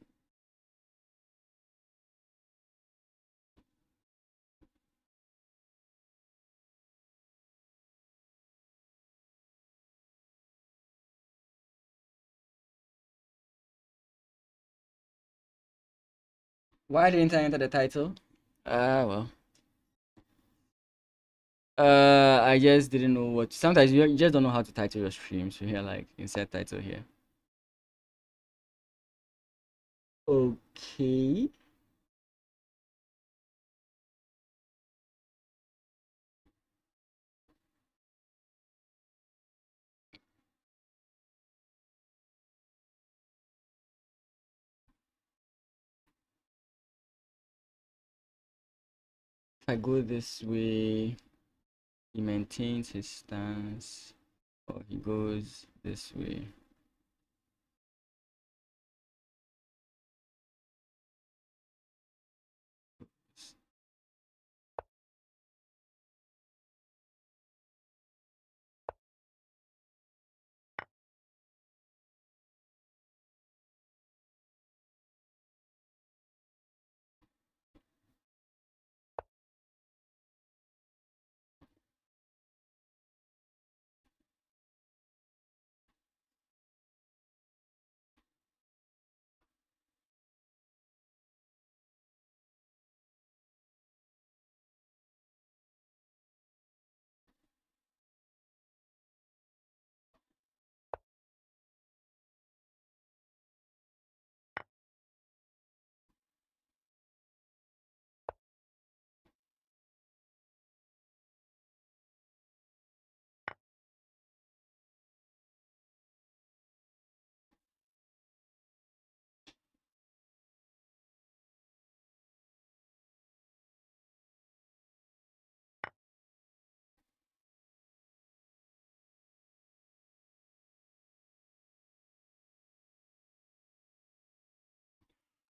Why didn't I enter the title? Ah, well. I just didn't know what. Sometimes you just don't know how to title your stream. So here, like, insert title here. Okay. If I go this way, he maintains his stance, or he goes this way.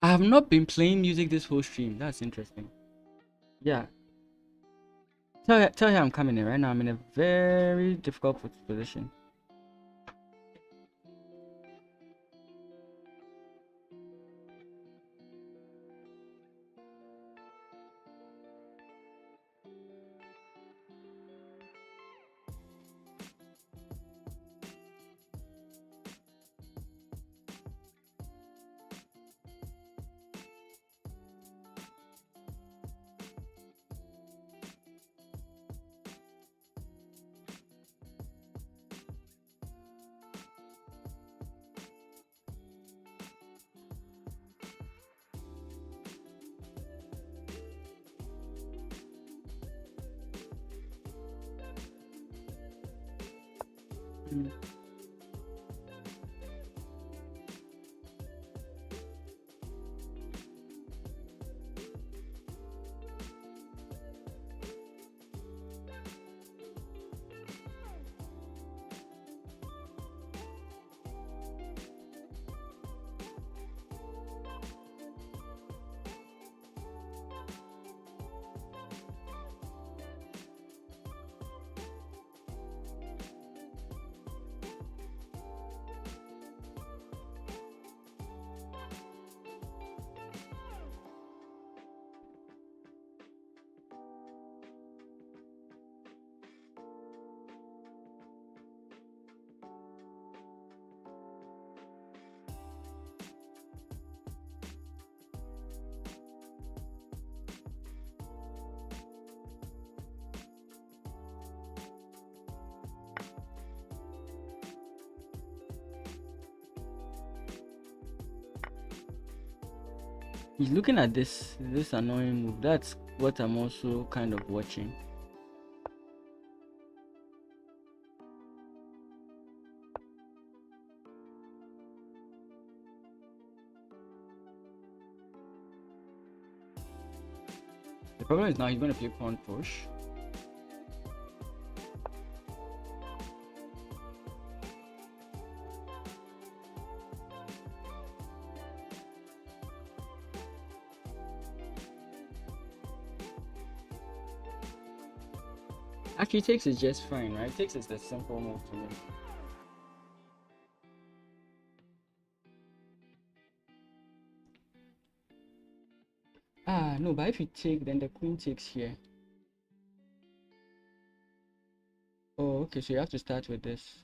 I have not been playing music this whole stream. That's interesting. Yeah. Tell her I'm coming in right now. I'm in a very difficult position. Mm. He's looking at this annoying move. That's what I'm also kind of watching. The problem is now he's going to play pawn push. Actually, takes is just fine, right? Takes is the simple move to win. Ah, no, but if you take, then the queen takes here. Oh, okay, so you have to start with this.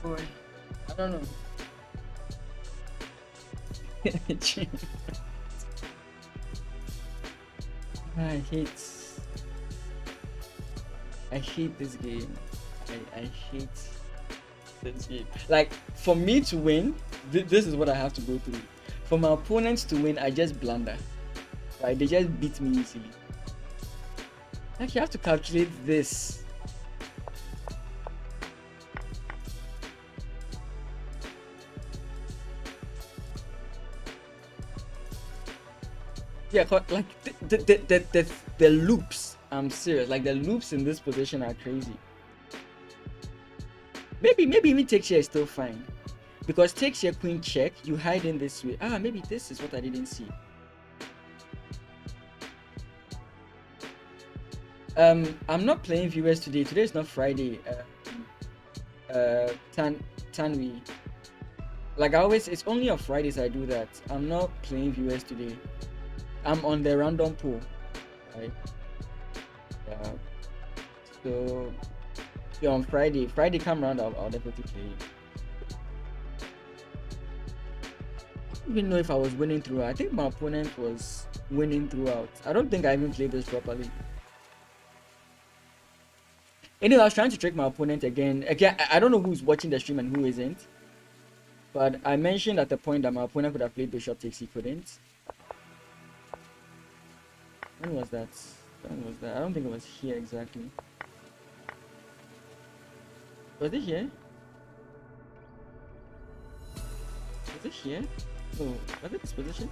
Boy, I don't know. I hate I hate this game. I hate this game. Like, for me to win, this is what I have to go through. For my opponents to win, I just blunder. Right? They just beat me easily. Like, you have to calculate this. Yeah, like the loops. I'm serious. Like, the loops in this position are crazy. Maybe me takes here is still fine, because takes here queen check. You hide in this way. Ah, maybe this is what I didn't see. I'm not playing viewers today. Today is not Friday. Tanwi. Like I always, it's only on Fridays I do that. I'm not playing viewers today. I'm on the random pool, right? Yeah. So yeah, on Friday. Friday come around, I'll definitely play. I don't even know if I was winning throughout. I think my opponent was winning throughout. I don't think I even played this properly. Anyway, I was trying to trick my opponent again. Again, I don't know who's watching the stream and who isn't. But I mentioned at the point that my opponent could have played bishop takes, he couldn't. When was that? When was that? I don't think it was here exactly. Was it here? Was it here? Oh, was it this position?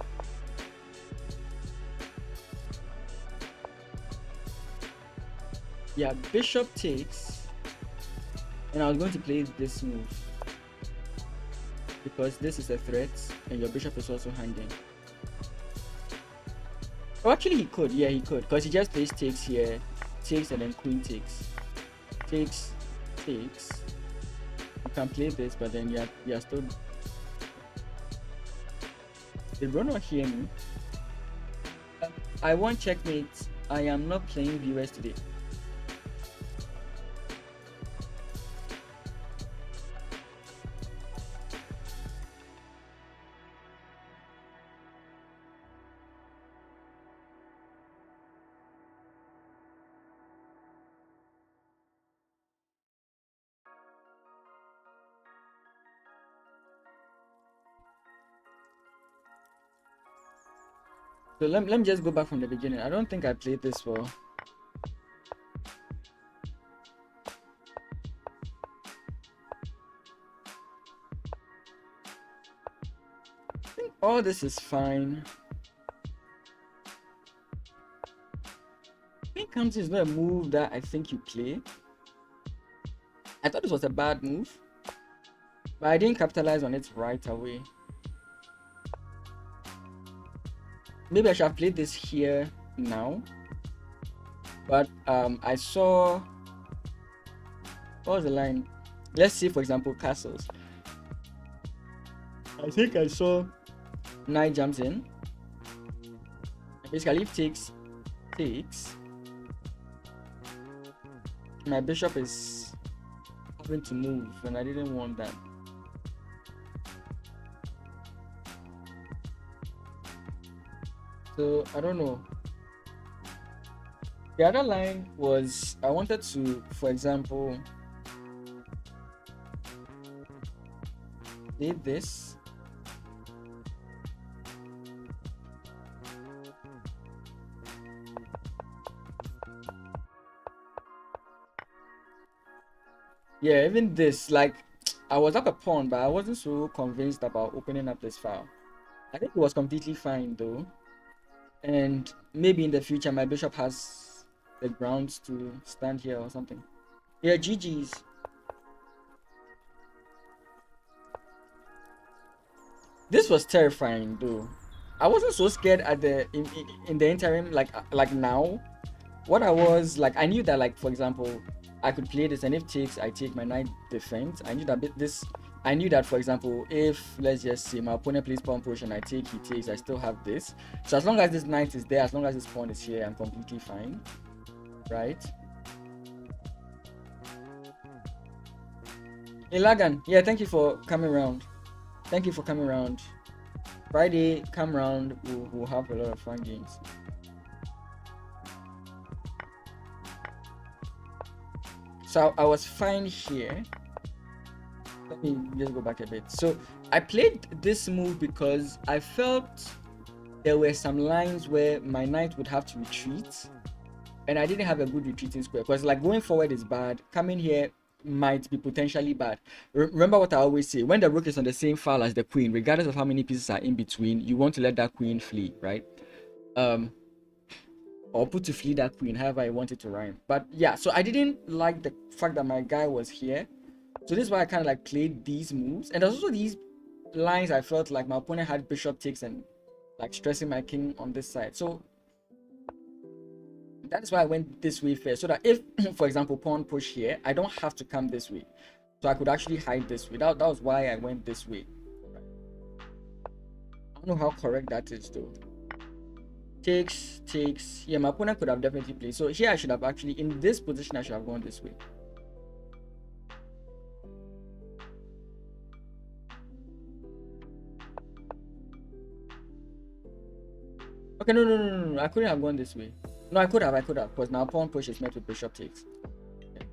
Yeah, bishop takes. And I was going to play this move. Because this is a threat and your bishop is also hanging. Oh, actually he could. Yeah, he could. Because he just plays takes here. Takes and then queen takes. Takes. Takes. You can play this, but then you're still... Did bro not hear me? I want checkmate. I am not playing viewers today. So let me just go back from the beginning. I don't think I played this for... I think all this is fine. Queen comes is not a move that I think you play. I thought this was a bad move, but I didn't capitalize on it right away. Maybe I should have played this here now. But I saw... What was the line? Let's see, for example, castles. I think I saw knight jumps in. Basically, if takes, my bishop is having to move, and I didn't want that. So I don't know. The other line was I wanted to, for example, did this. Yeah, even this, like, I was up a pawn, but I wasn't so convinced about opening up this file. I think it was completely fine though. And maybe in the future my bishop has the grounds to stand here or something. Yeah, GG's. This was terrifying though. I wasn't so scared at the in the interim, like now. What I was like, I knew that, like, for example, I could play this, and if takes, I take, my knight defends. I knew that I knew that, for example, if, let's just say, my opponent plays pawn push and I take, he takes, I still have this. So as long as this knight is there, as long as this pawn is here, I'm completely fine, right? Hey Lagan, yeah, thank you for coming around. Thank you for coming around. Friday, come around, we'll have a lot of fun games. So I was fine here. Let me just go back a bit. So I played this move because I felt there were some lines where my knight would have to retreat, and I didn't have a good retreating square, because like going forward is bad, coming here might be potentially bad. Remember what I always say, when the rook is on the same file as the queen, regardless of how many pieces are in between, you want to let that queen flee, right? Or put to flee that queen, however I want it to rhyme. But yeah, so I didn't like the fact that my guy was here. So this is why I kind of like played these moves. And there's also these lines I felt like my opponent had bishop takes and like stressing my king on this side. So That is why I went this way first, so that if, for example, pawn push here, I don't have to come this way. So I could actually hide this way. That was why I went this way. I don't know how correct that is though. Takes. Yeah, my opponent could have definitely played. So here I should have actually, in this position, I should have gone this way. Okay, no. I couldn't have gone this way. No, I could have, because now pawn push is met with bishop takes. Okay.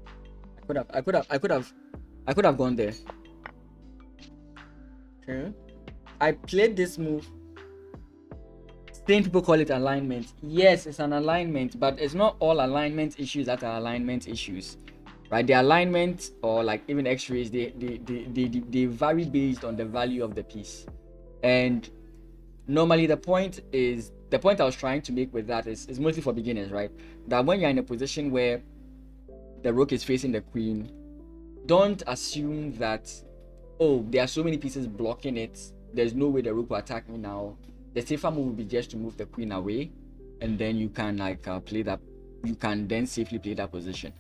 I could have gone there. Okay. I played this move. Same people call it alignment. Yes, it's an alignment, but it's not all alignment issues that are alignment issues, right? The alignment, or like even x-rays, they vary based on the value of the piece. And normally the point I was trying to make with that is mostly for beginners, right? That when you're in a position where the rook is facing the queen, don't assume that, oh, there are so many pieces blocking it, there's no way the rook will attack me now. The safer move would be just to move the queen away, and then you can like play that. You can then safely play that position.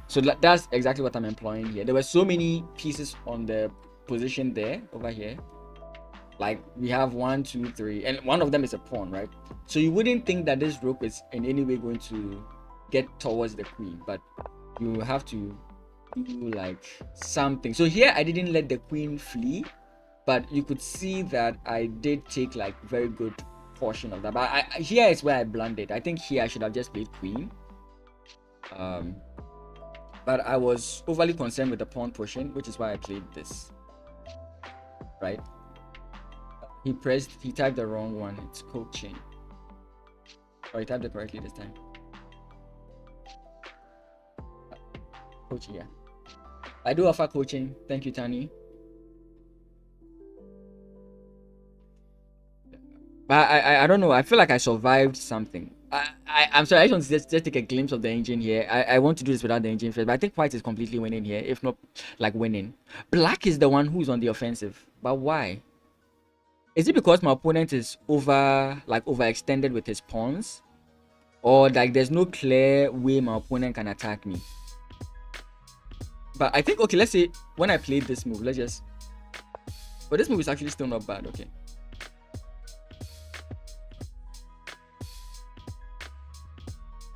So that's exactly what I'm employing here. There were so many pieces on the position there over here. Like we have 1, 2, 3, and one of them is a pawn, right? So you wouldn't think that this rook is in any way going to get towards the queen, but you have to do like something. So here I didn't let the queen flee, but you could see that I did take like very good portion of that. But here is where I blundered. I think here I should have just played queen. But I was overly concerned with the pawn pushing, which is why I played this. Right? He typed the wrong one. It's coaching. Or he typed it correctly this time. Coaching, yeah. I do offer coaching. Thank you, Tani. But I don't know. I feel like I survived something. I'm sorry. I just want to just take a glimpse of the engine here. I want to do this without the engine first, but I think white is completely winning here, if not like winning. Black is the one who's on the offensive. But why? Is it because my opponent is overextended with his pawns, or like there's no clear way my opponent can attack me? But I think, okay, let's say when I played this move, but this move is actually still not bad. Okay.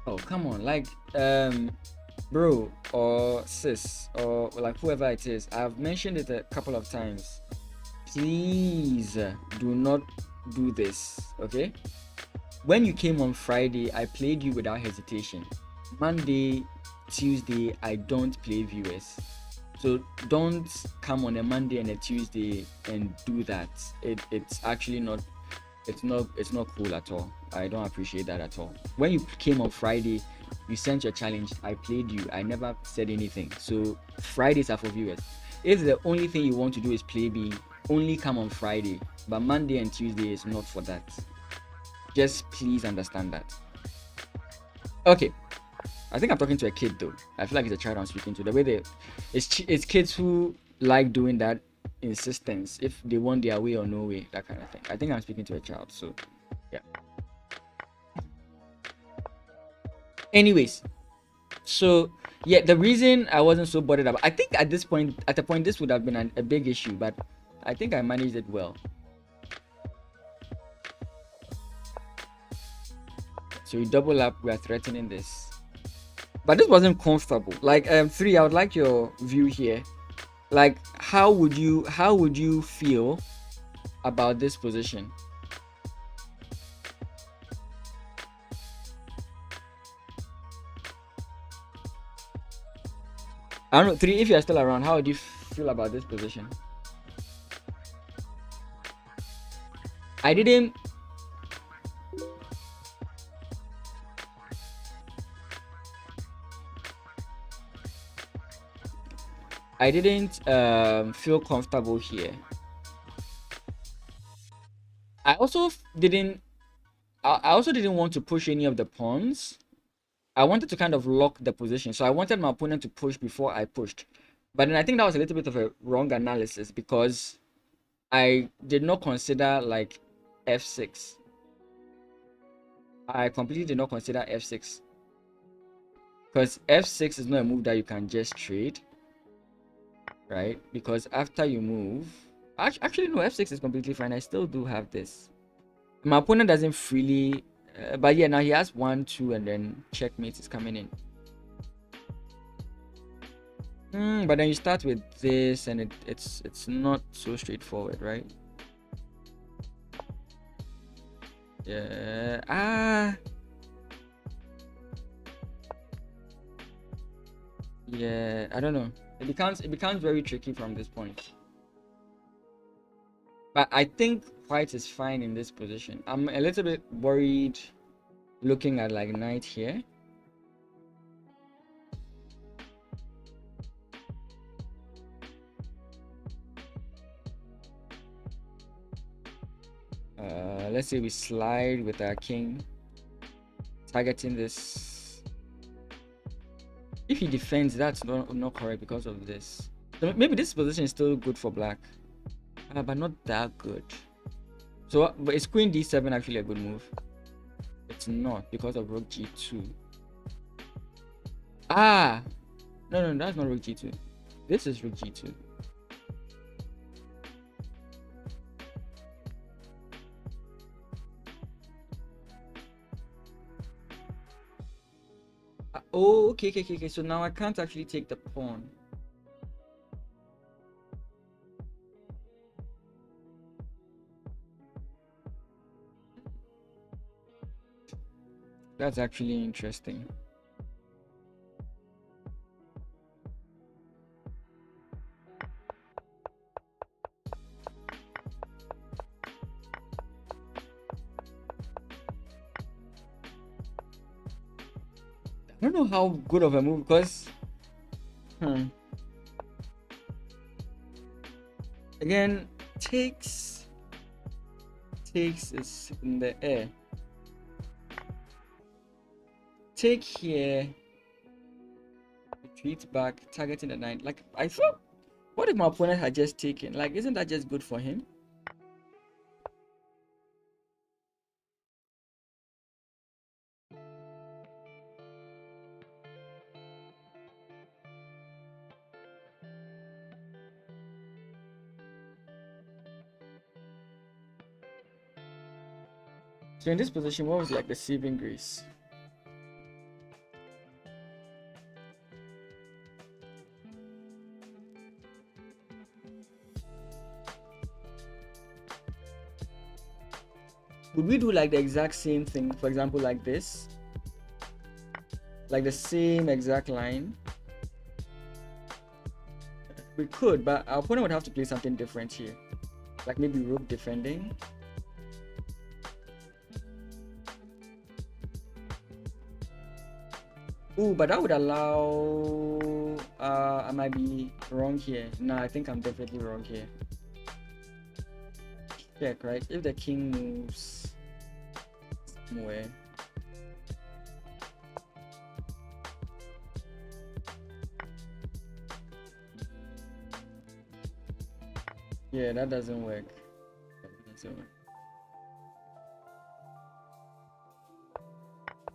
Oh, come on, like bro or sis or like whoever it is, I've mentioned it a couple of times. Please do not do this, okay? When you came on Friday, I played you without hesitation. Monday, Tuesday, I don't play viewers. So don't come on a Monday and a Tuesday and do that. It's actually not, it's not cool at all. I don't appreciate that at all. When you came on Friday, you sent your challenge, I played you, I never said anything. So Fridays are for viewers. If the only thing you want to do is play me, only come on Friday, but Monday and Tuesday is not for that. Just please understand that. Okay, I think I'm talking to a kid though. I feel like it's a child I'm speaking to. The way it's kids who like doing that insistence, if they want their way or no way, that kind of thing. I think I'm speaking to a child, so yeah. Anyways, so yeah, the reason I wasn't so bothered about, I think at the point this would have been a big issue, but I think I managed it well. So we double up, we are threatening this, but this wasn't comfortable. Like 3, I would like your view here. Like how would you feel about this position? I don't know, 3, if you're still around, how would you feel about this position? I didn't feel comfortable here. I also didn't want to push any of the pawns. I wanted to kind of lock the position, so I wanted my opponent to push before I pushed. But then I think that was a little bit of a wrong analysis, because I did not consider like f6. I completely did not consider f6. because f6 is not a move that you can just trade, right? Because after you move, actually no, f6 is completely fine. I still do have this. My opponent doesn't freely, but yeah, now he has 1 2 and then checkmate is coming in. But then you start with this and it's not so straightforward, right? Yeah. Yeah, I don't know. It becomes very tricky from this point. But I think white is fine in this position. I'm a little bit worried looking at like knight here. Let's say we slide with our king, targeting this. If he defends, that's not correct because of this. So maybe this position is still good for black, but not that good. So, but is queen d7 actually a good move? It's not because of rook g2. Ah, no, that's not rook g2. This is rook g2. Oh, okay. So now I can't actually take the pawn. That's actually interesting. I don't know how good of a move because again, takes is in the air. Take here, retreat back, targeting the knight. Like I thought, what if my opponent had just taken? Like, isn't that just good for him? So in this position, what was like the saving grace? Would we do like the exact same thing? For example, like this, like the same exact line? We could, but our opponent would have to play something different here, like maybe rook defending. Oh, but that would allow. I might be wrong here. No, I think I'm definitely wrong here. Check, right? If the king moves somewhere. Yeah, that doesn't work.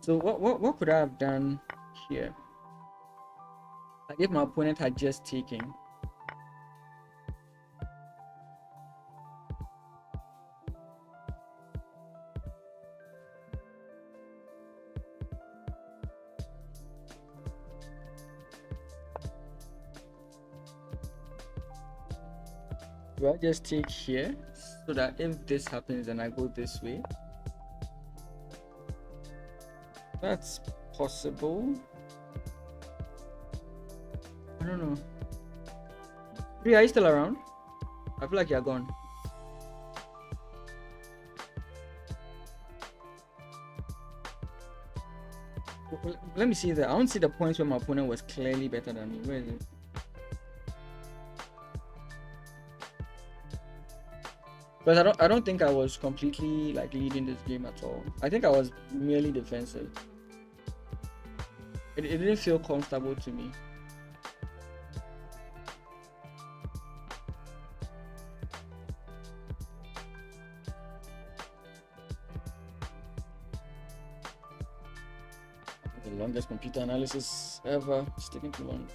So what could I have done here? Like if my opponent had just taken. Do I just take here so that if this happens then I go this way? That's possible. I don't know. Are you still around? I feel like you're gone. Let me see that. I don't see the points where my opponent was clearly better than me. Where is it? But I don't think I was completely like leading this game at all. I think I was merely defensive. It didn't feel comfortable to me. The longest computer analysis ever. It's taking too long.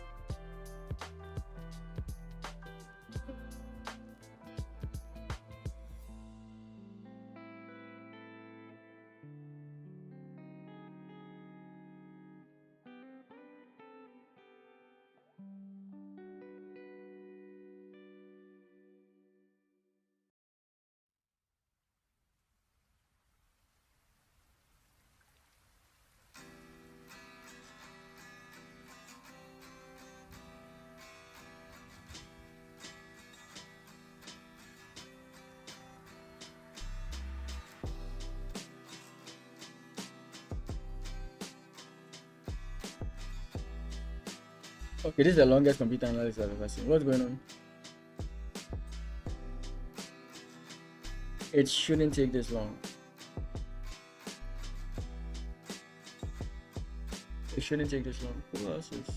Okay, this is the longest computer analysis I've ever seen. What's going on? It shouldn't take this long. It shouldn't take this long. Who else is?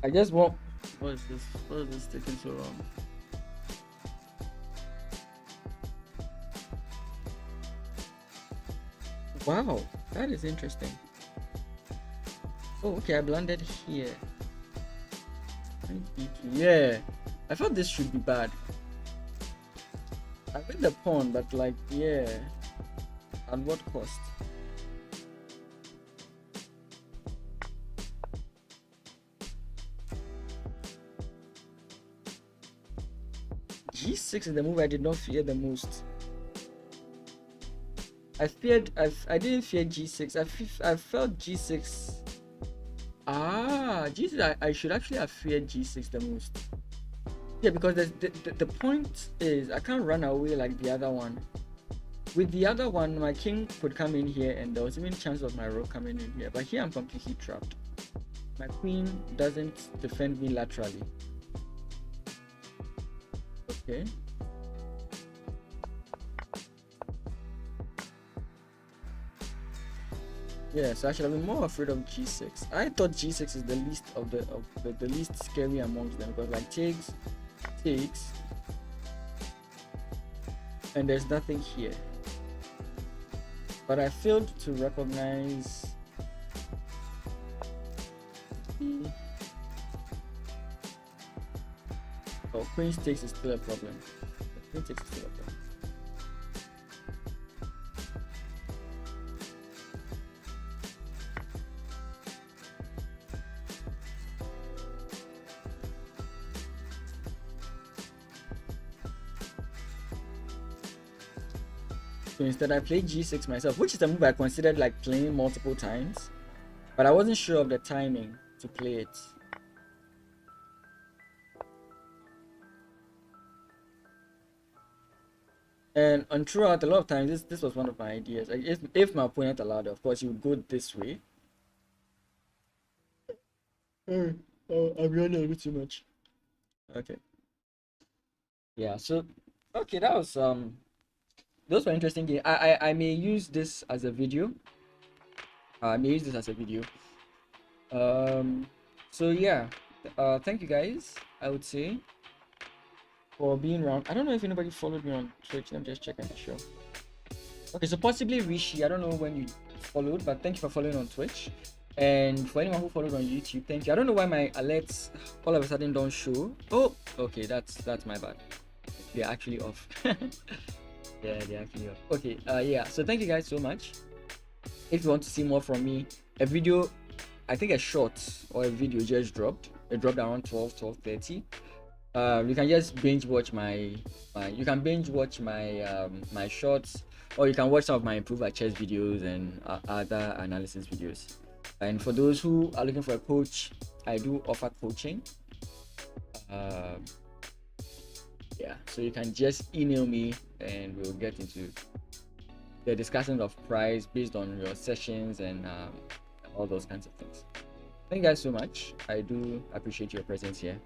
I just want. What is this? What is this taking so long? Wow, that is interesting. Oh, okay, I blended here. Yeah, I thought this should be bad. I win the pawn, but like, yeah, at what cost? G6 is the move I did not fear the most. I didn't fear G6. I felt G6. G6. I should actually have feared G6 the most. Yeah, because the point is I can't run away like the other one. With the other one, my king could come in here, and there was even chance of my rook coming in here. But here I'm completely trapped. My queen doesn't defend me laterally. Okay. Yeah, so I should have been more afraid of G6. I thought G6 is the least of the least scary amongst them, because like takes, and there's nothing here. But I failed to recognize queen takes is still a problem. Queen takes is still a problem. So instead I played G6 myself, which is a move I considered like playing multiple times, but I wasn't sure of the timing to play it. And throughout, a lot of times this was one of my ideas. Like if my opponent allowed it, of course you would go this way. Oh, I'm yawning a little bit too much. Okay. Yeah, so okay, that was those were interesting games. I may use this as a video. So yeah, thank you guys, I would say, for being around. I don't know if anybody followed me on Twitch. Let me just check and show. Okay, so possibly Rishi. I don't know when you followed, but thank you for following on Twitch. And for anyone who followed on YouTube, thank you. I don't know why my alerts all of a sudden don't show. Oh, okay, that's my bad. They're actually off. Yeah, they're actually off. Okay, yeah. So thank you guys so much. If you want to see more from me, a video, I think a short or a video just dropped. It dropped around 12:30. You can just binge watch my my shorts, or you can watch some of my improve at chess videos and other analysis videos. And for those who are looking for a coach, I do offer coaching. Yeah, so you can just email me and we'll get into the discussion of price based on your sessions and all those kinds of things. Thank you guys so much. I do appreciate your presence here.